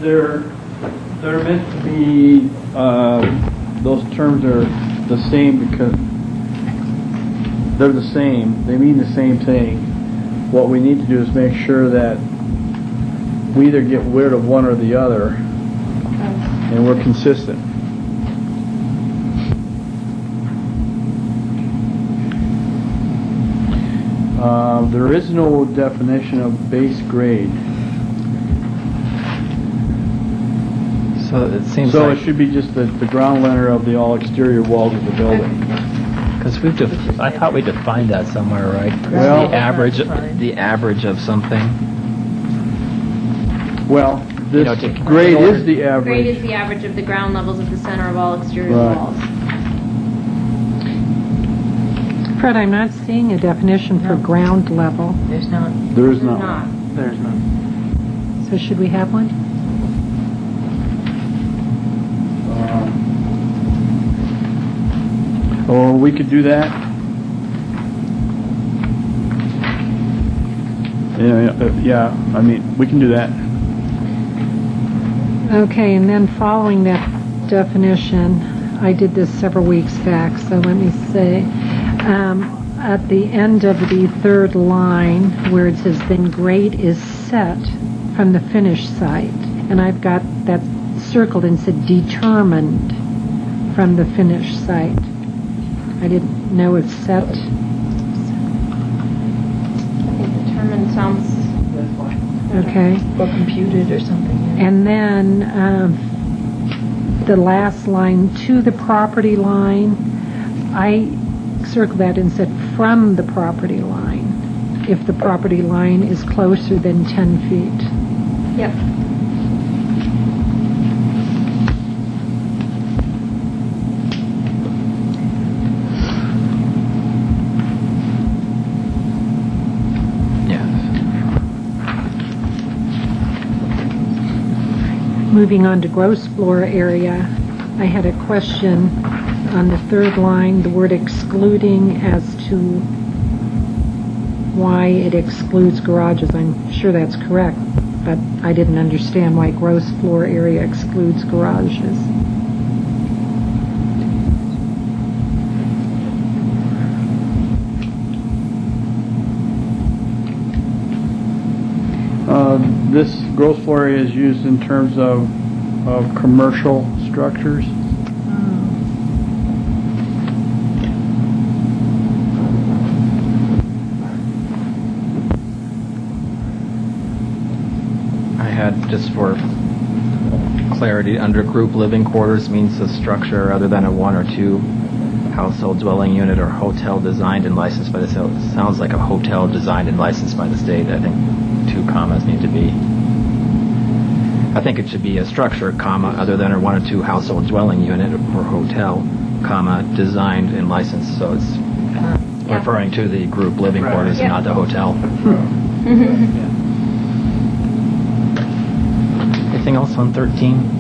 They're meant to be, those terms are the same because they're the same. They mean the same thing. What we need to do is make sure that we either get rid of one or the other, and we're consistent. There is no definition of base grade. So it seems So like... it should be just the ground level of the all exterior walls of the building. Because I thought we defined that somewhere, right? Well- the average of something. Well, You know, this to- grade in order- is the Grade average. is the average of the ground levels of the center of all exterior Right. walls. Fred, I'm not seeing a definition for ground level, There's not. There's Not. not. There's none. so should we have one? Or we could do that. Yeah, I mean, we can do that. Okay, and then following that definition, I did this several weeks back, so let me say, at the end of the third line where it says, then grade is set from the finished site, and I've got that circled and said determined from the finished site. I didn't know if set. I think determined sounds... Okay. Or computed or something. And then the last line, to the property line, I circled that and said from the property line, if the property line is closer than 10 feet. Yep. Moving on to gross floor area, I had a question on the third line, the word excluding, as to why it excludes garages. I'm sure that's correct, but I didn't understand why gross floor area excludes garages. This gross floor area is used in terms of commercial structures. I had, just for clarity, under group living quarters means a structure other than a one or two household dwelling unit or hotel designed and licensed by the state. It sounds like a hotel designed and licensed by the state. I think 2 commas need to be. I think it should be a structure, comma, other than a one or two household dwelling unit or hotel, comma, designed and licensed. So it's referring to the group living quarters and not the hotel. Anything else on 13?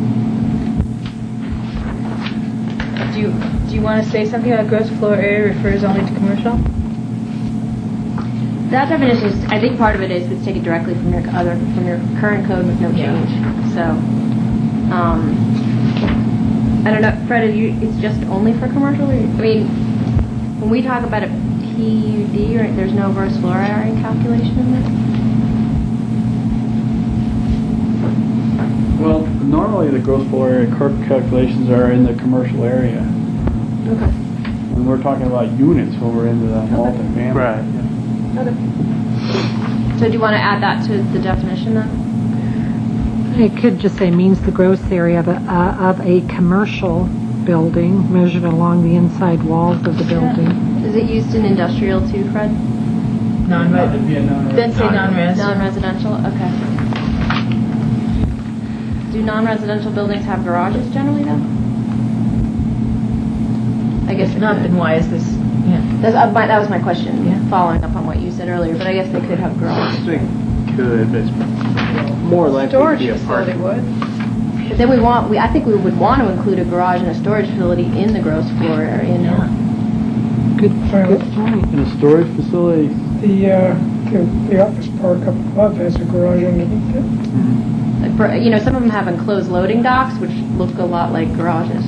Do you want to say something about gross floor area refers only to commercial? That definition is, I think part of it is to take it directly from your current code with no change. So, I don't know, Fred, it's just only for commercial? I mean, when we talk about a PUD, right, there's no gross floor area calculation in this? Well, normally the gross floor area calculations are in the commercial area. Okay. And we're talking about units when we're into the multifamily. Right. Okay. So do you want to add that to the definition then? It could just say means the gross area of a commercial building measured along the inside walls of the building. Is it used in industrial too, Fred? Then say non-res. Non-residential, okay. Do non-residential buildings have garages generally though? I guess If not, then why is this? Yeah. That was my question, following up on what you said earlier, but I guess they could have garages. They could, but it's more likely to Storage be a facility parking. would. But then I think we would want to include a garage and a storage facility in the gross floor area, no? Good point. In a storage facility, The office park up above has a garage underneath it. Some of them have enclosed loading docks, which look a lot like garages.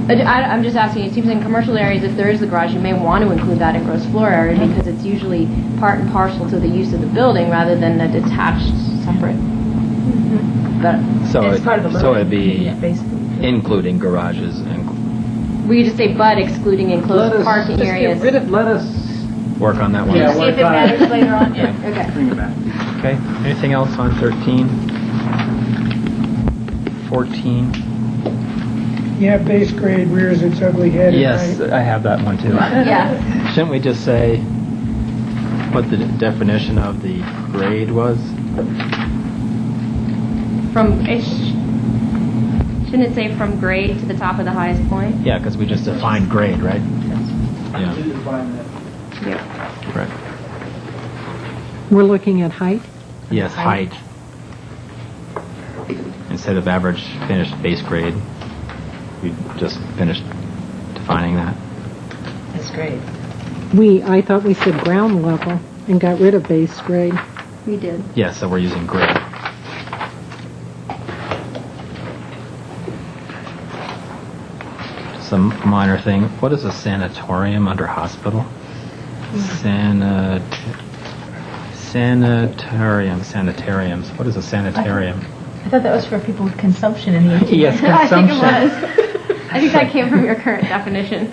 I'm just asking, it seems in commercial areas, if there is a garage, you may want to include that in gross floor area because it's usually part and parcel to the use of the building rather than a detached, separate. So It's part of the so loading. it'd be Yeah, basically. including garages and We could just say but excluding enclosed parking areas. Let us work on that one. Yeah, See if it matters later on, yeah. Okay. bring it back. Okay, anything else on 13? 14? Yeah, base grade rears its ugly head at Yes, night. I have that one too. Yeah. Shouldn't we just say what the definition of the grade was? Shouldn't it say from grade to the top of the highest point? Yeah, because we just defined grade, right? Yeah, Yep. right. We're looking at height? Yes, height. Instead of average finished base grade, we just finished defining that. That's great. I thought we said ground level and got rid of base grade. We did. Yeah, so we're using grade. Some minor thing. What is a sanatorium under hospital? Sanitariums. What is a sanitarium? I thought that was for people with consumption in the 1800s. Yes, I think consumption. it was. I think that came from your current definition.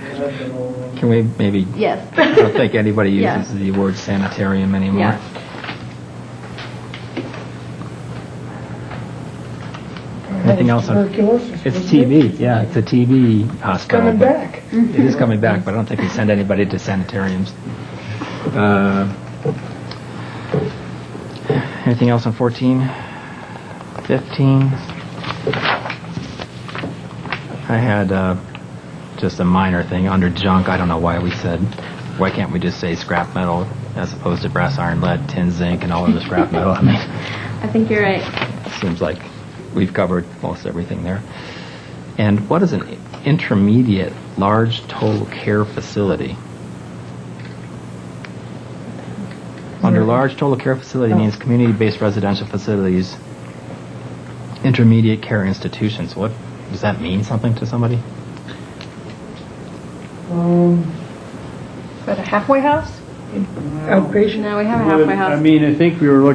Can we maybe? Yes. I don't think anybody uses Yeah. the word sanitarium anymore. Yeah. Anything else on? Tuberculosis. It's wasn't it? TB. Yeah, it's a TB hospital. Coming but back. It is coming back, but I don't think we send anybody to sanitariums. Anything else on 14? 15? I had just a minor thing under junk. I don't know why we said, why can't we just say scrap metal as opposed to brass, iron, lead, tin, zinc, and all of the scrap metal? I mean, I think you're right. seems like we've covered most everything there. And what is an intermediate large total care facility? Under large total care facility means community-based residential facilities, intermediate care institutions. What does that mean? Something to somebody? Is that a halfway house? Outpatient. No, we have a halfway house. I mean, I think we were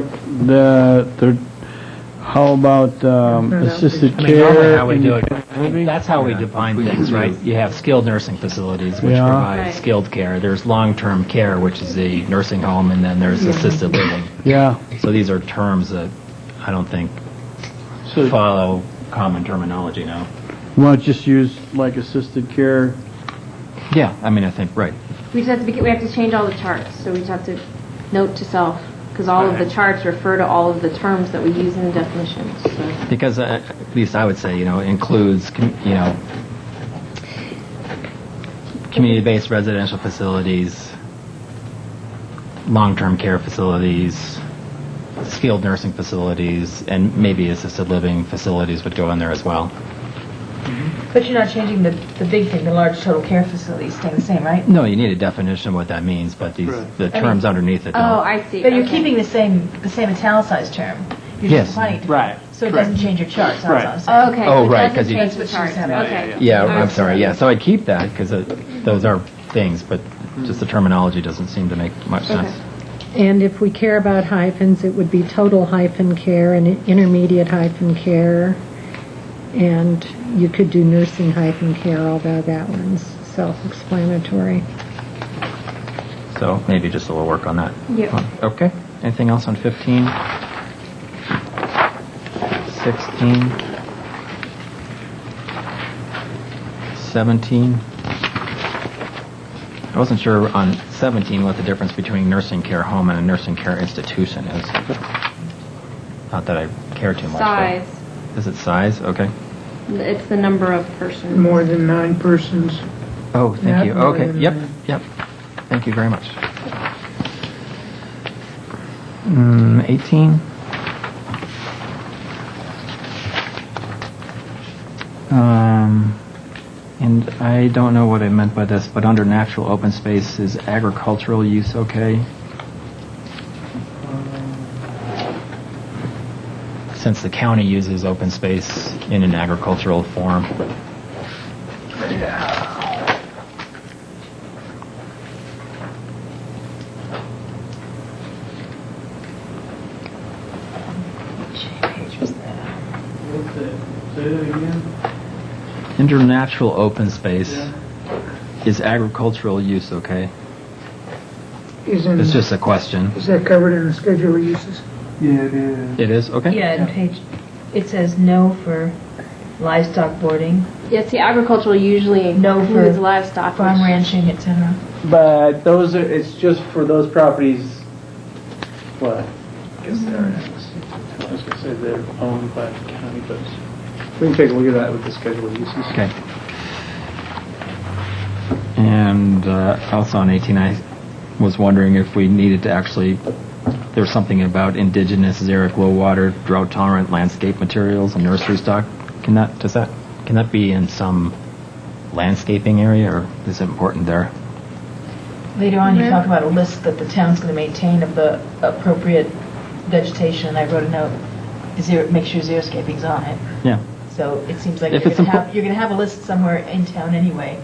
how about assisted I mean, normally care? how we do it. independent living? That's how we define things, right? You have skilled nursing facilities, which Yeah. provide Right. skilled care. There's long-term care, which is a nursing home, and then there's assisted living. Yeah. So these are terms that I don't think follow common terminology now. You want to just use like assisted care? Yeah, I mean, I think, right. We just have to we have to change all the charts, so we just have to note to self, because all of the charts refer to all of the terms that we use in the definitions. So. Because at least I would say, includes, community-based residential facilities, long-term care facilities, skilled nursing facilities, and maybe assisted living facilities would go in there as well. But you're not changing the big thing, the large total care facilities staying the same, right? No, you need a definition of what that means, but the terms underneath it don't. Oh, I see. But you're Okay. keeping the same italicized term. You're Yes. just defining it. Right. So it doesn't change your charts, that's Right. all I'm saying. Okay. Oh, so it right, doesn't 'cause you- change the That's what charts. she's saying. Okay. Yeah, I I'm sorry, see. yeah. So I'd keep that, because those are things, but just the terminology doesn't seem to make much sense. And if we care about hyphens, it would be total hyphen care and intermediate hyphen care. And you could do nursing hyphen care, although that one's self-explanatory. So maybe just a little work on that. Yep. Okay. Anything else on 15? 16? 17? I wasn't sure on 17 what the difference between nursing care home and a nursing care institution is. Not that I care too much. but- Size. Is it size? Okay. It's the number of persons. More than 9 persons. Oh, thank Not you. more Okay. than Yep. nine. Yep. Thank you very much. 18. And I don't know what I meant by this, but under natural open space, is agricultural use okay? Since the county uses open space in an agricultural form. Which page was that? Say that again? Internatural open space. Yeah. Is agricultural use okay? Isn't, It's just a question. is that covered in the schedule of uses? Yeah, it is. It is? Okay. Yeah, and page, it says no for livestock boarding, Yeah, see, agricultural usually No for includes livestock. farm which- ranching, etc. But those are, it's just for those properties, what? I guess they're, I was going to say they're owned by the county, but we can take a look at that with the schedule of uses. Okay. And also on 18, I was wondering if we needed to actually, there was something about indigenous, xeric, low water, drought tolerant landscape materials and nursery stock. Can that be in some landscaping area, or is it important there? Later on, you talk about a list that the town's going to maintain of the appropriate vegetation. I wrote a note, make sure xeriscaping's on it. Yeah. So it seems like If you're it's going to have a list somewhere in town anyway.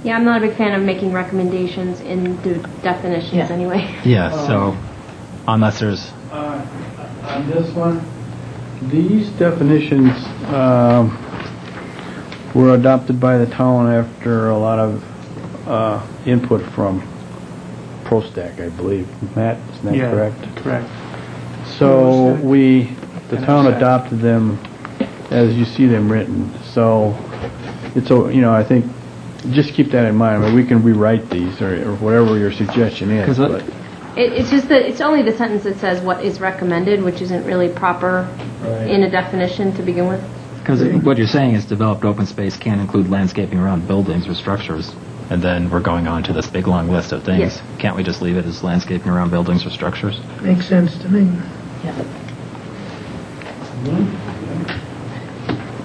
Yeah, I'm not a big fan of making recommendations into definitions Yeah. anyway. Yeah, so unless there's, on this one, these definitions were adopted by the town after a lot of input from ProStack, I believe. Matt, isn't that Yeah, correct? correct. So the town adopted them as you see them written. So it's, I think, just keep that in mind. I mean, we can rewrite these or whatever your suggestion is. But It's just that it's only the sentence that says what is recommended, which isn't really proper in a definition to begin with. because what you're saying is developed open space can include landscaping around buildings or structures, and then we're going on to this big long list of things. Yes. Can't we just leave it as landscaping around buildings or structures? Makes sense to me.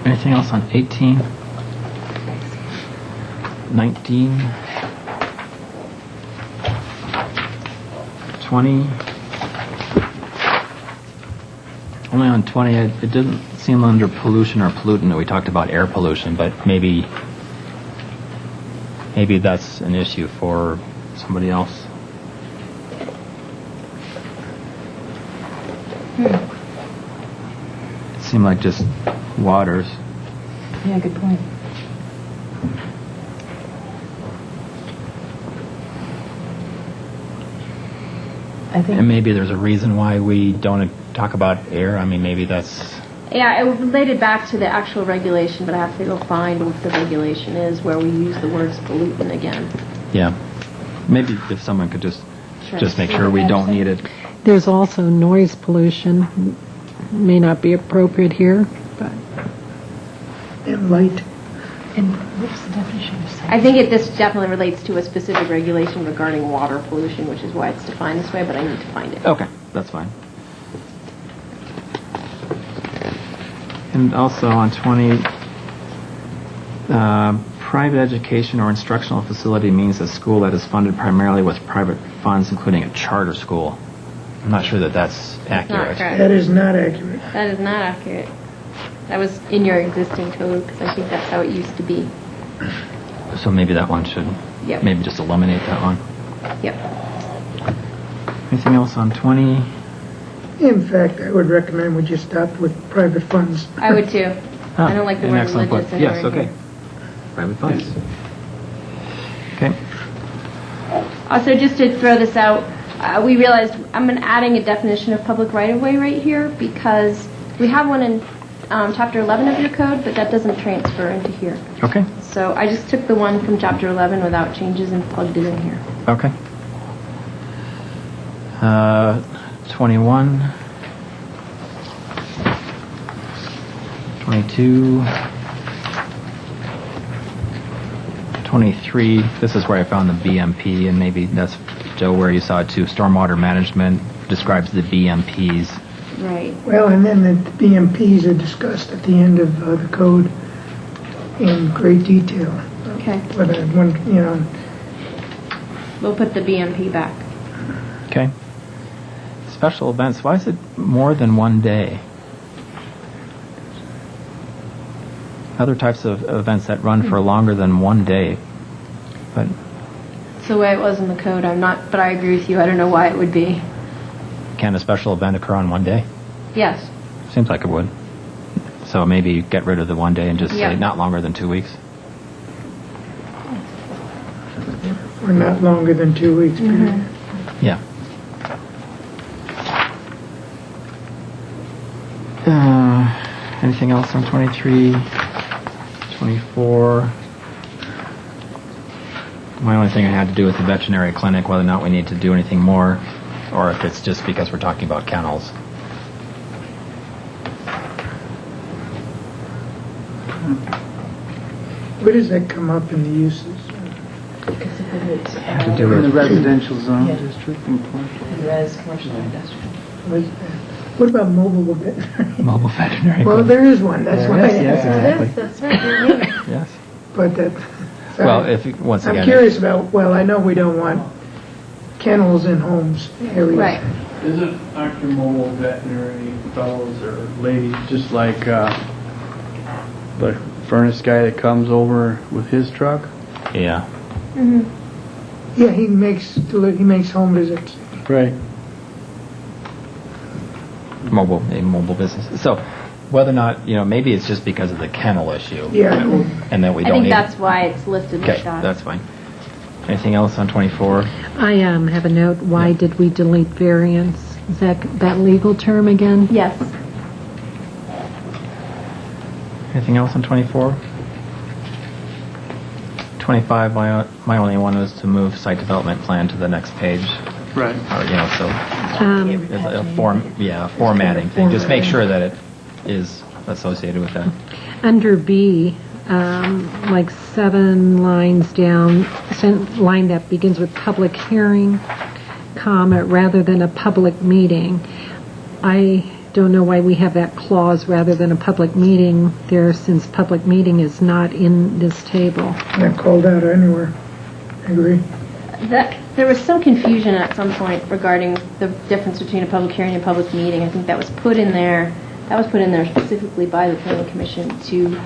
Anything else on 18? 19? 20? Only on 20, it didn't seem under pollution or pollutant that we talked about air pollution, but maybe that's an issue for somebody else. It seemed like just waters. Yeah, good point. I think. And maybe there's a reason why we don't talk about air. I mean, maybe that's... Yeah, it related back to the actual regulation, but I have to go find what the regulation is where we use the words pollutant again. Yeah. Maybe if someone could just make sure we don't need it. There's also noise pollution. May not be appropriate here, but And light. And what's the definition of site? I think this definitely relates to a specific regulation regarding water pollution, which is why it's defined this way, but I need to find it. Okay, that's fine. And also on 20, private education or instructional facility means a school that is funded primarily with private funds, including a charter school. I'm not sure that that's accurate. That is not accurate. That is not accurate. That was in your existing code, because I think that's how it used to be. So maybe that one should, Yep. maybe just eliminate that one. Yep. Anything else on 20? In fact, I would recommend we just stop with private funds. I would too. I don't like the An word excellent religious point. anywhere Yes, in okay. here. Private funds. Okay. Also, just to throw this out, we realized I'm adding a definition of public right-of-way right here because we have one in Chapter 11 of your code, but that doesn't transfer into here. Okay. So I just took the one from Chapter 11 without changes and plugged it in here. Okay. 21. 22. 23. This is where I found the BMP, and maybe that's, Joe, where you saw it too. Stormwater management describes the BMPs. Right. Well, and then the BMPs are discussed at the end of the code in great detail. Okay. Whether one, We'll put the BMP back. Okay. Special events. Why is it more than one day? Other types of events that run for longer than one day. But It's the way it was in the code. But I agree with you. I don't know why it would be. can a special event occur on one day? Yes. Seems like it would. So maybe get rid of the 1 day and just Yeah. say not longer than 2 weeks. Or not longer than 2 weeks. period. Yeah. Anything else on 23, 24? My only thing I had to do with the veterinary clinic, whether or not we need to do anything more, or if it's just because we're talking about kennels. Where does that come up in the uses? Have to do In the with residential zone Yeah. district and commercial. Res, commercial, industrial. What about mobile veterinary? mobile veterinary Well, clinic. there is one, that's why. Yes, exactly. That's right. Yes. But that, Well, if, once again... I'm curious about, well, I know we don't want kennels in homes areas. Right. Isn't aren't your mobile veterinary fellows or ladies just like the furnace guy that comes over with his truck? Yeah. Yeah, he makes home visits. Right. A mobile business. So whether or not, maybe it's just because of the kennel issue. Yeah. And that we I don't think need... that's why it's listed in Okay, shot. that's fine. Anything else on 24? I have a note, why did we delete variance? Is that legal term again? Yes. Anything else on 24? 25, my only one was to move site development plan to the next page. Right. Or, so there's a formatting thing. Just make sure that it is associated with that. Under B, like 7 lines down, line that begins with public hearing, comma, rather than a public meeting. I don't know why we have that clause rather than a public meeting there, since public meeting is not in this table. Not called out anywhere. I agree. There was some confusion at some point regarding the difference between a public hearing and a public meeting. I think that was put in there. That was put in there specifically by the Planning Commission to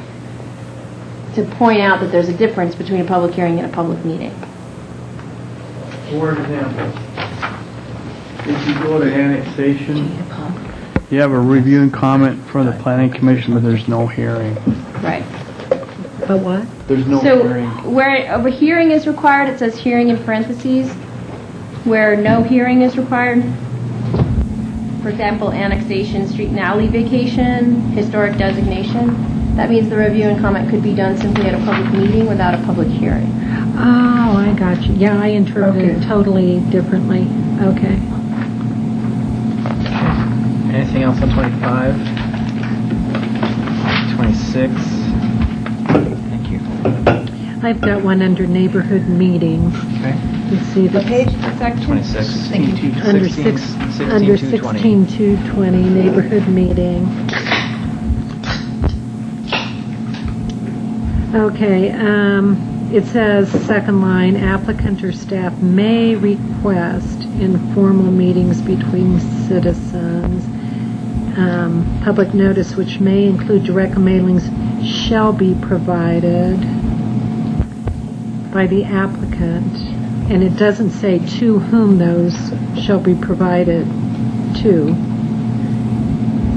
point out that there's a difference between a public hearing and a public meeting. For example, if you go to annexation, you have a review and comment from the Planning Commission, but there's no hearing. Right. But what? There's no So hearing. where a hearing is required, it says hearing in parentheses. Where no hearing is required, for example, annexation, street and alley vacation, historic designation, that means the review and comment could be done simply at a public meeting without a public hearing. Oh, I got you. Yeah, I interpreted it totally differently. Okay. Anything else on 25? 26? Thank you. I've got one under neighborhood meetings. Okay. You see the What page, what section? 26. Thank you. Under 16 to 20. 16-220, neighborhood meeting. Okay, it says, second line, applicant or staff may request informal meetings between citizens. Public notice, which may include direct mailings, shall be provided by the applicant. And it doesn't say to whom those shall be provided to.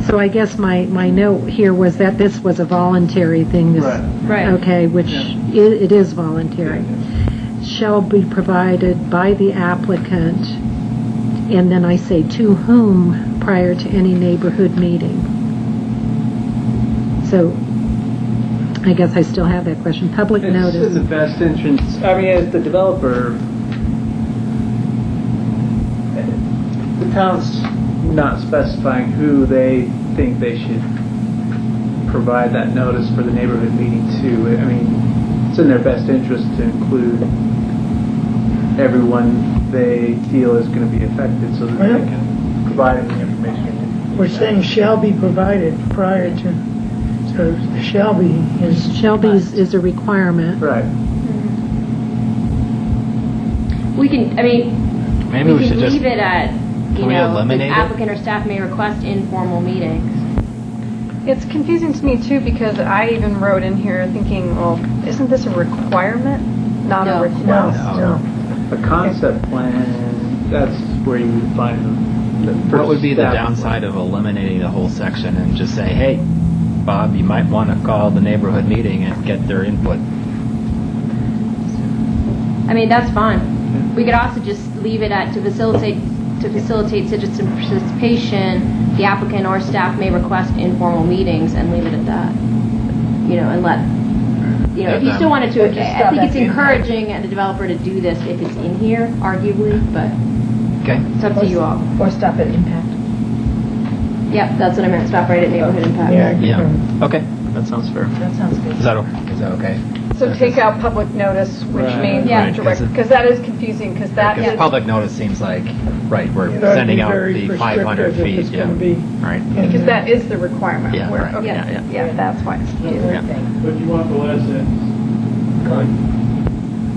So I guess my note here was that this was a voluntary thing. Right. Okay, which it is voluntary. Shall be provided by the applicant, and then I say to whom prior to any neighborhood meeting. So I guess I still have that question. Public notice. It's in the best interest, I mean, as the developer, the town's not specifying who they think they should provide that notice for the neighborhood meeting to. I mean, it's in their best interest to include everyone they feel is going to be affected so that they can provide them the information. We're saying shall be provided prior to, so the shall be is... Shall be is a requirement. Right. We can, I mean, Maybe we should can just... leave it at, Can we eliminate the it? applicant or staff may request informal meetings. It's confusing to me too because I even wrote in here thinking, well, isn't this a requirement, not No. a request? A concept plan, that's where you would find the What would be the staff. downside of eliminating the whole section and just say, hey, Bob, you might want to call the neighborhood meeting and get their input. I mean, that's fine. We could also just leave it at to facilitate citizen participation, the applicant or staff may request informal meetings and leave it at that. You know, and let, you know, if you still wanted to, I think it's encouraging the developer to do this if it's in here, arguably, but Okay. it's up to you all. Or stop at impact. Yep, that's what I meant, stop right at neighborhood impact. Yeah. Okay. That sounds fair. That sounds good. Is that okay? So take out public notice, which means Yeah. direct, because that is confusing, because that Because is, public notice seems like, right, we're That'd be sending out very the 500 prescriptive if feet, it's yeah. gonna be Right. because that is the requirement. Yeah, Where- right. okay. Yeah, yeah. Yeah, that's why it's confusing. Yeah. But you want the last sentence.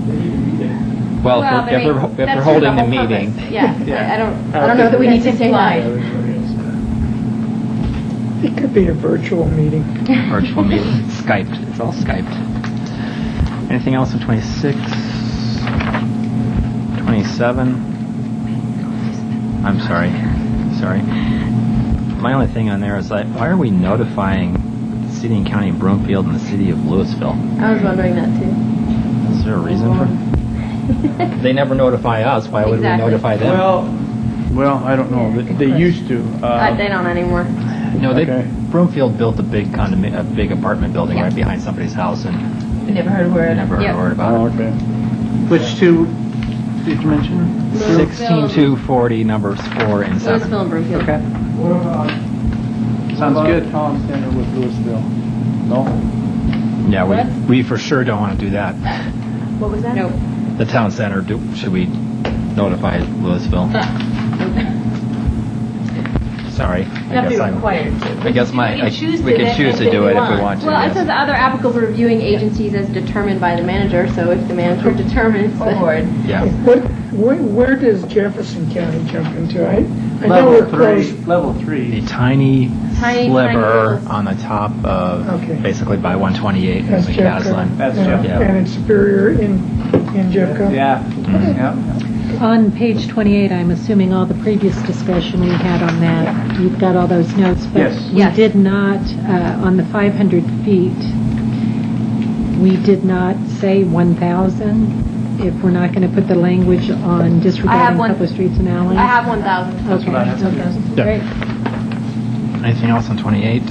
They need to be there. Well, Well, if they're that's holding sort the of whole meeting, purpose. Yeah, I don't know that we need to say that. It could be a virtual meeting. virtual meeting, Skyped, it's all Skyped. Anything else on 26? 27? I'm sorry. My only thing on there is like, why are we notifying the city and county of Broomfield and the city of Louisville? I was wondering that too. Is there a reason for? They never notify us. Why would Exactly. we notify them? Well, I don't know. They used to. They don't anymore. No, Okay. Broomfield built a big big apartment building right behind somebody's house, and We never heard a we word. never heard Yep. a word about it. Okay. Which two did you mention? 16240, numbers 4 and 7. Louisville and Broomfield. Okay. Sounds good. Town center with Louisville. No? Yeah, we for sure don't want to do that. What was that? Nope. The town center, should we notify Louisville? Sorry. Not be required to. I guess We can choose we can choose to do it if we want to. Well, it yes. says other applicable reviewing agencies as determined by the manager, so if the manager determines that... Board. Yeah. Where does Jefferson County jump into? I know we're close. Level 3. A tiny Tiny sliver little- on the top of, Okay. basically by 128 in That's McCaslin. That's Yeah, Jeff. And it's Superior in Jeffco? Yeah. Yeah. On page 28, I'm assuming all the previous discussion we had on that, you've got all those notes, but Yes. we Yes. did not, on the 500 feet, we did not say 1,000, if we're not going to put the language on disregarding one. public streets and alleys. I have 1,000. Okay, Yeah. great. Anything else on 28?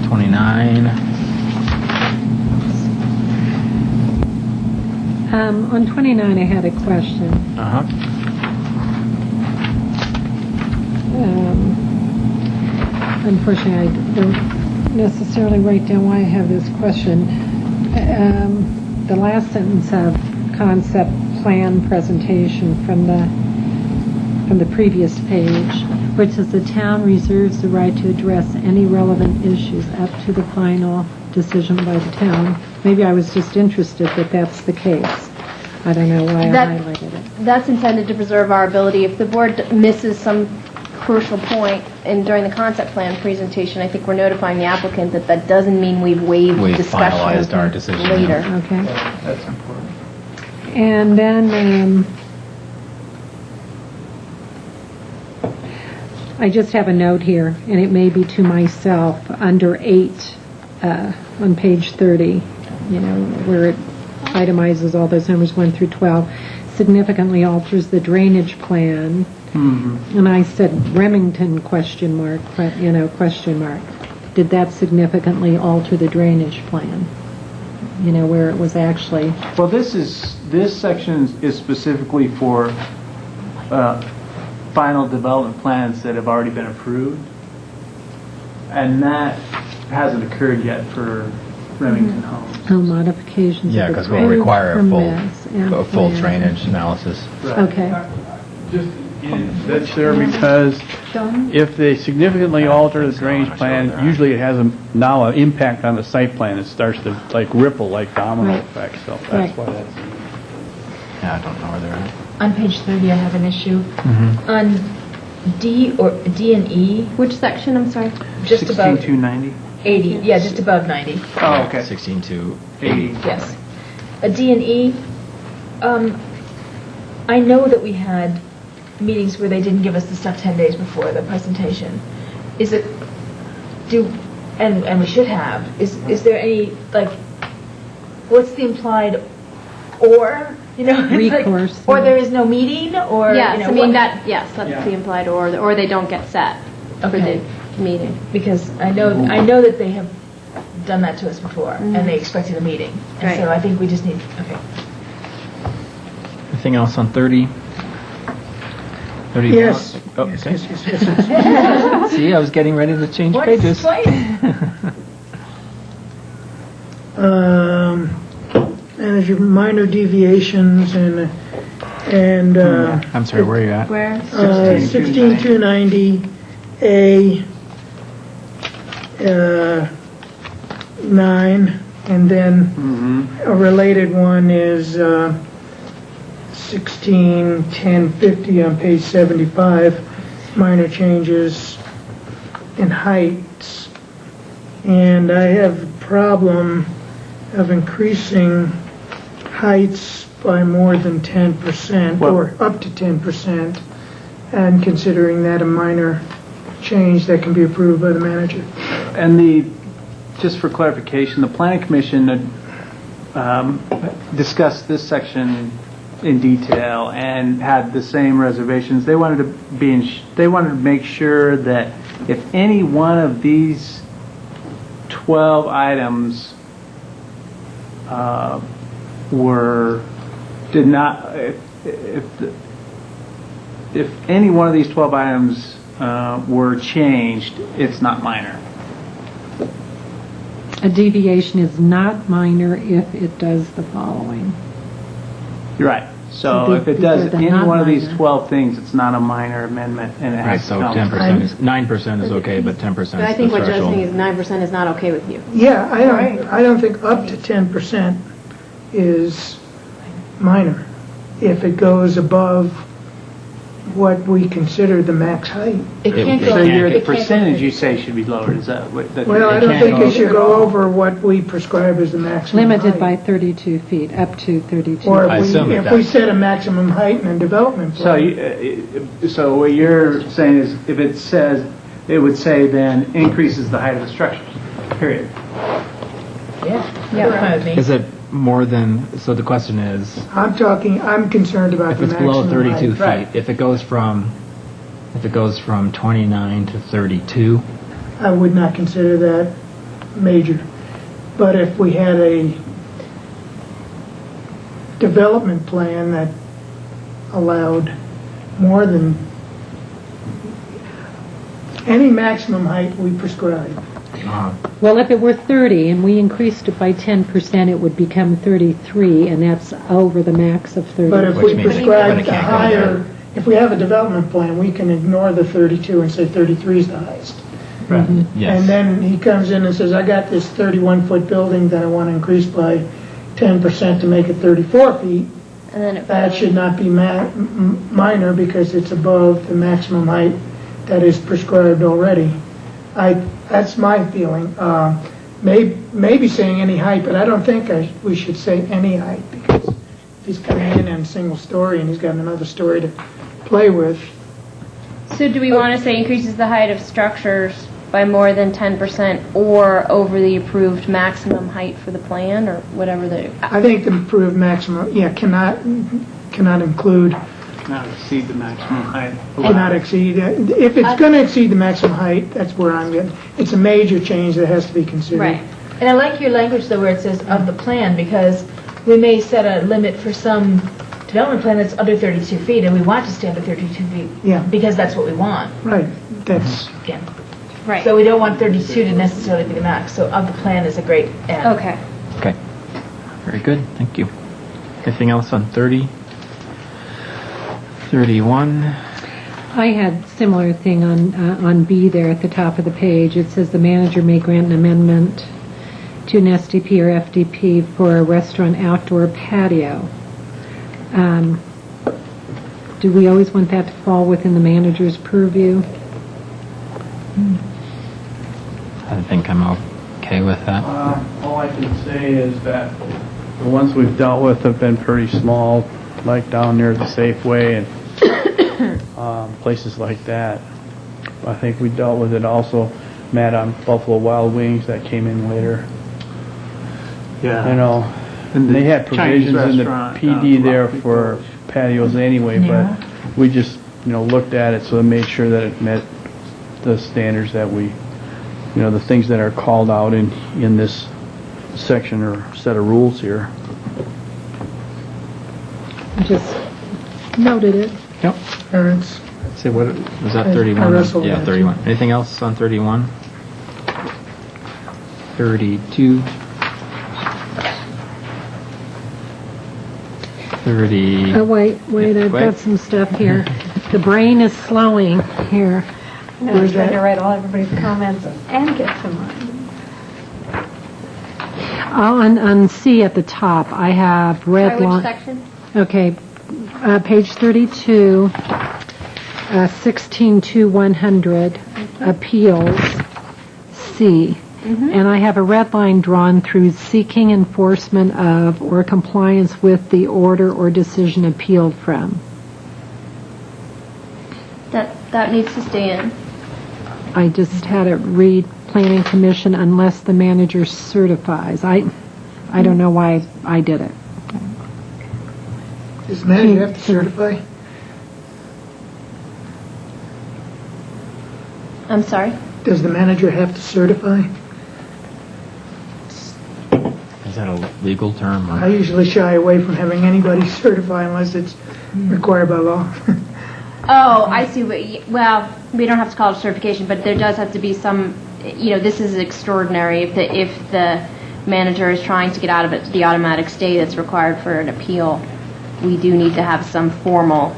29? On 29, I had a question. Uh-huh. Unfortunately, I don't necessarily write down why I have this question. The last sentence of concept plan presentation from the previous page, which says the town reserves the right to address any relevant issues up to the final decision by the town. Maybe I was just interested that that's the case. I don't know why I highlighted it. That's intended to preserve our ability. If the board misses some crucial point during the concept plan presentation, I think we're notifying the applicant that that doesn't mean we've waived We've discussion finalized our decision. later. Okay. That's important. And then I just have a note here, and it may be to myself, under 8 on page 30, where it itemizes all those numbers 1 through 12, significantly alters the drainage plan. Mm-hmm. And I said Remington question mark. Did that significantly alter the drainage plan? Where it was actually... Well, this section is specifically for final development plans that have already been approved, and that hasn't occurred yet for Remington Homes. Oh, modifications. Yeah, of because we'll approved require permits and a full plans. drainage analysis. Okay. That's there because if they significantly alter the drainage plan, usually it has now an impact on the site plan. It starts to ripple like domino Right. effect, so that's Right. why that's... Yeah, I don't know where they're at. On page 30, I have an issue. Mm-hmm. On D and E, Which section, I'm sorry? just above 16290. 80, yeah, just above 90. Oh, okay. 16 to 80. Yes. A D and E, I know that we had meetings where they didn't give us the stuff 10 days before the presentation. Is it and we should have, is there any, like, what's the implied or, you know? it's like, Recourse. or there is no meeting, or, Yes, you know, I mean, what- that's the implied or they don't get set for Okay. the meeting. Because I know that they have done that to us before, and they expected a meeting. And Right. so I think we just need, okay. Anything else on 30? 30 Yes. Oh, Yes, okay. yes. See, I was getting ready to change What's pages. Manage your minor deviations and I'm sorry, where are you at? Where? 16290 A 9, and then a related one is 161050 on page 75, minor changes in heights. And I have a problem of increasing heights by more than 10% or up to 10%, and considering that a minor change that can be approved by the manager. And just for clarification, the planning commission discussed this section in detail and had the same reservations. They wanted to make sure that if any one of these 12 items if any one of these 12 items were changed, it's not minor. A deviation is not minor if it does the following. You're right. So if it does any one of these 12 things, it's not a minor amendment, and it Right, has to so come. 10% is, 9% is okay, but 10% is But I think the what Joe's saying is threshold. 9% is not okay with you. Yeah, I don't think up to 10% is minor. If it goes above what we consider the max height. It can't So go. the percentage you say should be lowered, is that what? Well, I don't think it should go over what we prescribe as the maximum Limited height. by 32 feet, up to 32 Or feet. I assume if that- we set a maximum height in a development So, plan. so what you're saying is, if it says, it would say then increases the height of the structures, period. Yeah, that's fine with me. Is it more than, so the question is, I'm concerned about if the it's maximum below 32 height. feet, if it goes from 29 to 32, I would not consider that major. But if we had a development plan that allowed more than any maximum height we prescribe. Well, if it were 30 and we increased it by 10%, it would become 33, and that's over the max of 30. But if Which we means- but prescribe it the can't go higher, if we have a development plan, we can ignore the 32 and say 33 is the highest. right, yes. And then he comes in and says, I got this 31-foot building that I want to increase by 10% to make it 34 feet. And then it That should not be minor because it's above the maximum height that is prescribed already. That's my feeling. Maybe saying any height, but I don't think we should say any height because if he's coming in a single story and he's got another story to play with. So do we want to say increases the height of structures by more than 10% or over the approved maximum height for the plan, or whatever the... I think the improved maximum, cannot include, Not exceed the maximum height. cannot exceed. If it's going to exceed the maximum height, that's where I'm getting. It's a major change that has to be considered. Right. And I like your language though where it says of the plan, because we may set a limit for some development plan that's under 32 feet, and we want to stay under 32 feet. Yeah. Because that's what we want, Right. That's. again. Right. So we don't want 32 to necessarily be the max, so of the plan is a great add. Okay. Okay. Very good, thank you. Anything else on 30? 31? I had similar thing on B there at the top of the page. It says the manager may grant an amendment to an SDP or FDP for a restaurant outdoor patio. Do we always want that to fall within the manager's purview? I think I'm okay with that. All I can say is that the ones we've dealt with have been pretty small, like down near the Safeway and places like that. I think we dealt with it also Matt on Buffalo Wild Wings, that came in later. Yeah. You know, And the they had Chinese provisions in the restaurant, PD there Rocky for patios anyway, Yeah. but we just, looked at it, so it made sure that it met the standards that we, the things that are called out in this section or set of rules here. Just noted it. Yep. Parents. See, what, was that I 31? wrestled Yeah, with that, 31. Anything else on 31? 32. 30. Oh, wait, I've wait. got some stuff here. The brain is slowing here. No, I'm trying to write all everybody's comments and get to mine. On C at the top, I have red Sorry, which line. section? Okay, page 32, 16-100, appeals, C. And I have a red line drawn through seeking enforcement of or compliance with the order or decision appealed from. That needs to stay in. I just had it read Planning Commission unless the manager certifies. I don't know why I did it. Does the manager have to certify? I'm sorry? Does the manager have to certify? Is that a legal term? I Or? usually shy away from having anybody certify unless it's required by law. Oh, I see well, we don't have to call it certification, but there does have to be some, this is extraordinary. If the manager is trying to get out of it, the automatic stay that's required for an appeal, we do need to have some formal,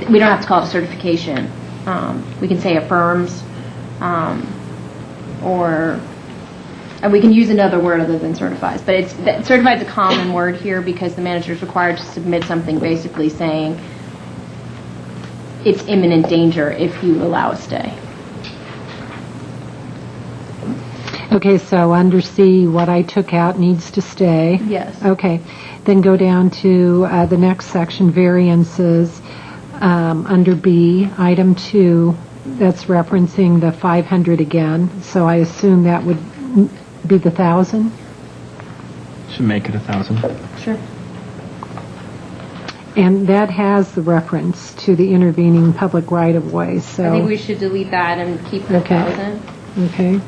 we don't have to call it certification. We can say affirms, and we can use another word other than certifies. But certified is a common word here because the manager is required to submit something basically saying it's imminent danger if you allow a stay. Okay, so under C, what I took out needs to stay. Yes. Okay, then go down to the next section, variances. Under B, item 2, that's referencing the 500 again. So I assume that would be the 1,000. Should make it 1,000. Sure. And that has the reference to the intervening public right-of-way, so... I think we should delete that and keep the 1,000. Okay.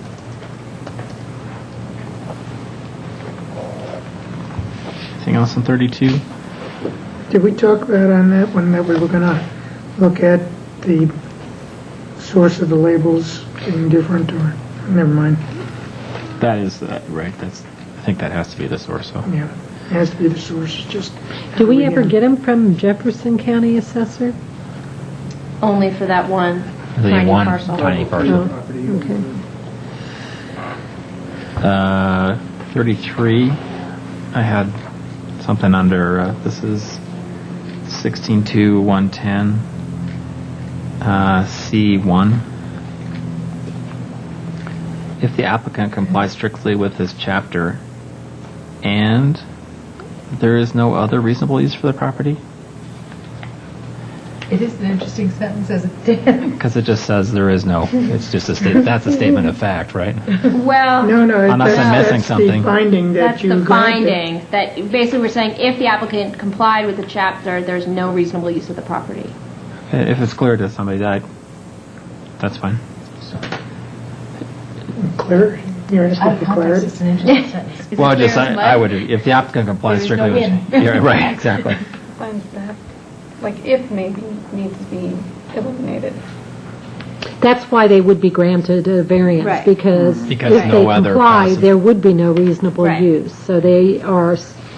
Anything else on 32? Did we talk about on that one that we were going to look at the source of the labels being different, or never mind? That is right. I think that has to be the source. So. Yeah, it has to be the source. Just Do we ever get them from Jefferson County Assessor? Only for that one The tiny one parcel. tiny parcel. Okay. 33. I had something under. This is 16-110. C1. If the applicant complies strictly with this chapter and there is no other reasonable use for the property? It is an interesting sentence as it stands. Because it just says there is no. It's just a statement. That's a statement of fact, right? Well, no, Unless I'm missing that's something. the finding that that's you the granted. finding. That basically we're saying if the applicant complied with the chapter, there's no reasonable use of the property. If it's clear to somebody, that's fine. Clear? You're asking for clarity? It's an interesting sentence. Well, just I would, if the applicant complies There's strictly no with, in. yeah, right, exactly. Finds that, like, if maybe needs to be eliminated. That's why they would be granted a variance, Right. because Because if no they other comply, possible- there would be no reasonable Right. use. So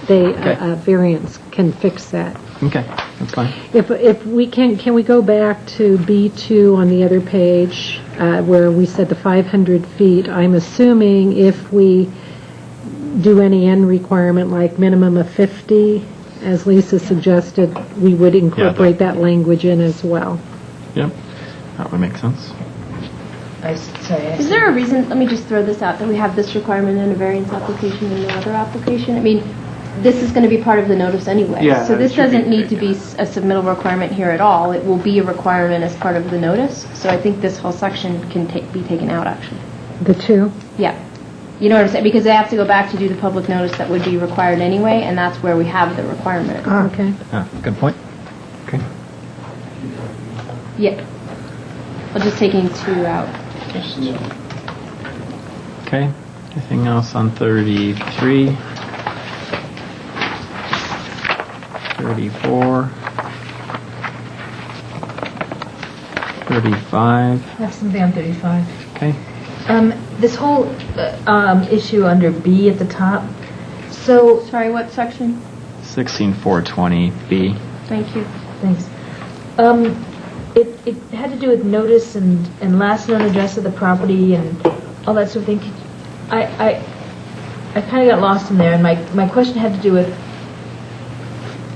a variance can fix that. Okay, that's fine. If we can we go back to B2 on the other page, where we said the 500 feet? I'm assuming if we do any end requirement, like minimum of 50, as Lisa suggested, we would incorporate that language in as well. Yep, that would make sense. Is there a reason, let me just throw this out, that we have this requirement in a variance application and no other application? I mean, this is going to be part of the notice anyway. Yeah, So this it should be doesn't need to be a submittal requirement here at all. It will be a requirement as part of the notice. So I think this whole section can be taken out, actually. The two? Yeah. You know what I'm saying? Because they have to go back to do the public notice that would be required anyway, and that's where we have the requirement. Okay. Good point. Okay. Yeah. Well, just taking 2 out. Okay. Anything else on 33? 34? 35? I have something on 35. Okay. This whole issue under B at the top. So, sorry, what section? 16420B. Thank you. Thanks. It had to do with notice and last known address of the property and all that sort of thing. I kind of got lost in there, and my question had to do with,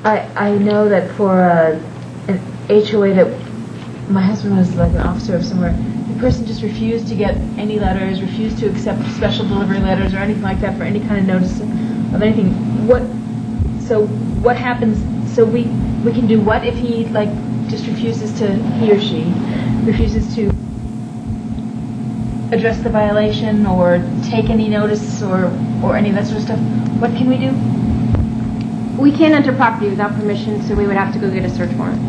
I know that for an HOA that my husband was like an officer of somewhere, the person just refused to get any letters, refused to accept special delivery letters or anything like that for any kind of notice of anything. What happens? So we can do what if he just refuses to, he or she refuses to address the violation or take any notice or any of that sort of stuff? What can we do? We can't enter property without permission, so we would have to go get a search warrant.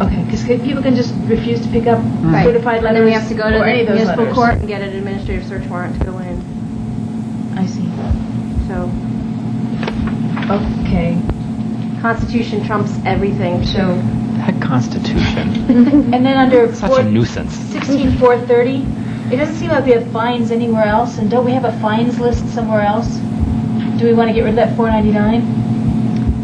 Okay, because people can just refuse to pick up Right. certified letters. And then we have to go to or any the of those municipal letters. court and get an administrative search warrant to go in. I see. So. Okay. Constitution trumps everything, so. That Constitution. And then under Such a nuisance. 16430, it doesn't seem like we have fines anywhere else, and don't we have a fines list somewhere else? Do we want to get rid of that 499?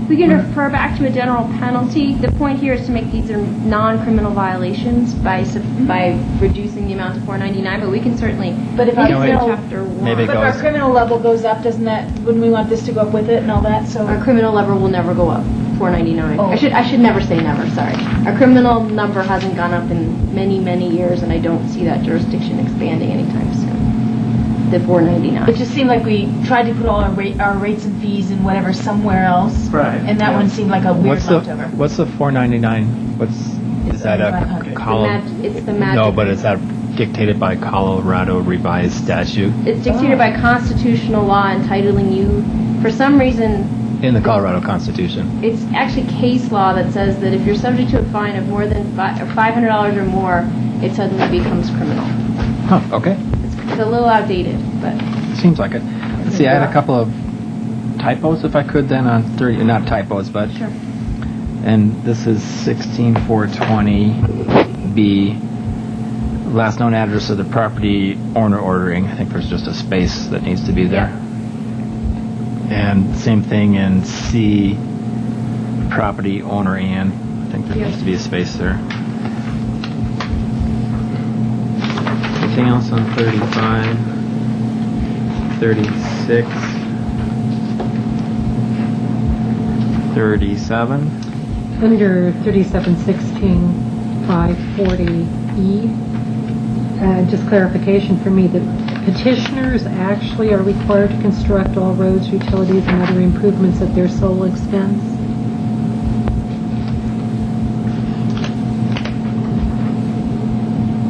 We can refer back to a general penalty. The point here is to make these non-criminal violations by reducing the amount to $4.99. But we can certainly. But if we can our say criminal, chapter 1. Maybe it but if our goes- criminal level goes up, wouldn't we want this to go up with it and all that? So Our criminal level will never go up. $4.99. Oh. I should never say never. Sorry. Our criminal number hasn't gone up in many years, and I don't see that jurisdiction expanding anytime soon. The $4.99. it just seemed like we tried to put all our rates and fees and whatever somewhere else. Right. And that one seemed like a weird leftover. What's the 499? Is that a It's the magic. No, but is that dictated by Colorado revised statute? It's dictated by constitutional law entitling you, for some reason, In the Colorado Constitution. it's actually case law that says that if you're subject to a fine of more than $500 or more, it suddenly becomes criminal. Huh, okay. It's a little outdated, but Seems like it. Let's see, I had a couple of typos, if I could, then on 30, not typos, but... sure. And this is 16420B, last known address of the property owner ordering. I think there's just a space that needs to be there. And same thing in C, property owner and. I think there needs to be a space there. Anything else on 35, 36, 37? Under 3716-540E, just clarification for me, the petitioners actually are required to construct all roads, utilities, and other improvements at their sole expense?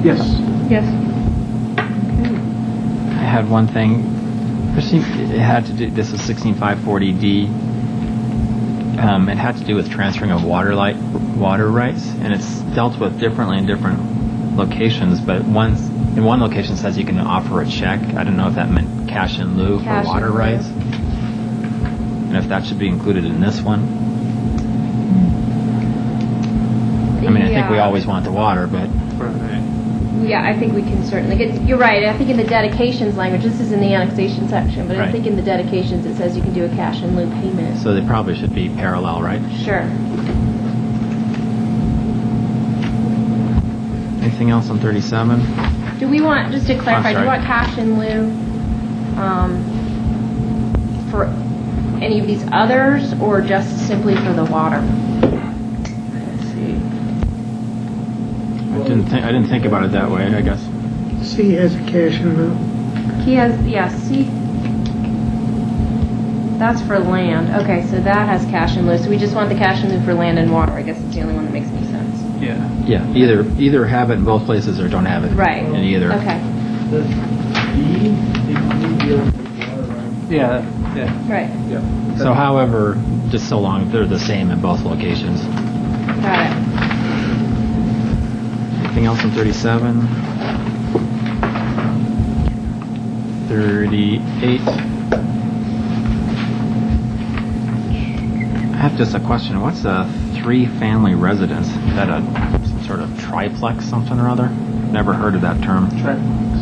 Yes. Yes. I had one thing. It had to do. This is 16540D. It had to do with transferring of water rights, and it's dealt with differently in different locations. But in one location says you can offer a check. I don't know if that meant cash in lieu for water rights, and if that should be included in this one. I mean, I think we always want the water, but. Yeah, I think we can certainly get. You're right. I think in the dedications language, this is in the annexation section, but I think in the dedications it says you can do a cash in lieu payment. So they probably should be parallel, right? Sure. Anything else on 37? Do we want, just to clarify, do you sorry. want cash in lieu for any of these others, or just simply for the water? Let's see. I didn't think about it that way, I guess. C has a cash in lieu. He has, see, that's for land. Okay, so that has cash in lieu. So we just want the cash in lieu for land and water. I guess it's the only one that makes any sense. Yeah. Yeah. Either have it in both places or don't have it Right. in either. Okay. this B, they need to be able to put water around. Yeah. Right. Yeah. So however, just so long they're the same in both locations. Got it. Anything else on 37? 38. I have just a question. What's a three-family residence? Is that some sort of triplex something or other? Never heard of that term. Triplex.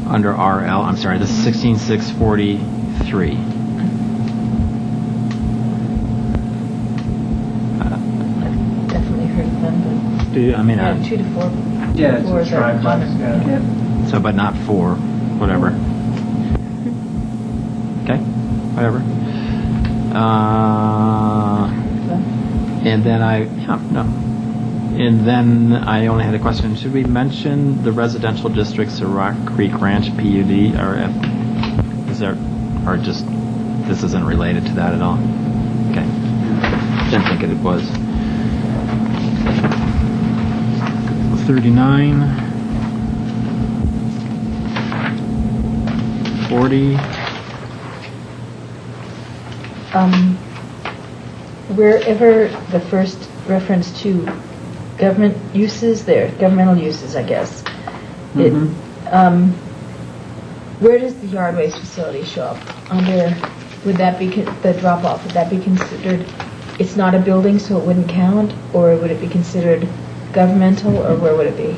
Under RL, I'm sorry, this is 16643. Definitely heard of them, Do you, I mean, but 2 to 4. Yeah, it's Four a is our triplex. common. Yeah. so but not four, whatever. Okay, whatever. And then And then I only had a question. Should we mention the residential districts of Rock Creek Ranch PUD, or is there, or just this isn't related to that at all? Okay, didn't think it was. 39, 40. Wherever the first reference to government uses there, governmental uses, I guess. Where does the yard waste facility show up? Under, would that be, the drop-off, would that be considered, it's not a building so it wouldn't count? Or would it be considered governmental, or where would it be?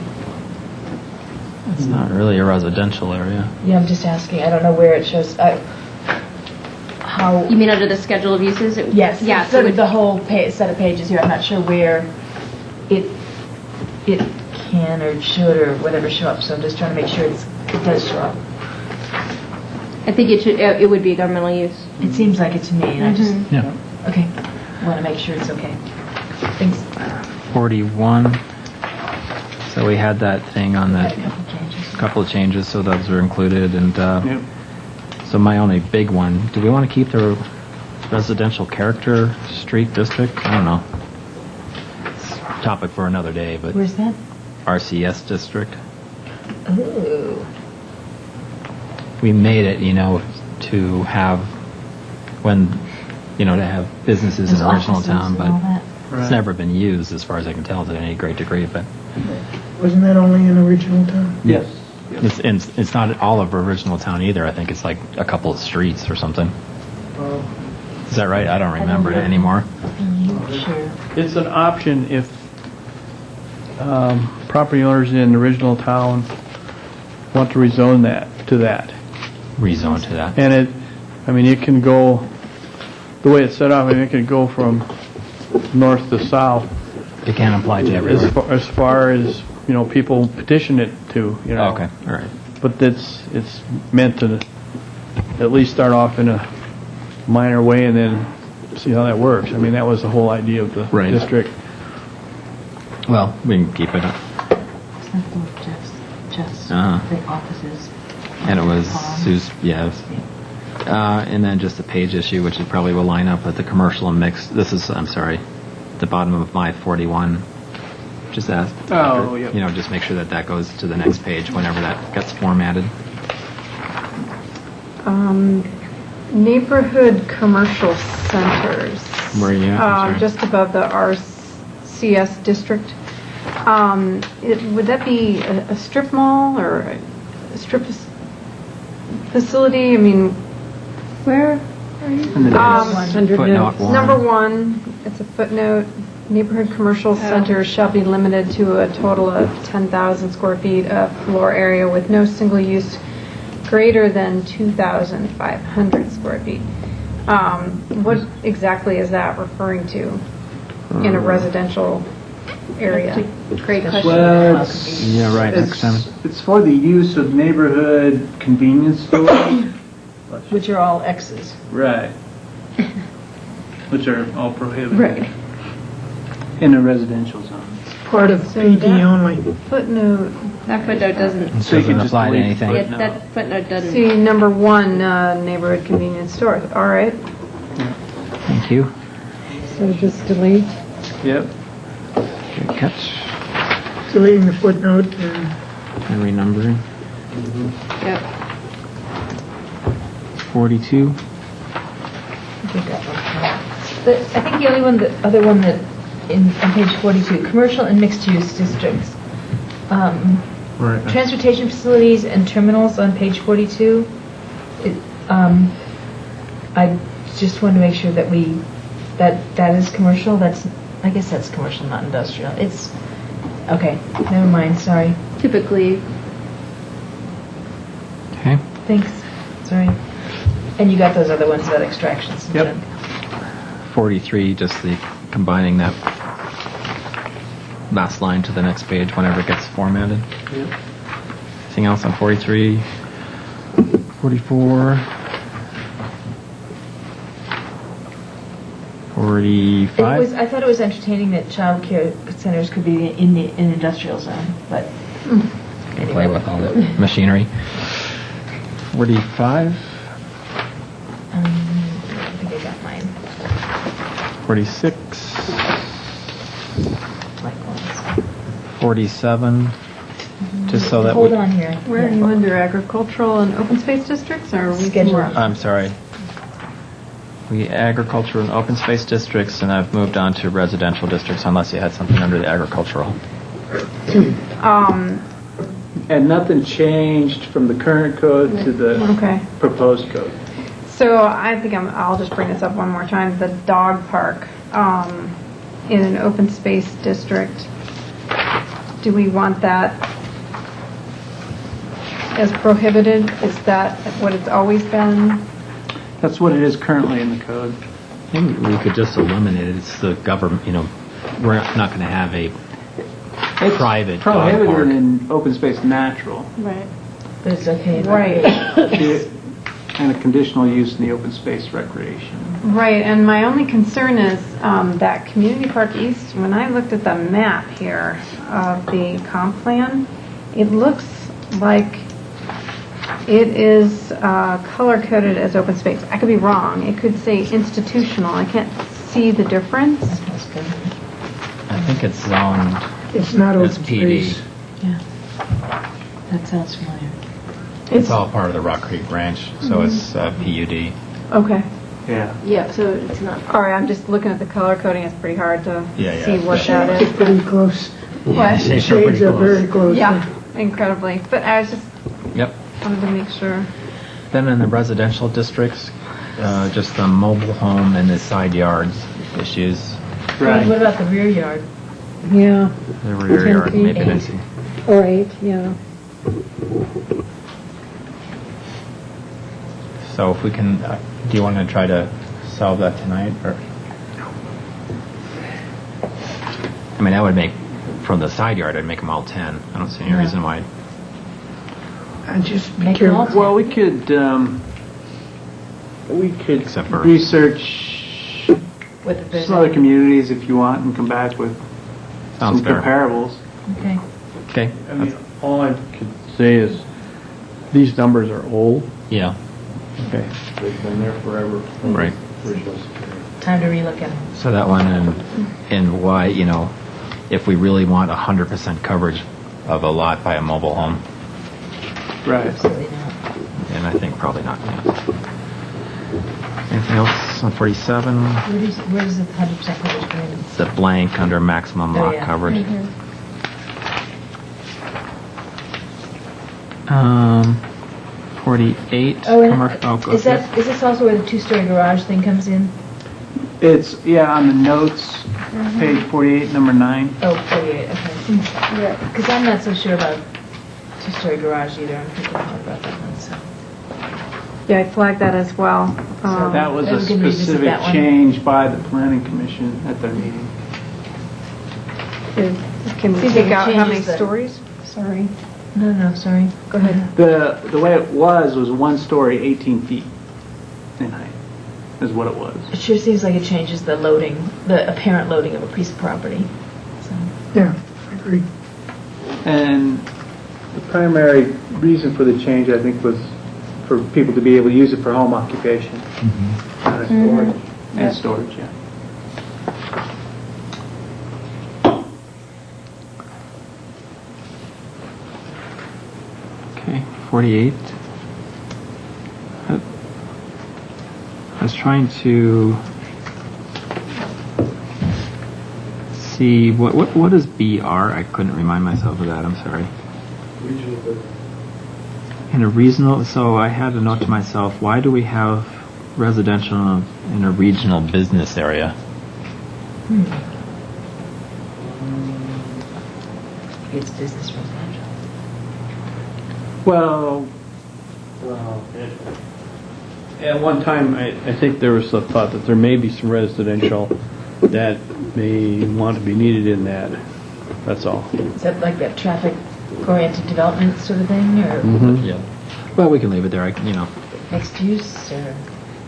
It's not really a residential area. Yeah, I'm just asking. I don't know where it shows. How? You mean under the schedule of uses? Yes. Yes. Sort of the whole set of pages here. I'm not sure where it can or should or whatever show up. So I'm just trying to make sure it does show up. I think it would be a governmental use. It seems like it to me. And I just okay. I want to make sure it's okay. Thanks. 41. So we had that thing on that. Couple of changes, so those are included. And so my only big one, do we want to keep the residential character street district? I don't know. It's a topic for another day, but Where's that? RCS district. Ooh. We made it, to have to have businesses in the original town, but it's never been used, as far as I can tell, to any great degree. But Wasn't that only in original town? Yes. it's not all of original town either. I think it's like a couple of streets or something. Is that right? I don't remember it anymore. Sure. It's an option if property owners in original town want to rezone that to that. Rezone to that. And it can go, the way it's set up, it can go from north to south. It can't apply to everywhere. As far as, people petition it to, Okay, all right. But it's meant to at least start off in a minor way and then see how that works. I mean, that was the whole idea of the district. Well, we can keep it up. It's not Jeff's the offices. And it was Sue's, and then just the page issue, which is probably will line up with the commercial and mixed. This is, I'm sorry, the bottom of my 41. Just ask. Just make sure that goes to the next page whenever that gets formatted. Neighborhood commercial centers. Where are you at? Just above the RCS district. Would that be a strip mall or a strip facility? I mean, where are you? Footnote 1. Number 1, it's a footnote. Neighborhood commercial centers shall be limited to a total of 10,000 square feet of floor area with no single use greater than 2,500 square feet. What exactly is that referring to in a residential area? Great question. Well, it's for the use of neighborhood convenience stores. Which are all X's. Right. Which are all prohibited. Right. In a residential zone. Part of PD only. Footnote. That footnote doesn't. So you can just apply to delete anything. That footnote doesn't. See, number 1, neighborhood convenience stores. All right. Thank you. So just delete. Yep. Good catch. Deleting the footnote and And renumbering. Yep. 42. I think the only one, the other one that, on page 42, commercial and mixed-use districts. Right. Transportation facilities and terminals on page 42. I just want to make sure that that is commercial. I guess that's commercial, not industrial. It's, okay, never mind, sorry. Typically. Okay. Thanks, sorry. And you got those other ones about extractions and Yep. junk. 43, just the combining that last line to the next page whenever it gets formatted. Yep. Anything else on 43? 44? 45? I thought it was entertaining that child care centers could be in the industrial zone, but anyway. Play with all the machinery. 45? I think I got mine. 46? Likewise. 47? Just so that Hold on here. Where are you under agricultural and open space districts, or are we Schedule. somewhere else? I'm sorry. We agriculture and open space districts, and I've moved on to residential districts unless you had something under the agricultural. And nothing changed from the current code to the Okay. proposed code. So I think I'll just bring this up one more time. The dog park in an open space district, do we want that as prohibited? Is that what it's always been? That's what it is currently in the code. I think we could just eliminate it. It's the government, we're not going to have a private dog park. Prohibited in open space natural. Right. But it's okay. Right. And a conditional use in the open space recreation. Right, and my only concern is that Community Park East, when I looked at the map here of the comp plan, it looks like it is color-coded as open space. I could be wrong. It could say institutional. I can't see the difference. I think it's zoned It's not as open PD. space. Yeah. That sounds familiar. It's all part of the Rock Creek Ranch, so it's PUD. Okay. Yeah. Yeah, so it's not. All right, I'm just looking at the color coding. It's pretty hard to Yeah, see what yeah. that It's is. pretty close. What? Shades are pretty Shades are close. very close. Yeah, incredibly. But I was just Yep. wanted to make sure. Then in the residential districts, just the mobile home and the side yards issues. What about the rear yard? Yeah, The rear 10 yard, feet. maybe missing. or 8, yeah. So if we can, do you want to try to solve that tonight, or? I mean, that would make, from the side yard, I'd make them all 10. I don't see any reason why. And just be Make them all careful. Well, we could Except for- research With the some other communities if you want and come back with Sounds some fair. comparables. Okay. Okay. I mean, all I could say is, these numbers are old. Yeah. Okay. They've been there forever. Right. Time to relook at them. So that one, and why, if we really want 100% coverage of a lot by a mobile home, Right. Absolutely not. and I think probably not. Yeah. Anything else on 47? Where does the 100% coverage come in? It's the blank under maximum Oh, lot yeah. coverage. 48. Oh, and go is ahead. this also where the two-story garage thing comes in? It's, on the notes, page 48, number 9. Oh, 48, okay. Because I'm not so sure about two-story garage either. I'm thinking more about that one, so. Yeah, I flagged that as well. That was a we can revisit specific that one. change by the planning commission at their meeting. Can we Seems take like it out how many changes the- stories? Sorry. No, sorry. Go ahead. The way it was 1 story, 18 feet in height, is what it was. It sure seems like it changes the loading, the apparent loading of a piece of property. So. Yeah, I agree. And the primary reason for the change, I think, was for people to be able to use it for home occupation. Not as storage. And storage, yeah. 48. I was trying to see what is BR? I couldn't remind myself of that. I'm sorry. In a regional, so I had to note to myself, why do we have residential in a regional business area? It's business residential. Well, at one time, I think there was a thought that there may be some residential that may want to be needed in that. That's all. Is that like that traffic-oriented development sort of thing, or Yeah. Well, we can leave it there. mixed use, or?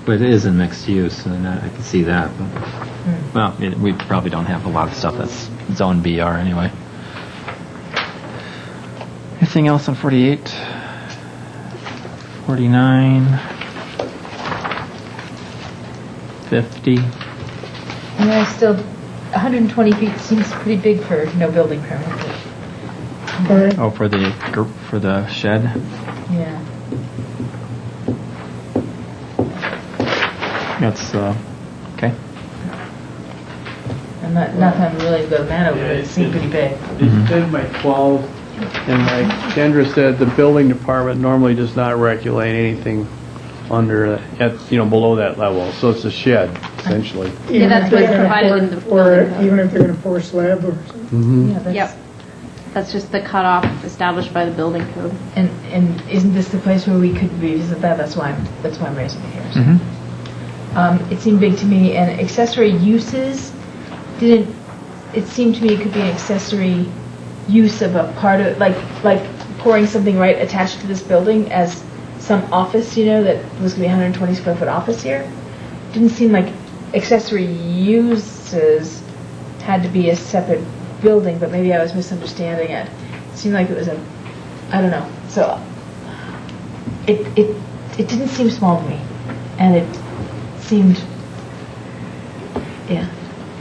But it is in mixed use, and I can see that. But, well, we probably don't have a lot of stuff that's zone BR anyway. Anything else on 48? 49? 50? Yeah, still, 120 feet seems pretty big for no building permit. But, Oh, for the shed? yeah. That's, okay. I'm not that I'm willing to go that over, but it seemed pretty big. It's 10 by 12, and like Kendra said, the building department normally does not regulate anything under, below that level, so it's a shed, essentially. Even that's if what's they're gonna provided in the pour- Or building code. even if they're going to pour slab or something. Yeah, that's, Yep. That's just the cutoff established by the building code. And isn't this the place where we could revisit that? That's why I'm raising it here. So. It seemed big to me, and accessory uses didn't. It seemed to me it could be an accessory use of a part of, like pouring something right attached to this building as some office, that was going to be 120 square foot office here. Didn't seem like accessory uses had to be a separate building, but maybe I was misunderstanding it. It seemed like it was I don't know. So it didn't seem small to me, and it seemed, yeah.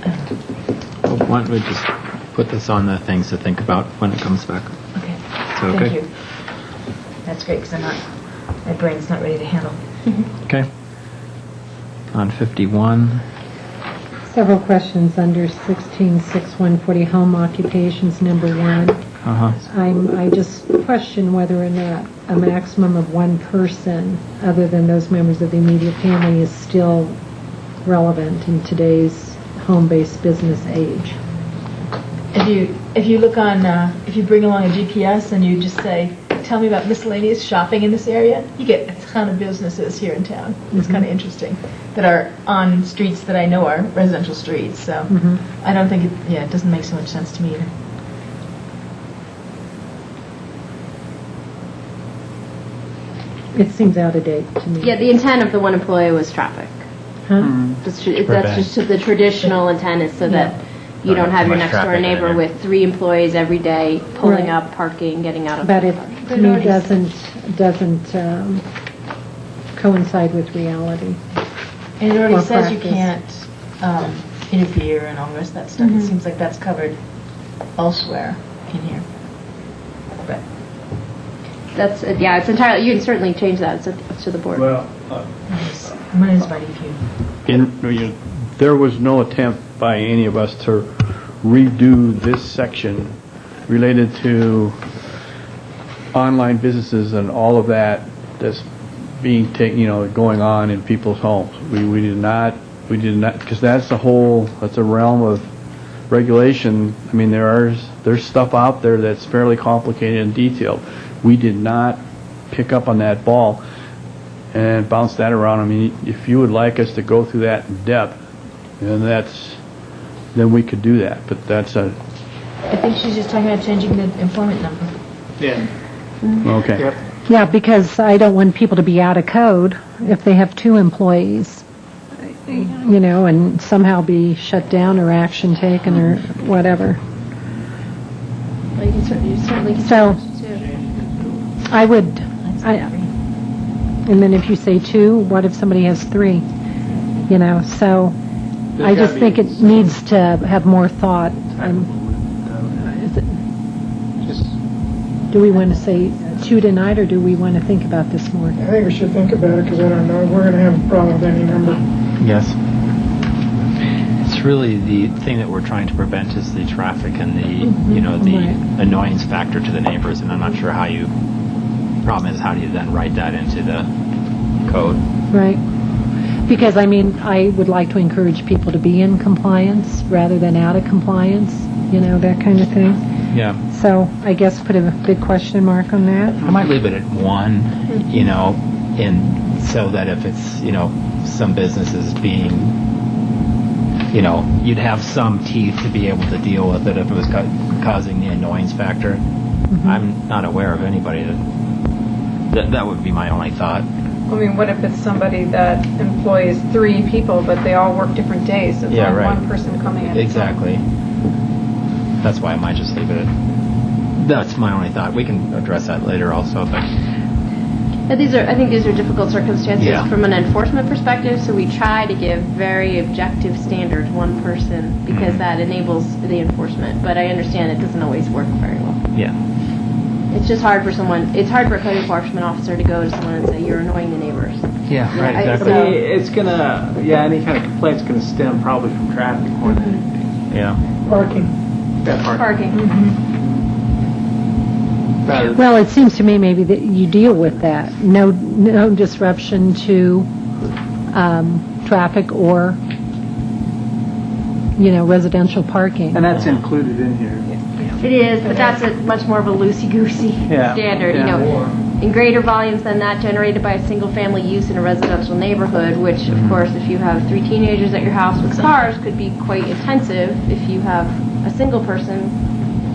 I don't know. Well, why don't we just put this on the things to think about when it comes back? Okay. So, okay. Thank you. That's great, because my brain's not ready to handle. Okay. On 51. Several questions under 166140 home occupations, number 1. I just question whether or not a maximum of one person, other than those members of the immediate family, is still relevant in today's home-based business age. If you look on, if you bring along a GPS and you just say, tell me about miscellaneous shopping in this area, you get a ton of businesses here in town. It's kind of interesting that are on streets that I know are residential streets. So I don't think it doesn't make so much sense to me either. It seems out of date to me. Yeah, the intent of the one employee was traffic. Huh? That's just the traditional intent is so that you don't have your much next door traffic in neighbor there. with 3 employees every day pulling Right. up, parking, getting out of. But it, parking. to me, doesn't coincide with reality. And it already Or says you practice. can't interfere and all the rest of that stuff. It seems like that's covered elsewhere in here. But That's it's entirely. You can certainly change that. It's up to the board. Well, I'm going to invite you. there was no attempt by any of us to redo this section related to online businesses and all of that that's being going on in people's homes. We did not, because that's a realm of regulation. I mean, there's stuff out there that's fairly complicated and detailed. We did not pick up on that ball and bounce that around. I mean, if you would like us to go through that in depth, then we could do that. But that's I think she's just talking about changing the employment number. okay. Yep. Yeah, because I don't want people to be out of code if they have 2 employees, and somehow be shut down or action taken or whatever. Well, you certainly can So, change it, too. I would, and then if you say 2, what if somebody has 3? So I just think it needs to have more thought. Do we want to say to tonight, or do we want to think about this more? I think we should think about it, because I don't know, we're going to have a problem with any number. Yes. It's really the thing that we're trying to prevent is the traffic and the, you know, the annoyance factor to the neighbors, and I'm not sure how you, problem is how do you then write that into the code? Right. Because, I mean, I would like to encourage people to be in compliance rather than out of compliance, you know, that kind of thing. Yeah. So I guess put a big question mark on that. I might leave it at 1, you know, and so that if it's, you know, some businesses being, you know, you'd have some teeth to be able to deal with it if it was causing the annoyance factor. I'm not aware of anybody that would be my only thought. I mean, what if it's somebody that employs 3 people, but they all work different days? So it's Yeah, only right. one person coming in. Exactly. That's why I might just leave it at, that's my only thought. We can address that later also, but I think these are difficult circumstances from an enforcement perspective, so we try to give very objective standards, one person, because that enables the enforcement. But I understand it doesn't always work very well. Yeah. It's just hard for it's hard for a code enforcement officer to go to someone and say, you're annoying the neighbors. Yeah, right, exactly. I mean, it's gonna, any kind of complaint's gonna stem probably from traffic more than anything. Yeah. Parking. Yeah, Parking. Well, it seems to me maybe that you deal with that. No disruption to traffic or, you know, residential parking. And that's included in here. It is, but that's a much more of a loosey-goosey standard. You know, in greater volumes than that generated by a single-family use in a residential neighborhood, which, of course, if you have 3 teenagers at your house with cars, could be quite intensive if you have a single person.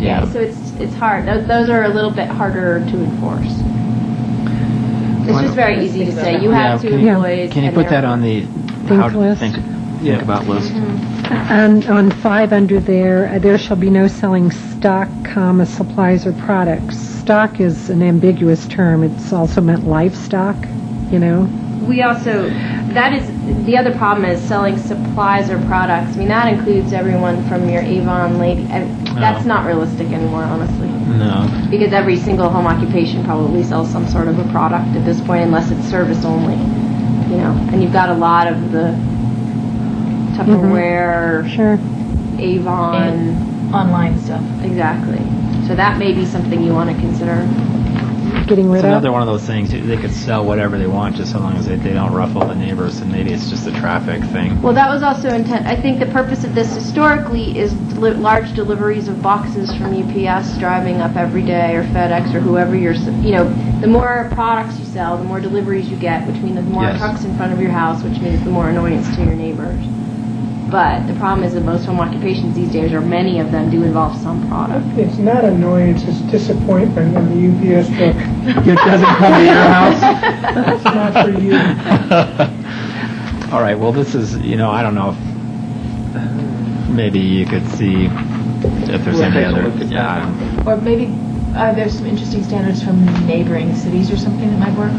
Yeah. So it's hard. Those are a little bit harder to enforce. It's just very easy to say. You have 2 employees. Can you and put they're- that on the think about list? And on 5 under there shall be no selling stock, supplies or products. Stock is an ambiguous term. It's also meant livestock, you know. We also, that is, the other problem is selling supplies or products. I mean, that includes everyone from your Avon lady. That's not realistic anymore, honestly. No. Because every single home occupation probably sells some sort of a product at this point, unless it's service only. You know, and you've got a lot of the Tupperware, Avon, And online stuff. Exactly. So that may be something you want to consider. Getting rid It's of. another one of those things. They could sell whatever they want, just so long as they don't ruffle the neighbors, and maybe it's just a traffic thing. Well, that was also intent. I think the purpose of this historically is large deliveries of boxes from UPS driving up every day, or FedEx, or whoever the more products you sell, the more deliveries you get, which means the more trucks in front of your house, which means the more annoyance to your neighbors. But the problem is that most home occupations these days, or many of them, do involve some product. It's not annoyance, it's disappointment when the UPS truck It doesn't come to your house. It's not for you. All right, well, this is, I don't know if maybe you could see if there's any other. Or maybe there's some interesting standards from neighboring cities or something that might work.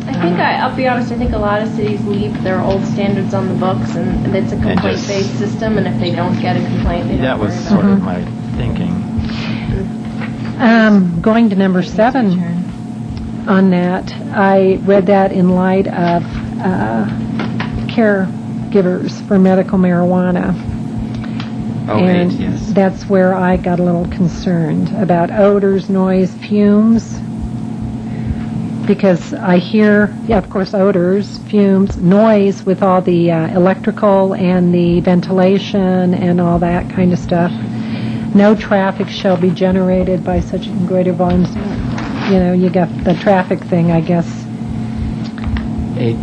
I think, I'll be honest, I think a lot of cities leave their old standards on the books, and it's a complaint-based system, and if they don't get a complaint, they don't That was worry about sort it. of my thinking. Going to number 7 on that, I read that in light of caregivers for medical marijuana. And yes. that's where I got a little concerned about odors, noise, fumes. Because I hear, of course, odors, fumes, noise with all the electrical and the ventilation and all that kind of stuff. No traffic shall be generated by such greater volumes. You got the traffic thing, I guess. 8.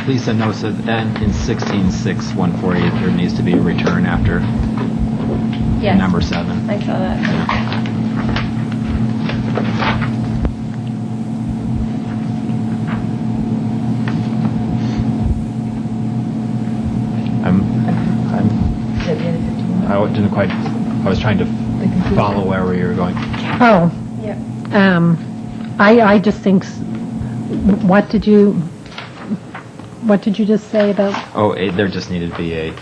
Lisa notes that in 16.6.148 there needs to be a return after number 7. I saw that. I was trying to follow where you were going. Oh. Yeah. I just think. What did you just say about? There just needed to be a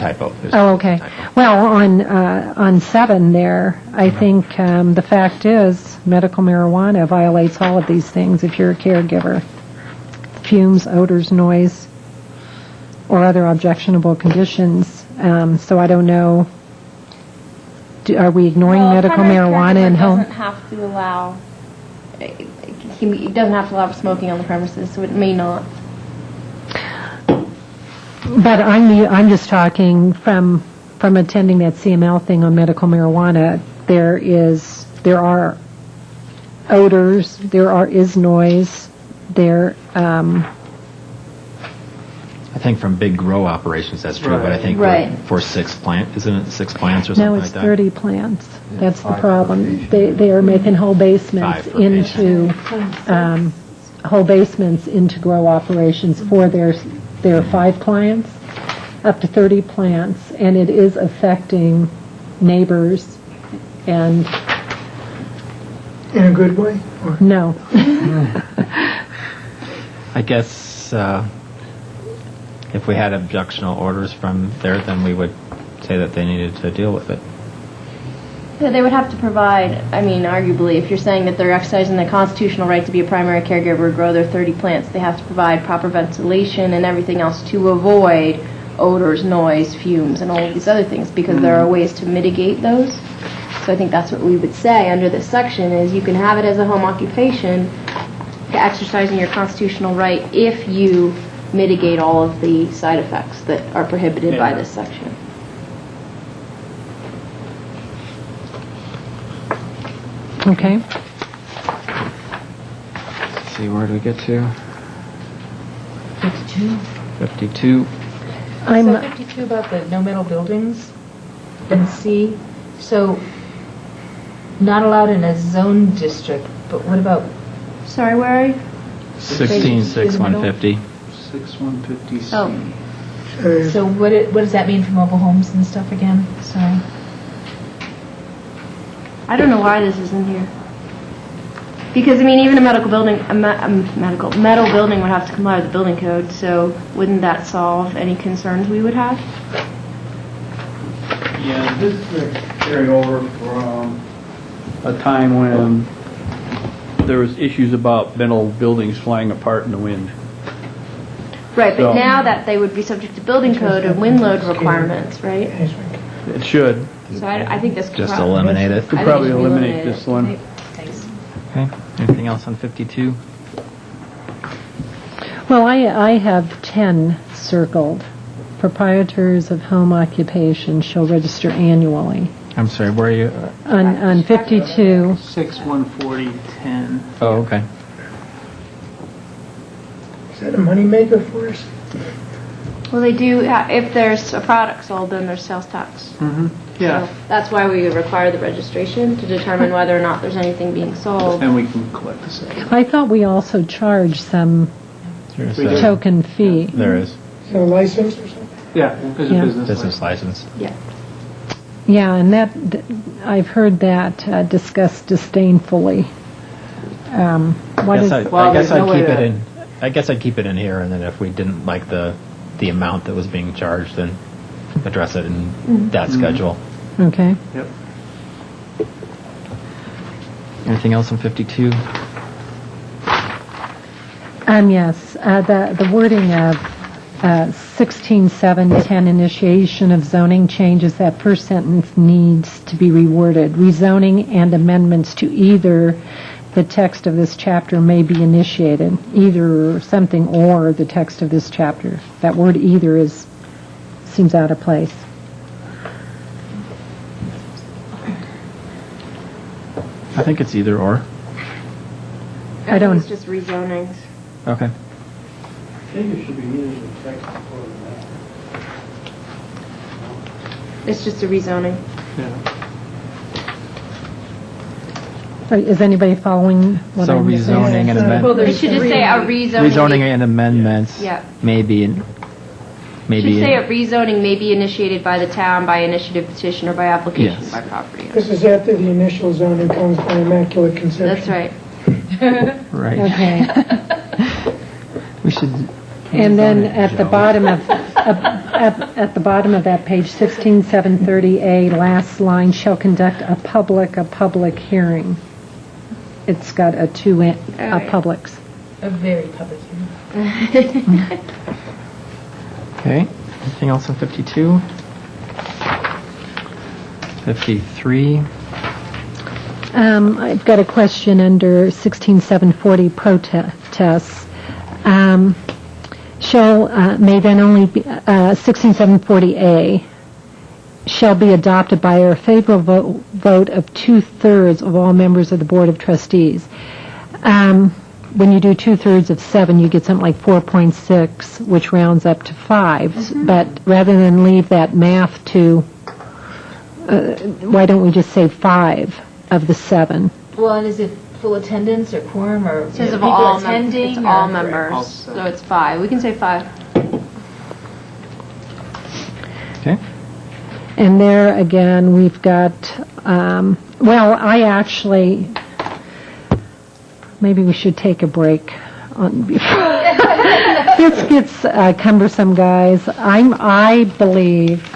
typo. Oh, okay. Well, on 7 there, I think the fact is medical marijuana violates all of these things if you're a caregiver. Fumes, odors, noise, or other objectionable conditions. So I don't know, are we ignoring medical marijuana in home? Doesn't have to allow, he doesn't have to allow smoking on the premises, so it may not. But I'm just talking from attending that CML thing on medical marijuana. There are odors, is noise. I think from big grow operations that's true, but I think for 6 plants, isn't it 6 plants or something No, like it's that? 30 plants. That's the problem. They are making whole basements into grow operations for their 5 clients, up to 30 plants, and it is affecting neighbors and. In a good way? Or? No. I guess if we had objectionable orders from there, then we would say that they needed to deal with it. Yeah, they would have to provide, arguably, if you're saying that they're exercising their constitutional right to be a primary caregiver and grow their 30 plants, they have to provide proper ventilation and everything else to avoid odors, noise, fumes, and all of these other things, because there are ways to mitigate those. So I think that's what we would say under this section is you can have it as a home occupation, exercising your constitutional right if you mitigate all of the side effects that are prohibited by this section. Okay. Let's see, where do we get to? 52. 52. So 52 about the no metal buildings in C. So not allowed in a zone district, but what about? Sorry, where are you? 16.6.150. 6.150C. Oh. So what does that mean for mobile homes and stuff again? Sorry. I don't know why this isn't here. Because, even a medical building, metal building would have to comply with the building code, so wouldn't that solve any concerns we would have? Yeah, this is carried over from a time when there was issues about metal buildings flying apart in the wind. Right, So- but now that they would be subject to building code and wind load requirements, right? It should. So I think this could Just probably eliminate it. Could I think probably it should be eliminate eliminated. this one. Thanks. Okay. Anything else on 52? Well, I have 10 circled. Proprietors of home occupation shall register annually. I'm sorry, where are you? On 52, 6.140.10. Oh, okay. Is that a moneymaker for us? Well, they do, if there's a product sold, then there's sales tax. Mm-hmm. Yeah. So that's why we require the registration to determine whether or not there's anything being sold. And we can collect the sale. I thought we also charged some There's token fee. There is. Is it a license or something? Yeah, there's a Yeah. business license. Yeah. Yeah, and I've heard that discussed disdainfully. What is? I guess I'd keep it in. I guess I'd keep it in here, and then if we didn't like the amount that was being charged, then address it in that schedule. Okay. Yep. Anything else on 52? Yes, the wording of 16.7.10 initiation of zoning changes, that first sentence needs to be reworded. Rezoning and amendments to either the text of this chapter may be initiated, either something or the text of this chapter. That word either seems out of place. I think it's either or. I don't- It's just rezonings. Okay. I think it should be needed in text before that. It's just a rezoning. Yeah. Is anybody following what So I'm saying? rezoning and amendments. It should just say a rezoning. Rezoning and amendments. Yeah. Maybe. It should say a rezoning may be initiated by the town by initiative petition or by application Yes. by property owner. This is after the initial zoning comes by Immaculate Conception. That's right. Right. Okay. We should. And then at the bottom of at the bottom of that page, 16730A, last line, shall conduct a public hearing. It's got a publics. A very public hearing. Okay. Anything else on 52? 53. I've got a question under 16740 protests. May then only be 16740A shall be adopted by a favorable vote of 2/3 of all members of the Board of Trustees. When you do 2/3 of 7, you get something like 4.6, which rounds up to 5. But rather than leave that math to, why don't we just say 5 of the 7? Well, and is it full attendance or quorum or It says of people all attending? it's all or- members, so it's 5. We can say 5. Okay. And there again, we've got, maybe we should take a break on before. This gets cumbersome, guys. I believe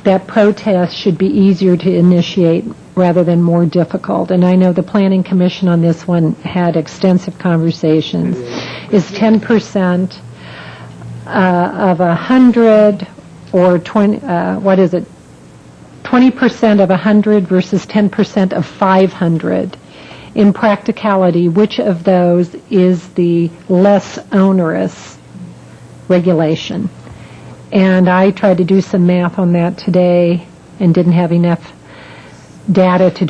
that protests should be easier to initiate rather than more difficult. And I know the Planning Commission on this one had extensive conversations. Is 10% of 100 or 20, what is it? 20% of 100 versus 10% of 500. In practicality, which of those is the less onerous regulation? And I tried to do some math on that today and didn't have enough data to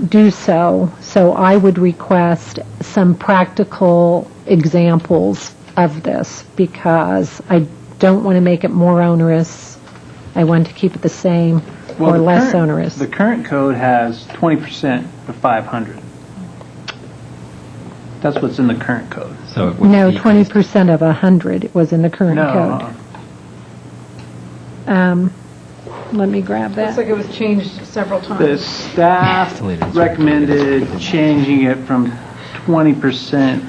do so. So I would request some practical examples of this because I don't want to make it more onerous. I want to keep it the same or less onerous. The current code has 20% of 500. That's what's in the current code. So it would No, be 20% of 100 was in the current code. Let me grab Looks that. like it was changed several The times. staff recommended changing it from 20%,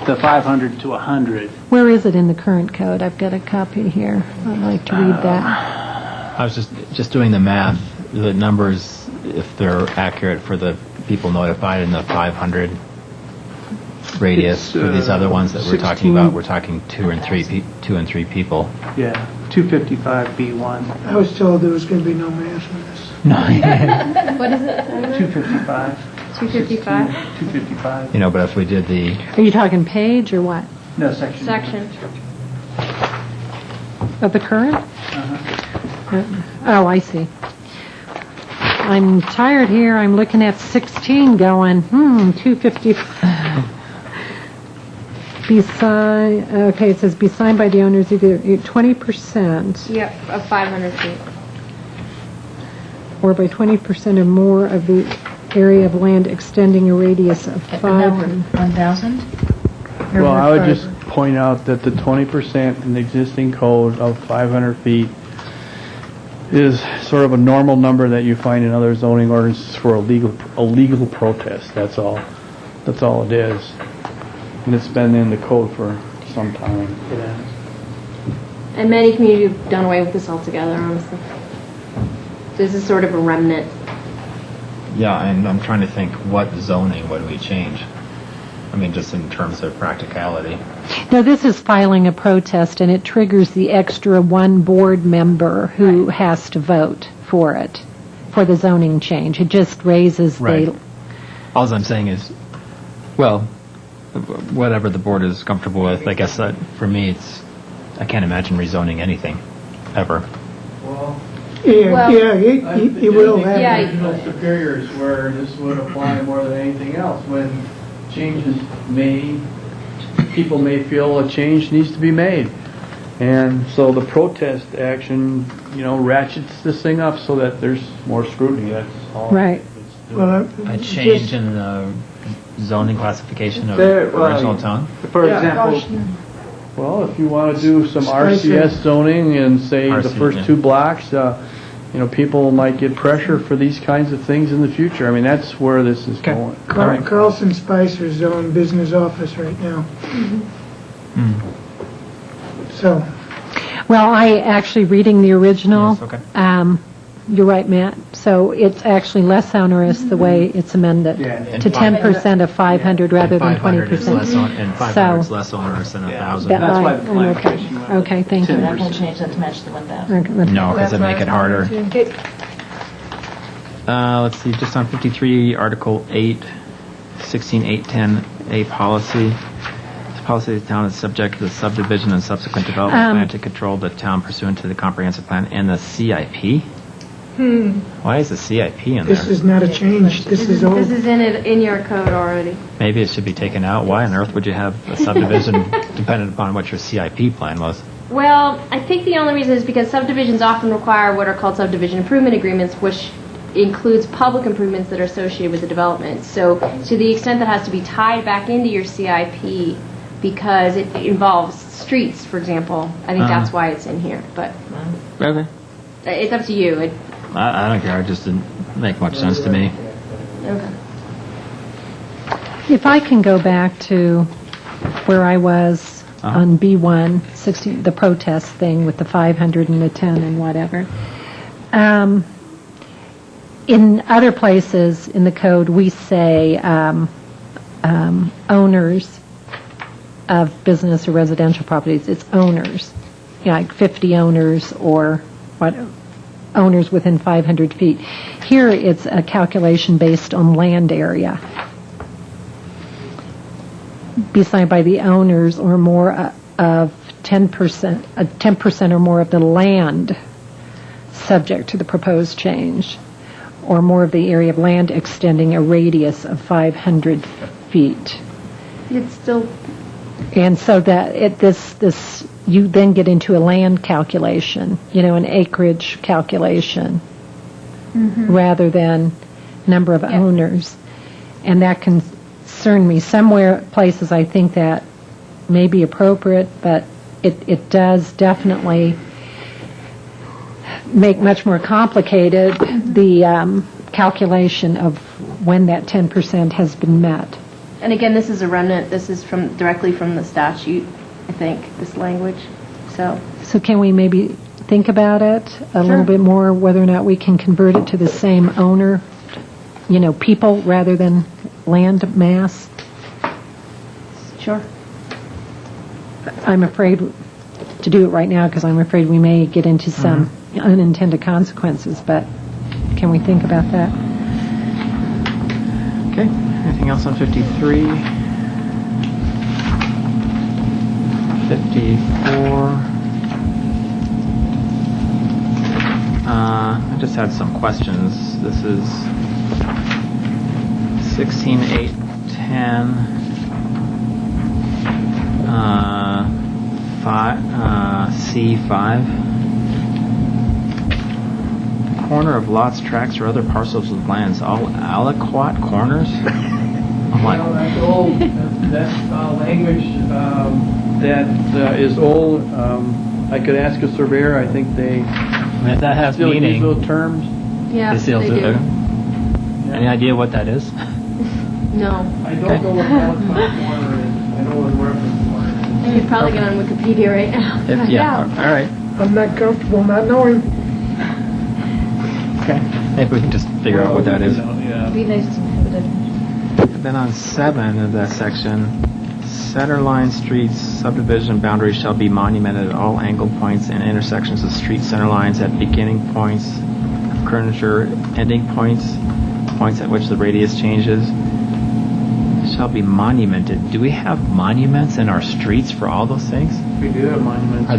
the 500 to 100. Where is it in the current code? I've got a copy here. I'd like to read that. I was just doing the math. The numbers, if they're accurate for the people notified in the 500 radius, for these other ones that we're talking about, we're talking 2 and 3 people. Yeah, 255B1. I was told there was going to be no math in this. What is it? 255. 255? 255. You know, but if we did the Are you talking page or what? No, section. Section. Of the current? Uh-huh. Oh, I see. I'm tired here. I'm looking at 16 going, 250. Okay, it says be signed by the owners either 20% Yep, of 500 feet. or by 20% or more of the area of land extending a radius of 500. 1,000? Well, I would just point out that the 20% in the existing code of 500 feet is sort of a normal number that you find in other zoning ordinances for a legal protest. That's all. That's all it is. And it's been in the code for some time. And many communities have done away with this altogether, honestly. This is sort of a remnant. Yeah, and I'm trying to think what zoning would we change? I mean, just in terms of practicality. Now, this is filing a protest, and it triggers the extra one board member who has to vote for it, for the zoning change. It just raises the... All I'm saying is, well, whatever the board is comfortable with, I guess that for me, I can't imagine rezoning anything, ever. Well, You will have. Yeah. Regional superiors where this would apply more than anything else. When changes people may feel a change needs to be made. And so the protest action, ratchets this thing up so that there's more scrutiny. That's all. Right. Well, A change in the zoning classification of There- original town? For example, Well, if you want to do some RCS zoning and say the RC, first yeah. 2 blocks, people might get pressure for these kinds of things in the future. I mean, that's where this is going. Carlson Spicer's own business office right now. So, Well, I actually reading the original. Yes, okay. You're right, Matt. So it's actually less onerous the way it's amended Yeah. to 10% of 500 rather than 500 is 20%. less and 500 is less onerous than 1,000. That That's why right. the plan Okay. commission went Okay, thank you. I'm not going to change that to match the 1,000. Okay, that's- No, because it make it harder. Okay. Let's see, just on 53, Article 8, 16.810A policy. This policy of the town is subject to the subdivision and subsequent development plan to control the town pursuant to the comprehensive plan and the CIP. Why is the CIP in there? This is not a change, this is old. This is in your code already. Maybe it should be taken out. Why on earth would you have a subdivision dependent upon what your CIP plan was? Well, I think the only reason is because subdivisions often require what are called subdivision improvement agreements, which includes public improvements that are associated with the development. So to the extent that has to be tied back into your CIP because it involves streets, for example, I think that's why it's in here. But Okay. it's up to you. I don't care. It just didn't make much sense to me. Okay. If I can go back to where I was on B1, 16, the protest thing with the 500 and the 10 and whatever. In other places in the code, we say owners of business or residential properties. It's owners, like 50 owners or what, owners within 500 feet. Here, it's a calculation based on land area. Be signed by the owners or more of 10%, 10% or more of the land subject to the proposed change, or more of the area of land extending a radius of 500 feet. It's still... And so that this you then get into a land calculation, an acreage calculation, rather than number of owners, and that concerned me. Somewhere places I think that may be appropriate, but it does definitely make much more complicated the calculation of when that 10% has been met. And again, this is a remnant. This is directly from the statute, I think, this language. So can we maybe think about it a little bit more, whether or not we can convert it to the same owner, people rather than land mass? Sure. I'm afraid to do it right now because I'm afraid we may get into some unintended consequences, but can we think about that? Okay. Anything else on 53? 54. I just had some questions. This is 16.810. C5. Corner of lots, tracts, or other parcels of lands, all aliquot corners? I'm like, That's old. That's language that is old. I could ask a surveyor. I think they if that has still meaning. use those terms. Yeah, They still they do. do. Any idea what that is? No. I don't know what aliquot corner is. I know what reference corner is. You could probably get on Wikipedia right now. All right. I'm not comfortable not knowing. Okay. Maybe we can just figure out what that is. Yeah. Be nice to have a definition. Then on 7 of that section, centerline streets subdivision boundaries shall be monumented at all angle points and intersections of street center lines at beginning points of curvature, ending points at which the radius changes. Shall be monumented. Do we have monuments in our streets for all those things? We do have monuments.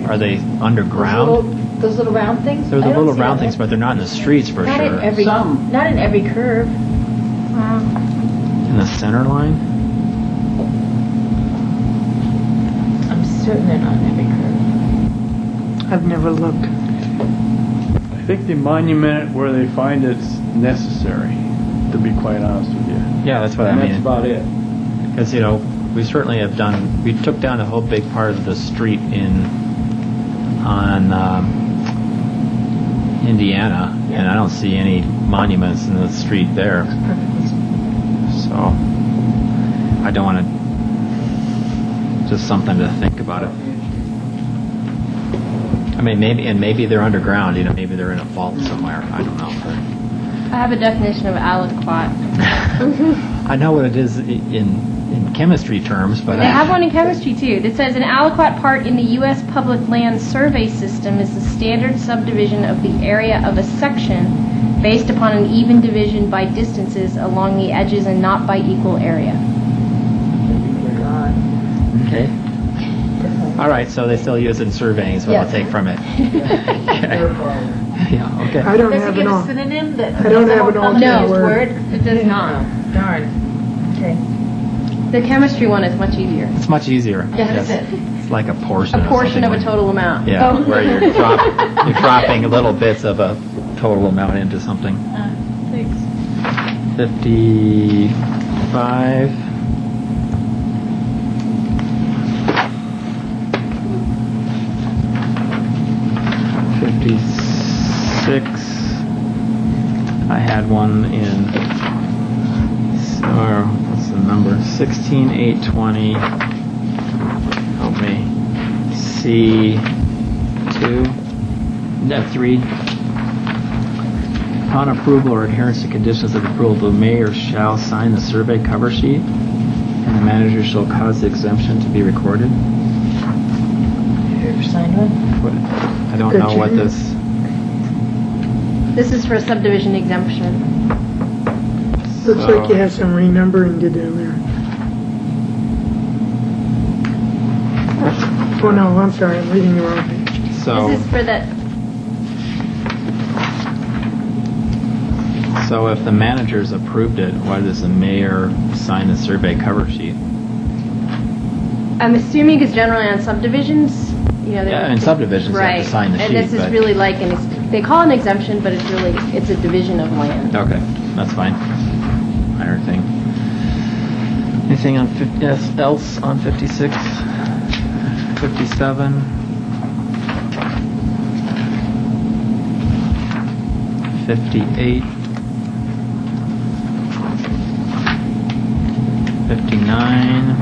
Are they underground? Those little round things? They're the I don't little see round that. things, but they're not in the streets for Not sure. in every, not in every curve. In the center line? I'm certain they're not in every curve. I've never looked. I think they monument it where they find it's necessary, to be quite honest with you. Yeah, that's what And I mean. that's about it. Because, we certainly have we took down a whole big part of the street on Indiana, and I don't see any monuments in the street there. So, I don't want to, just something to think about it. mean, maybe they're underground, maybe they're in a vault somewhere, I don't know. I have a definition of aliquot. I know what it is in chemistry terms, but... They have one in chemistry, too. It says, an aliquot part in the U.S. Public Land Survey System is the standard subdivision of the area of a section based upon an even division by distances along the edges and not by equal area. Okay. All right, so they still use it in surveying, so Yes. I'll take from it. Yeah, okay. I don't Does it have give an a al- synonym that? I don't have an alternate No, word. it does not. Darn. Okay. The chemistry one is much easier. It's much easier. Yes. It's like a portion. A or portion something of a like- total amount. Yeah, Oh. where you're dropping little bits of a total amount into something. Thanks. 55. I had one in, or what's the number? 16820. Help me. C2. No, 3. Upon approval or adherence to conditions of approval, the mayor shall sign the survey cover sheet, and the manager shall cause the exemption to be recorded. Have you ever signed one? I don't know what this. This is for a subdivision exemption. Looks like you have some renumbering to do there. Oh, no, I'm sorry, I'm reading the wrong page. So, This is for that. so if the manager's approved it, why does the mayor sign the survey cover sheet? I'm assuming it's generally on subdivisions. Yeah, in subdivisions, you have to sign the sheet. And this is but- really like they call it an exemption, but it's a division of land. Okay, that's fine. Minor thing. Anything on else on 56? 57? 58? 59?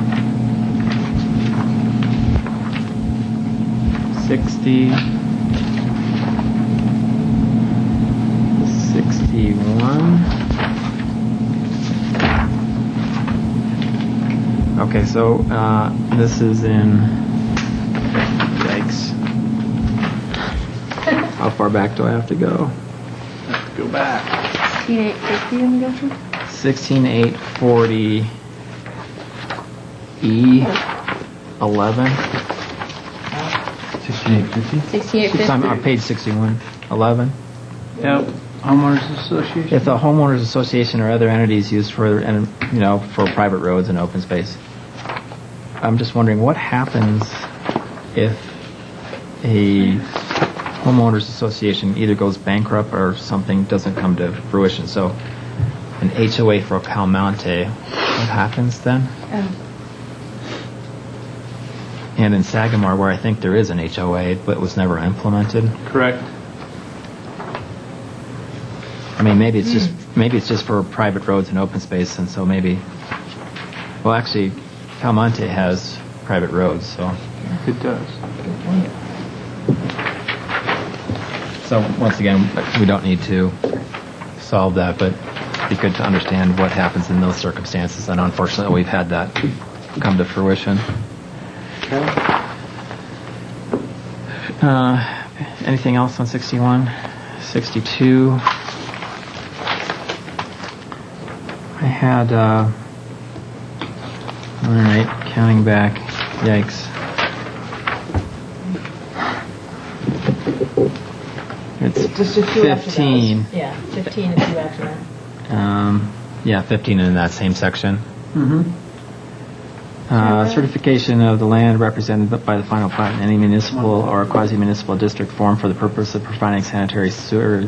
60? 61? Okay, so this is in. Yikes. How far back do I have to go? Have to go back. 16850, I'm guessing? 16840 E 11. 6850? 6850. I'm on page 61. 11. Yep, homeowners association. If the homeowners association or other entities used for for private roads and open space, I'm just wondering what happens if a homeowners association either goes bankrupt or something doesn't come to fruition. So, an HOA for Calmonte, what happens then? And in Sagamore, where I think there is an HOA, but was never implemented. Correct. I mean, maybe it's just for private roads and open space, and so maybe. Well, actually, Calmonte has private roads, so. It does. So once again, we don't need to solve that, but it'd be good to understand what happens in those circumstances. And unfortunately, we've had that come to fruition. Anything else on 61? 62. I had, all right, counting back, yikes. It's Just a few after 15. those. Yeah, 15 and 2 after that. Yeah, 15 in that same section. Mm-hmm. Certification of the land represented by the final plat in any municipal or quasi-municipal district form for the purpose of providing sanitary sewer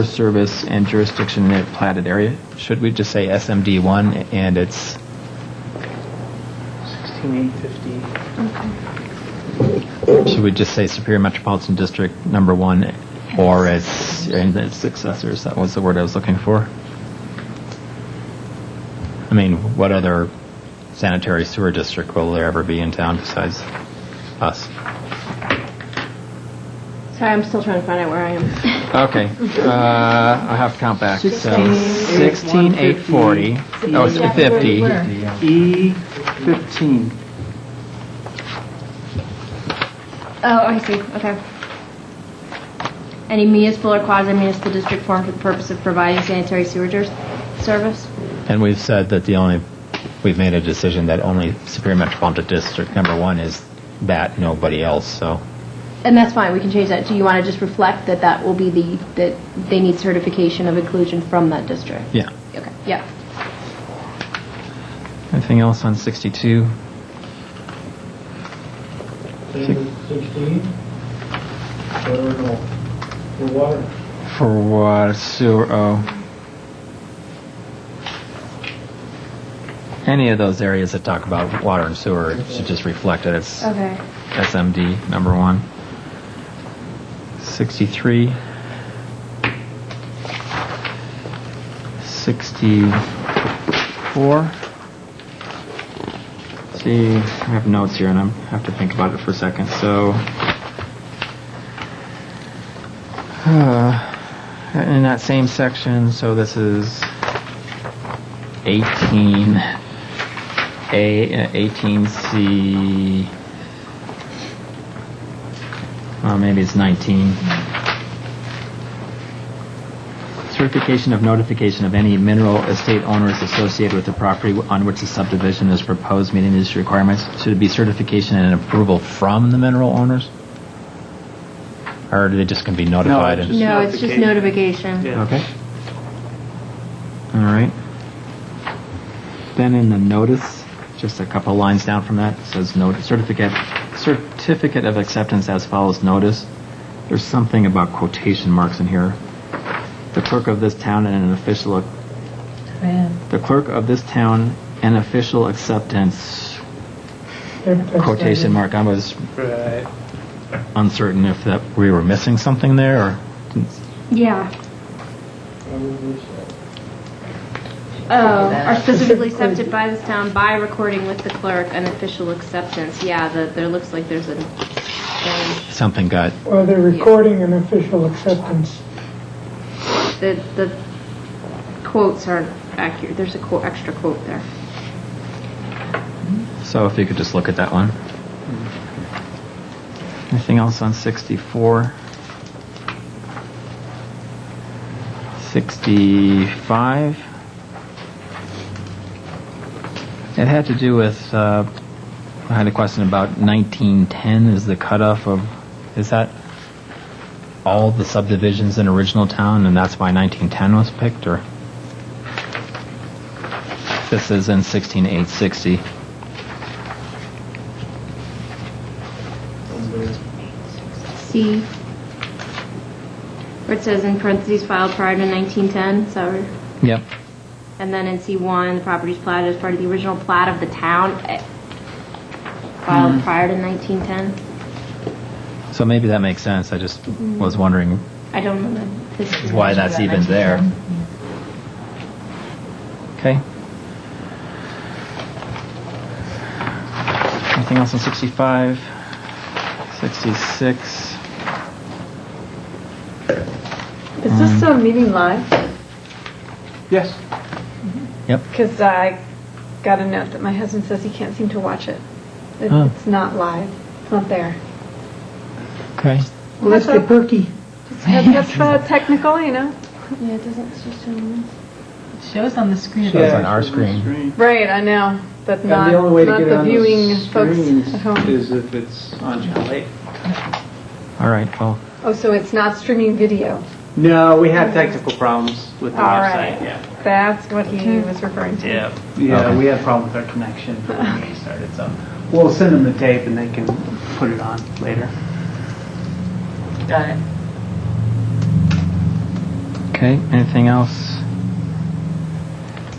service and jurisdiction in the platted area. Should we just say SMD1 and it's 16850. Should we just say Superior Metropolitan District number 1 or its successors? That was the word I was looking for. I mean, what other sanitary sewer district will there ever be in town besides us? Sorry, I'm still trying to find out where I am. Okay, I have to count back. So 16, 840. Oh, it's 50. E15. Oh, I see, okay. Any municipal or quasi-municipal district formed for the purpose of providing sanitary sewage service? And we've said that we've made a decision that only Superior Metropolitan District number 1 is that, nobody else, so. And that's fine, we can change that. Do you want to just reflect that that will be that they need certification of inclusion from that district? Yeah. Okay, yeah. Anything else on 62? 16? For water. For what? Sewer, any of those areas that talk about water and sewer, it should just reflect it. It's Okay. SMD, number 1. 63. 64. See, I have notes here, and I have to think about it for a second. So, in that same section, so this is 18A, 18C. Maybe it's 19. Certification of notification of any mineral estate owners associated with the property on which the subdivision is proposed meeting these requirements. Should it be certification and approval from the mineral owners? Or are they just going to be notified? No, it's just notification. Yeah. Okay. All right. Then in the notice, just a couple lines down from that, it says certificate of acceptance as follows notice. There's something about quotation marks in here. The clerk of this town and an official. The clerk of this town and official acceptance. Quotation mark. I was uncertain if that we were missing something there, or. Yeah. Are specifically accepted by this town by recording with the clerk an official acceptance. Yeah, there looks like there's a something got. Well, they're recording an official acceptance. The quotes aren't accurate. There's a extra quote there. So if you could just look at that one. Anything else on 64? 65? It had to do with, I had a question about 1910 is the cutoff of, is that all the subdivisions in original town, and that's why 1910 was picked, or? This is in 16860. C, where it says in parentheses filed prior to 1910, so. Yep. And then in C1, the property is platted as part of the original plat of the town, filed prior to 1910. So maybe that makes sense. I just was wondering I don't know why that's even there. Okay. Anything else on 65? 66? Is this meeting live? Yes. Yep. Because I got a note that my husband says he can't seem to watch it. It's not live. It's not there. Okay. Well, let's get perky. That's technical, you know. Yeah, it doesn't. It's just It shows on the screen. Shows on our screen. Right, I know, but And not the only way to not get the on viewing those folks screens at home. is if it's on Channel 8. All right. Well, Oh, so it's not streaming video. No, we had technical problems with the All website. right. Yeah. That's what he was referring to. Yeah, Okay. we had a problem with our connection when we started, so we'll send them the tape and they can put it on later. Got it. okay. Anything else?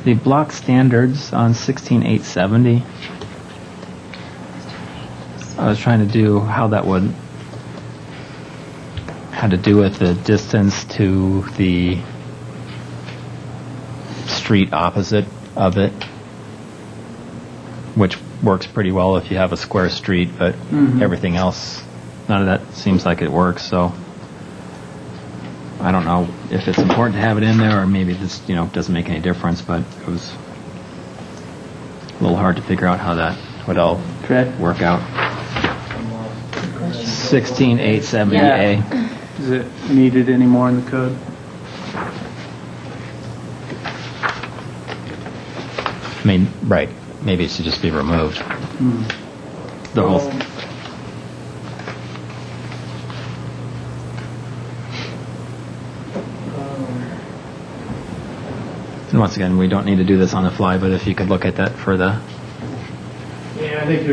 The block standards on 16870. I was trying to do how that would had to do with the distance to the street opposite of it, which works pretty well if you have a square street, but everything else, none of that seems like it works. So I don't know if it's important to have it in there, or maybe this, doesn't make any difference, but it was a little hard to figure out how that would all work out. 16870A. Is it needed anymore in the code? I mean, right. Maybe it should just be removed. The whole. And once again, we don't need to do this on the fly, but if you could look at that for the. Yeah, I think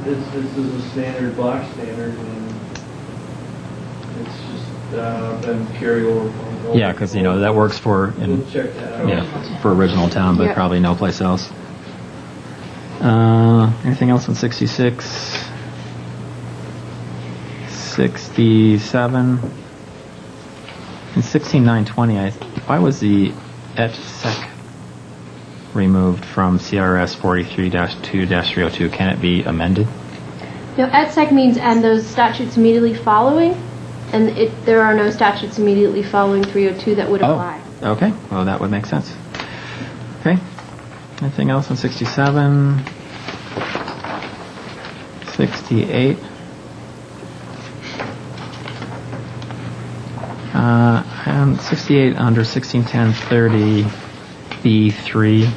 this is a standard block standard, and it's just been carried over. Yeah, because that works for We'll check that out. yeah for original town, but probably no place else. Anything else on 66? 67? In 16920, why was the ETSEC removed from CRS 43-2-302? Can it be amended? No, ETSEC means and those statutes immediately following, and there are no statutes immediately following 302 that would apply. Okay, well that would make sense. Okay, anything else on 67? 68? And 68 under 161030B3.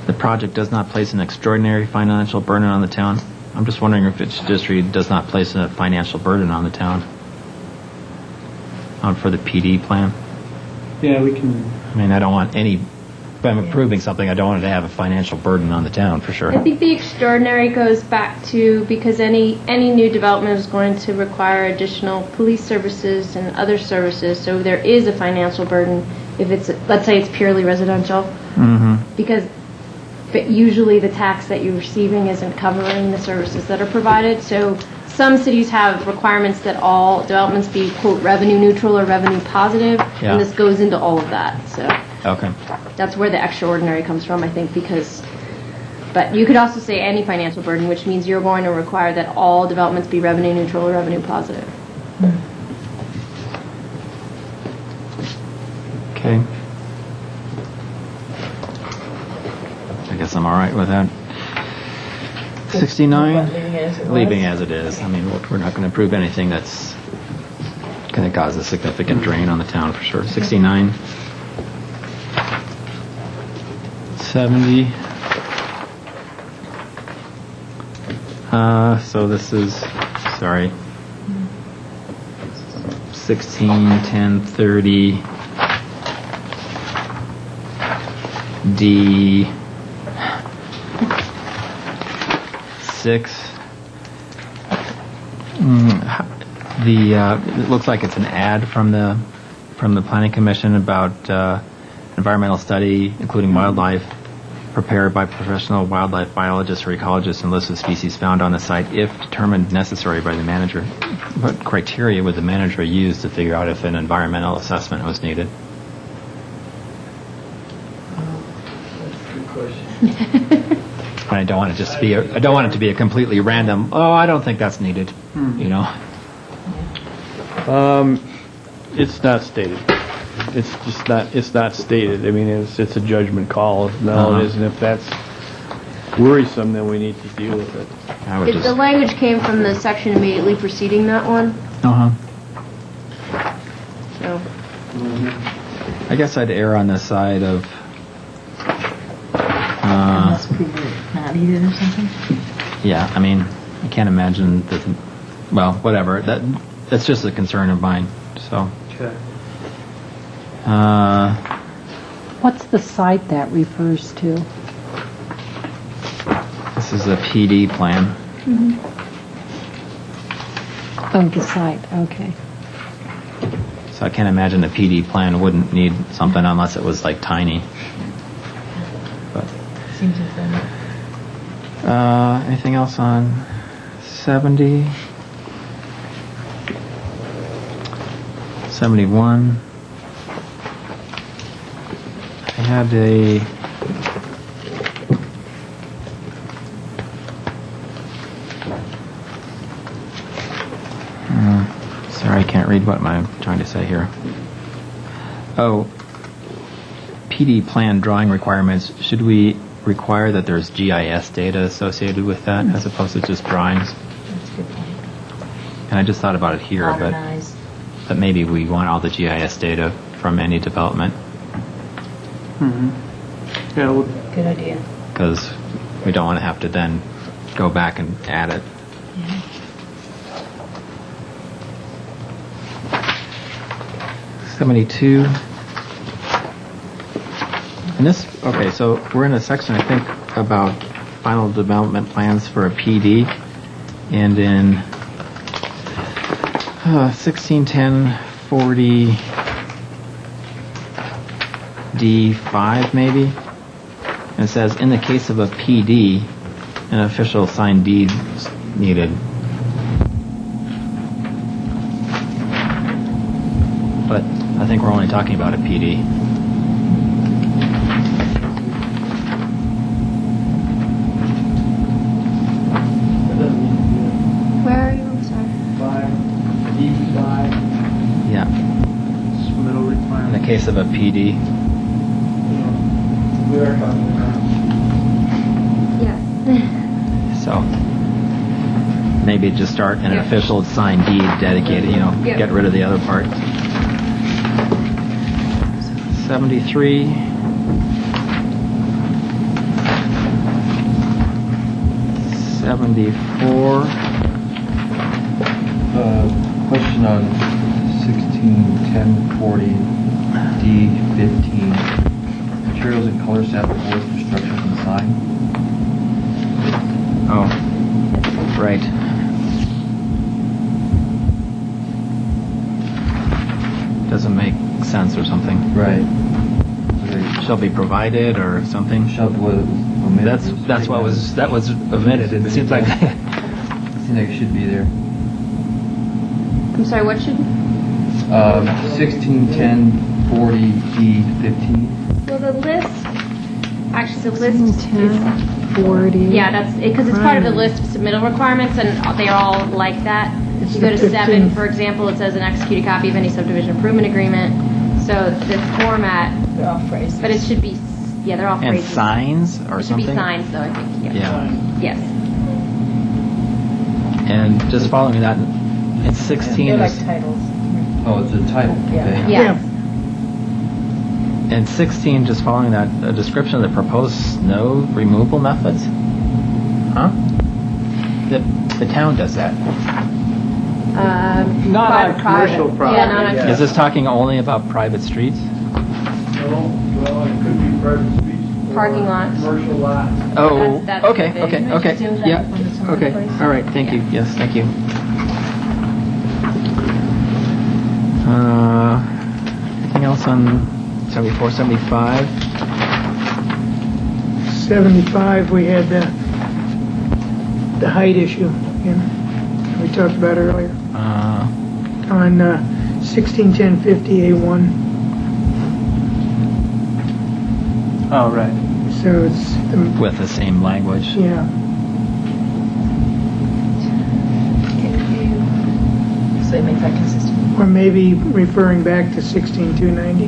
The project does not place an extraordinary financial burden on the town. I'm just wondering if it should just read does not place a financial burden on the town for the PD plan. Yeah, we can. I mean, I don't want any. If I'm approving something, I don't want it to have a financial burden on the town for sure. I think the extraordinary goes back to because any new development is going to require additional police services and other services, so there is a financial burden if it's, let's say it's purely residential. Mm-hmm. Because usually the tax that you're receiving isn't covering the services that are provided. So some cities have requirements that all developments be, quote, revenue neutral or revenue positive, and this goes into all of that. So okay, that's where the extraordinary comes from, I think, because, but you could also say any financial burden, which means you're going to require that all developments be revenue neutral or revenue positive. okay. I guess I'm all right with that. 69, leaving as it is. I mean, we're not going to approve anything that's going to cause a significant drain on the town for sure. 69, 70. So this is, sorry, 16, 10, 30, D. 6. It looks like it's an ad from the Planning Commission about environmental study, including wildlife, prepared by professional wildlife biologists or ecologists and list of species found on the site if determined necessary by the manager. What criteria would the manager use to figure out if an environmental assessment was needed? That's a good question. I don't want it just to be. I don't want it to be a completely random. Oh, I don't think that's needed. You know. It's not stated. It's just not. It's not stated. I mean, it's a judgment call. No, it isn't. If that's worrisome, then we need to deal with it. If the language came from the section immediately preceding that one. So. I guess I'd err on the side of. Unless we were not needed or something? Yeah, I mean, I can't imagine that. Well, whatever. That's just a concern of mine. So. Okay. What's the site that refers to? This is a PD plan. Mm-hmm. Oh, the site. Okay. So I can't imagine the PD plan wouldn't need something unless it was like tiny. But. Seems like Anything else on 70? 71. I had a sorry, I can't read read what am I trying to say here. Oh, PD plan drawing requirements. Should we require that there's GIS data associated with that as opposed to just drawings? That's a good point. And I just thought about it here, Modernize. but maybe we want all the GIS data from any development Yeah, well, Good idea. because we don't want to have to then go back and add it. 72. And this, okay, so we're in a section, I think, about final development plans for a PD. And in 161040 D5 maybe, and it says, in the case of a PD, an official signed deed is needed. But I think we're only talking about a PD. Where are you? I'm sorry. 5, Yeah. middle In requirement. the case of a PD. We are talking about. Yeah. So maybe just start an official signed deed dedicated, Yeah. get rid of the other part. 73. '74. Question on 161040 D15. Materials and color sample boards for structures and sign. Oh, right. Doesn't make sense or something. Right. Shall be provided or something. Shall was omitted. That's what was omitted. It seems like Seems like it should be there. I'm sorry, what should? 161040 D15. Well, the list, actually, the list is, 40. yeah, that's, because it's part of the list of submittal requirements, and they're all like that. If you go to 7, for example, it says an executed copy of any subdivision improvement agreement. So the format, They're all phrases. but it should be, yeah, they're all and phrases. signs or It should something. be signs, though, I think, yeah. Yeah. Yes. And just following that, it's 16 They're like is, titles. Oh, it's a title. Yeah. Okay. Yes. and 16 just following that, a description of the proposed snow removal methods. Huh? The town does that. Not on commercial property. Yeah, not on Is this talking only about private streets? No, well, it could be private streets. or Parking lots. Commercial lots. Oh, That's okay, big. okay, okay. Yeah, okay. All right, thank you. Yes, thank you. Anything else on 74, 75? 75, we had the height issue, we talked about earlier, on 161050A1. Oh, right. So it's, With the same language. yeah, So it makes that consistent. or maybe referring back to 16290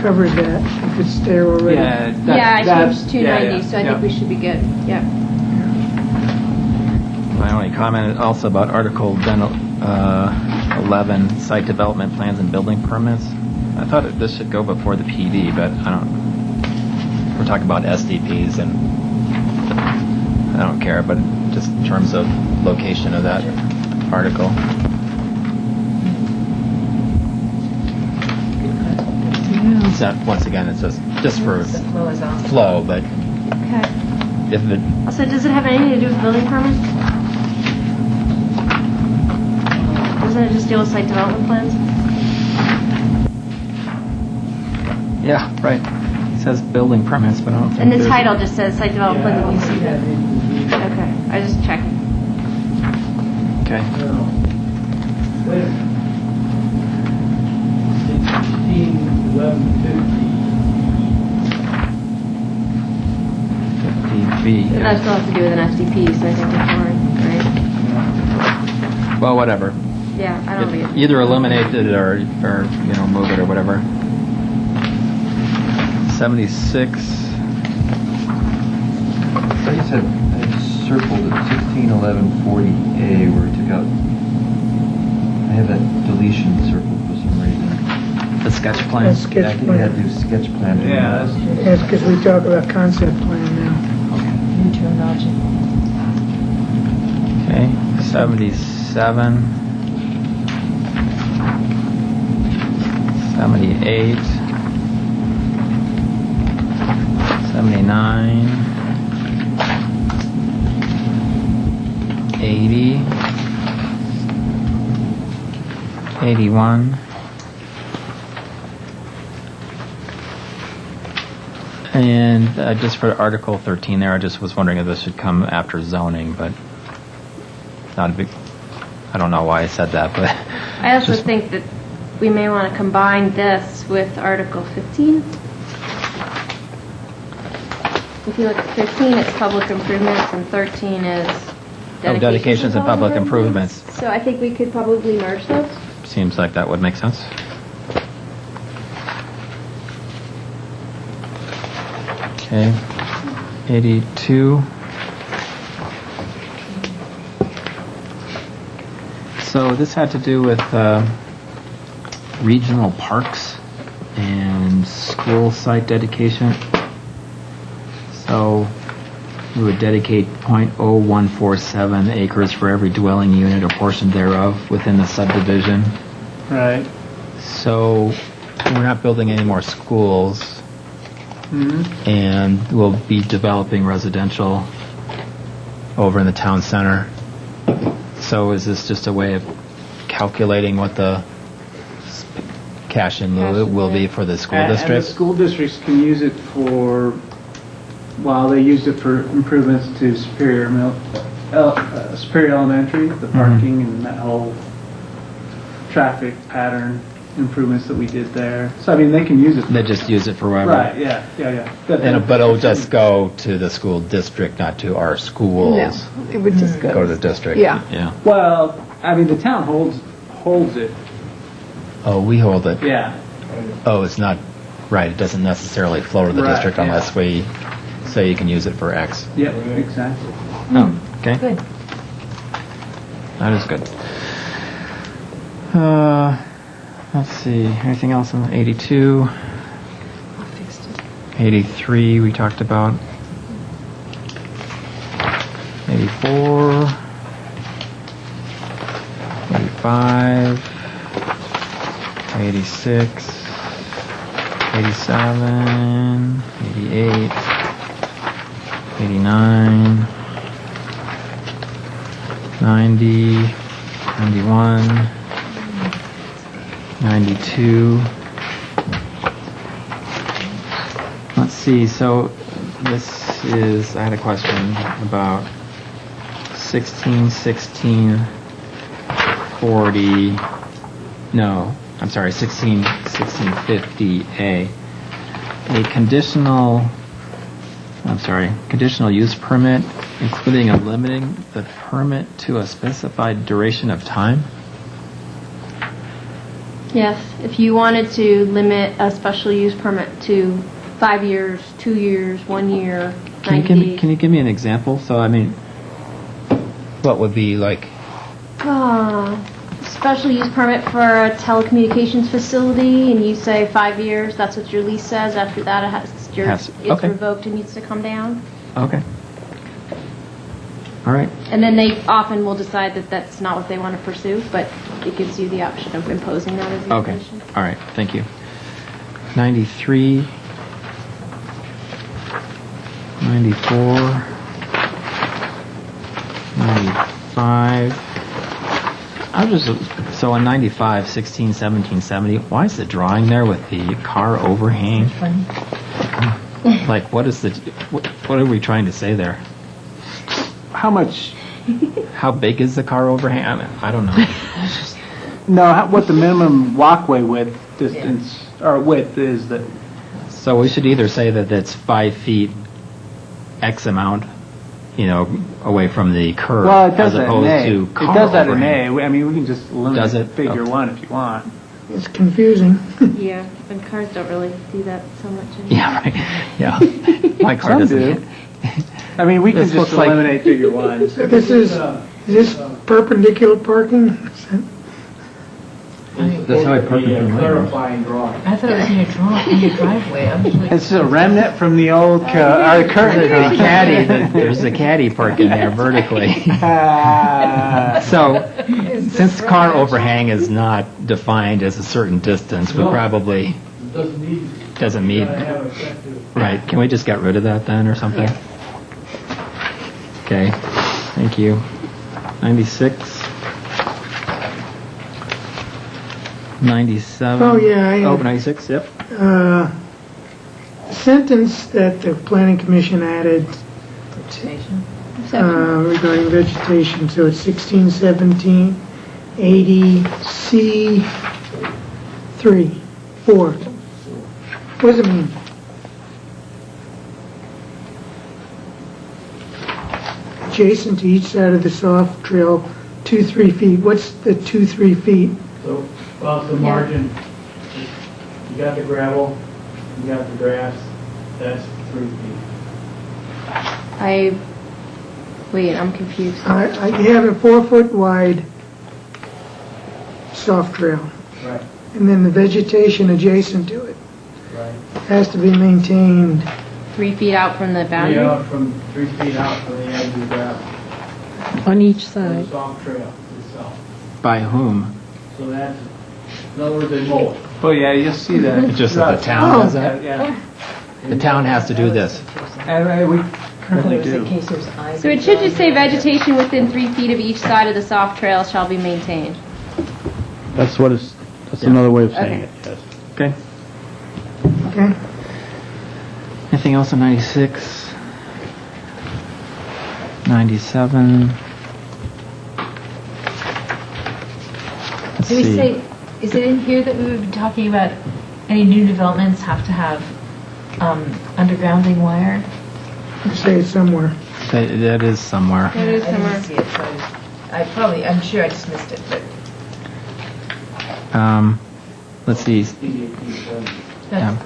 covers that, if it's there already. Yeah, Yeah, I that's- changed 290, so I yeah. think we should be good. Yep. My only comment is also about Article 11, site development plans and building permits. I thought this should go before the PD, but I don't. We're talking about SDPs, and I don't care, but just in terms of location of that article. It's not, once again, it's just for The flow is off. flow, but Okay. if it, So does it have anything to do with building permits? Doesn't it just deal with site development plans? yeah, right. It says building permits, but I don't think And the there's- title just says site development plans. Okay, I just checked. Okay. 16, 11, 50B. But that still has to do with an FDP, so I think we're fine, right? Well, whatever. Yeah, I don't think it. Either eliminate it or you know, move it or whatever. 76. So you said I circled it 161140A where we took out. I have that deletion circled for some reason. The sketch plan. The sketch I think we had to do sketch plan. Yeah, That's because we talk about concept plan now. New terminology. Okay, 77. 78. 79. 80. 81. And just for Article 13 there, I just was wondering if this should come after zoning, but not a big, I don't know why I said that, but. I also think that we may want to combine this with Article 15. If you look at 15, it's public improvements, and 13 is dedications and public improvements. So I think we could probably merge those. Seems like that would make sense. Okay, 82. So this had to do with regional parks and school site dedication. So we would dedicate .0147 acres for every dwelling unit or portion thereof within the subdivision. right. So we're not building any more schools. And we'll be developing residential over in the town center. So is this just a way of calculating what the cash in lieu will be for the school And the district? school districts can use it for, well, they used it for improvements to Superior Elementary, the parking and that whole traffic pattern improvements that we did there. So, I mean, they can use it. They just use it for whatever. Right, yeah. But it'll just go to the school district, not to our schools. No, it would just Go to the district. Yeah. Yeah. Well, I mean, the town holds it. Oh, we hold it. Yeah. Oh, it's not, right, it doesn't necessarily flow to the Right, district yeah. unless we say you can use it for X. Yep, exactly. Oh, okay. Good. That is good. Let's see, anything else on 82? 83 we talked about. 84. 85. 86. 87. 88. 89. 90. 91. 92. Let's see, so this is, I had a question about 16, 16, 40, no, I'm sorry, 16, 1650A. A conditional use permit, including a limiting the permit to a specified duration of time? Yes, if you wanted to limit a special use permit to 5 years, 2 years, 1 year, 90 days. Can you give me an example? So, I mean, what would be like? Special use permit for a telecommunications facility, and you say 5 years, that's what your lease says. After that, it's okay. revoked and needs to come down. Okay. All right. And then they often will decide that that's not what they want to pursue, but it gives you the option of imposing that as a Okay. condition. All right. Thank you. 93. 94. 95. So on 95, 16, 17, 70, why is the drawing there with the car overhang? Like, what are we trying to say there? How much? How big is the car overhang? I don't know. No, what the minimum walkway width distance or width is that? So we should either say that it's 5 feet X amount, away from the curb. Well, it does as that in opposed A. to It car does that in overhang. A. I mean, we can just eliminate Does it? figure Okay. 1 if you want. It's confusing. Yeah, and cars don't really do that so much anymore. Yeah, right. Yeah. My car Some doesn't. do. I mean, we can This just looks like- eliminate figure 1. This is this perpendicular parking? That's how I park in my house. Clarifying drawing. I thought it was in your driveway. I was like, It's a remnant from the old current The caddy, there's a caddy parking there vertically. So, since car overhang is not defined as a certain distance, we probably doesn't meet. Right, can we just get rid of that then or something? Okay, thank you. 96. 97. Oh, yeah, I Oh, have- 96, yep. Sentence that the planning commission added regarding vegetation, so it's 1617, 80, C, 3, 4. What does it mean? Adjacent to each side of the soft trail, 2-3 feet. What's the 2-3 feet? So, well, it's the margin. You got the gravel, you got the grass, that's 3 feet. Wait, I'm confused. You have a 4-foot wide soft trail, Right, and then the vegetation adjacent to it right. has to be maintained. 3 feet out from the boundary? 3 feet out from the edge of the gravel, On each the side. soft trail itself. By whom? So that's, in other words, they mow it. Oh, yeah, you'll see that. It's just that the town does that? Yeah. The town has to do this. And we currently do. So it should just say vegetation within 3 feet of each side of the soft trail shall be maintained. That's another way of saying it, yes. Okay. Okay? Anything else on 96? 97? Let's did we see. say, is it in here that we would be talking about any new developments have to have undergrounding wire? You say it somewhere. That is somewhere. It is I didn't somewhere. see it, so I'm sure I just missed it, but Let's see. that's,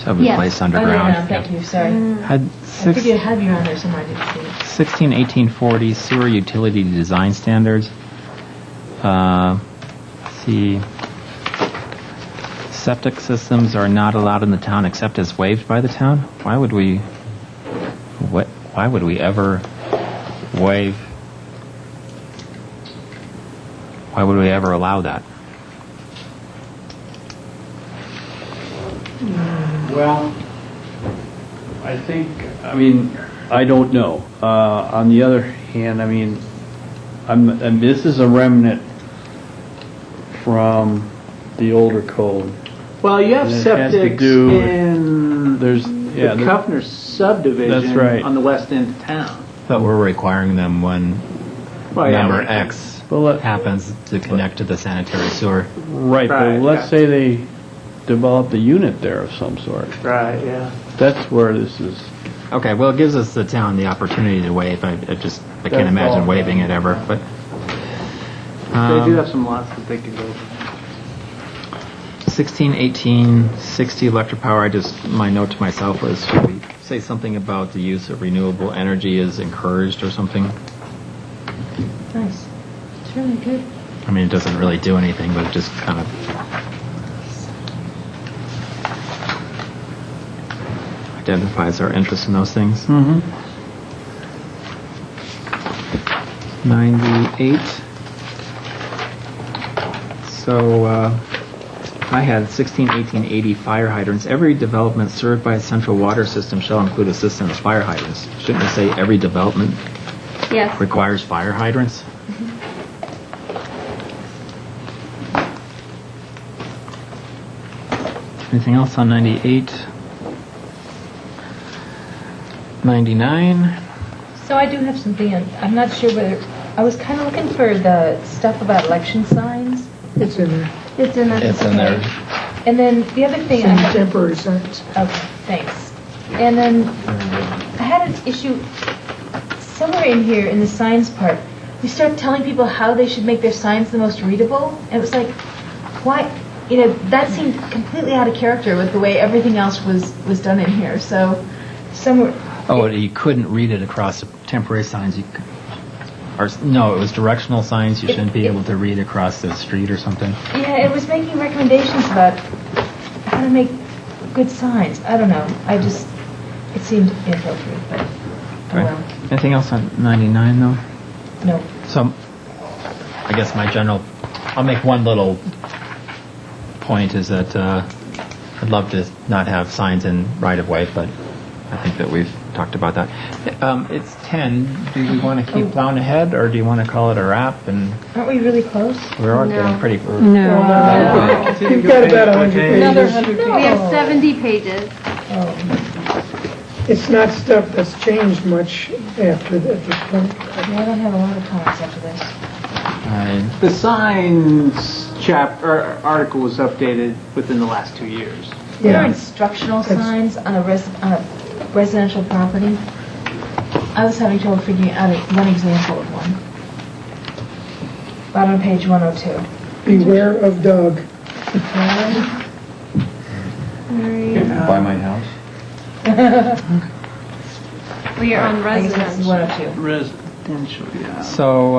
Shall we yes. place Oh, underground? no, thank you, sorry. Had I six, figured it had you on there somewhere, I didn't see it. 16, 1840 sewer utility design standards. Let's see. Septic systems are not allowed in the town except as waived by the town. Why would we ever waive? Why would we ever allow that? Well, I don't know. On the other hand, and this is a remnant from the older code. Well, you have And it has to septic do with- in There's, the yeah, there- Kuffner subdivision That's right. on the west end of town. But we're requiring them when Well, yeah, number right. X Well, let- happens to connect to the sanitary sewer. right, Right, but let's yeah. say they developed a unit there of some sort. Right, yeah. That's where this is. Okay, well, it gives us the town the opportunity to waive. I can't That's imagine all. waiving it ever, but. They do have some lots that they could go. 16, 18, 60 electric power. My note to myself was, should we say something about the use of renewable energy is encouraged or something? Nice. It's really good. I mean, it doesn't really do anything, but it just kind of identifies our interest in those things. Mm-hmm. 98. So I had 16, 18, 80 fire hydrants. Every development served by a central water system shall include a system of fire hydrants. Shouldn't it say every development Yes. requires fire hydrants? Anything else on 98? 99? So I do have something, I'm not sure whether, I was kind of looking for the stuff about election signs. It's in there. It's in there. It's in there. And then the other thing, Some temporary signs. okay, thanks. And then I had an issue somewhere in here in the signs part. We start telling people how they should make their signs the most readable. And it was like, why? You know, that seemed completely out of character with the way everything else was done in here. So somewhere. Oh, you couldn't read it across the temporary signs. You could, or no, it was directional signs. You shouldn't be able to read across the street or something. Yeah, it was making recommendations about how to make good signs. I don't know. It seemed inappropriate, but oh well. Anything else on 99 though? No. So, I guess I'll make one little point is that I'd love to not have signs in right of way, but I think that we've talked about that. It's 10. Do we want to keep plowing ahead, or do you want to call it a wrap? And Aren't we really close? we are getting pretty. No. You've got about 100 pages. Another 100 pages. We have 70 pages. It's not stuff that's changed much after at this point. Yeah, I don't have a lot of comments after this. The signs article was updated within the last 2 years. There are instructional signs on a residential property. I was having trouble figuring out one example of one. Bottom of page 102. Beware of dog. By my house. We are on I guess this is residential. 102. Residential, yeah. So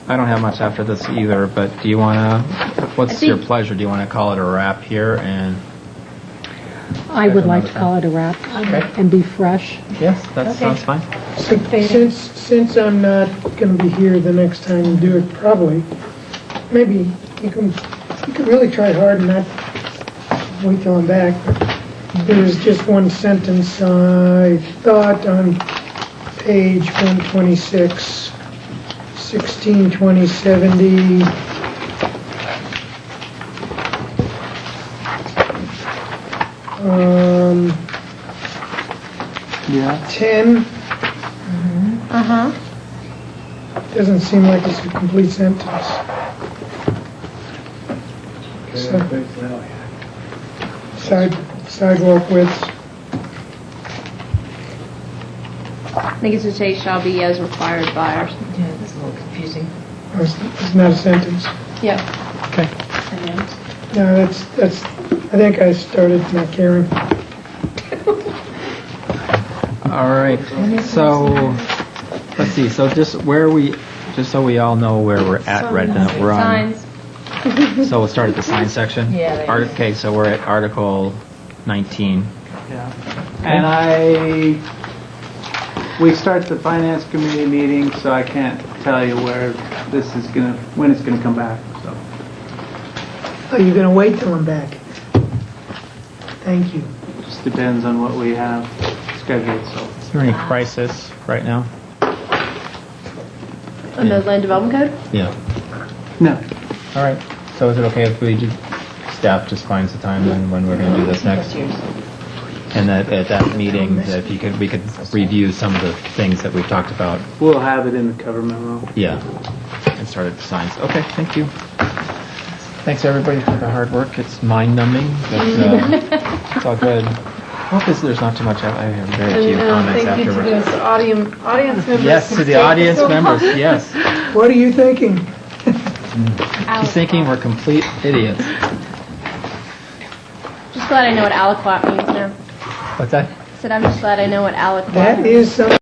I don't have much after this either. But do you want to? What's your pleasure? Do you want to call it a wrap here and? I would like to call it a wrap and be fresh. Yes, that sounds fine. Since I'm not going to be here the next time you do it, probably, maybe you can really try hard and not wait till I'm back. There was just one sentence I thought on page 126, 16, 20, 70. Yeah. 10. Doesn't seem like it's a complete sentence. Sidewalk widths. I think it should say shall be as required by or something. Yeah, that's a little confusing. It's not a sentence. Yeah. Okay. No, that's. I think I started not caring. All right. So let's see. So just so we all know where we're at right now. We're on. Signs. So we'll start at the sign section. Yeah. Okay. So we're at Article 19. Yeah. And we start the finance committee meeting, so I can't tell you when it's gonna come back. So Are you going to wait till I'm back? Thank you. just depends on what we have scheduled. So Is there any crisis right now? On the land development code? Yeah. no. All right. So is it okay if staff just finds the time when we're going to do this next? And that at that meeting, that we could review some of the things that we've talked about. We'll have it in the cover memo. Yeah. And start at the signs. Okay. Thank you. Thanks everybody for the hard work. It's mind-numbing, but it's all good. Hope there's not too much. I have very few comments Thank you to afterwards. those audience members. Yes, to the audience members. Yes. What are you thinking? She's thinking we're complete idiots. Just glad I know what aliquot means now. What's that? I said I'm just glad I know what aliquot That means. is something.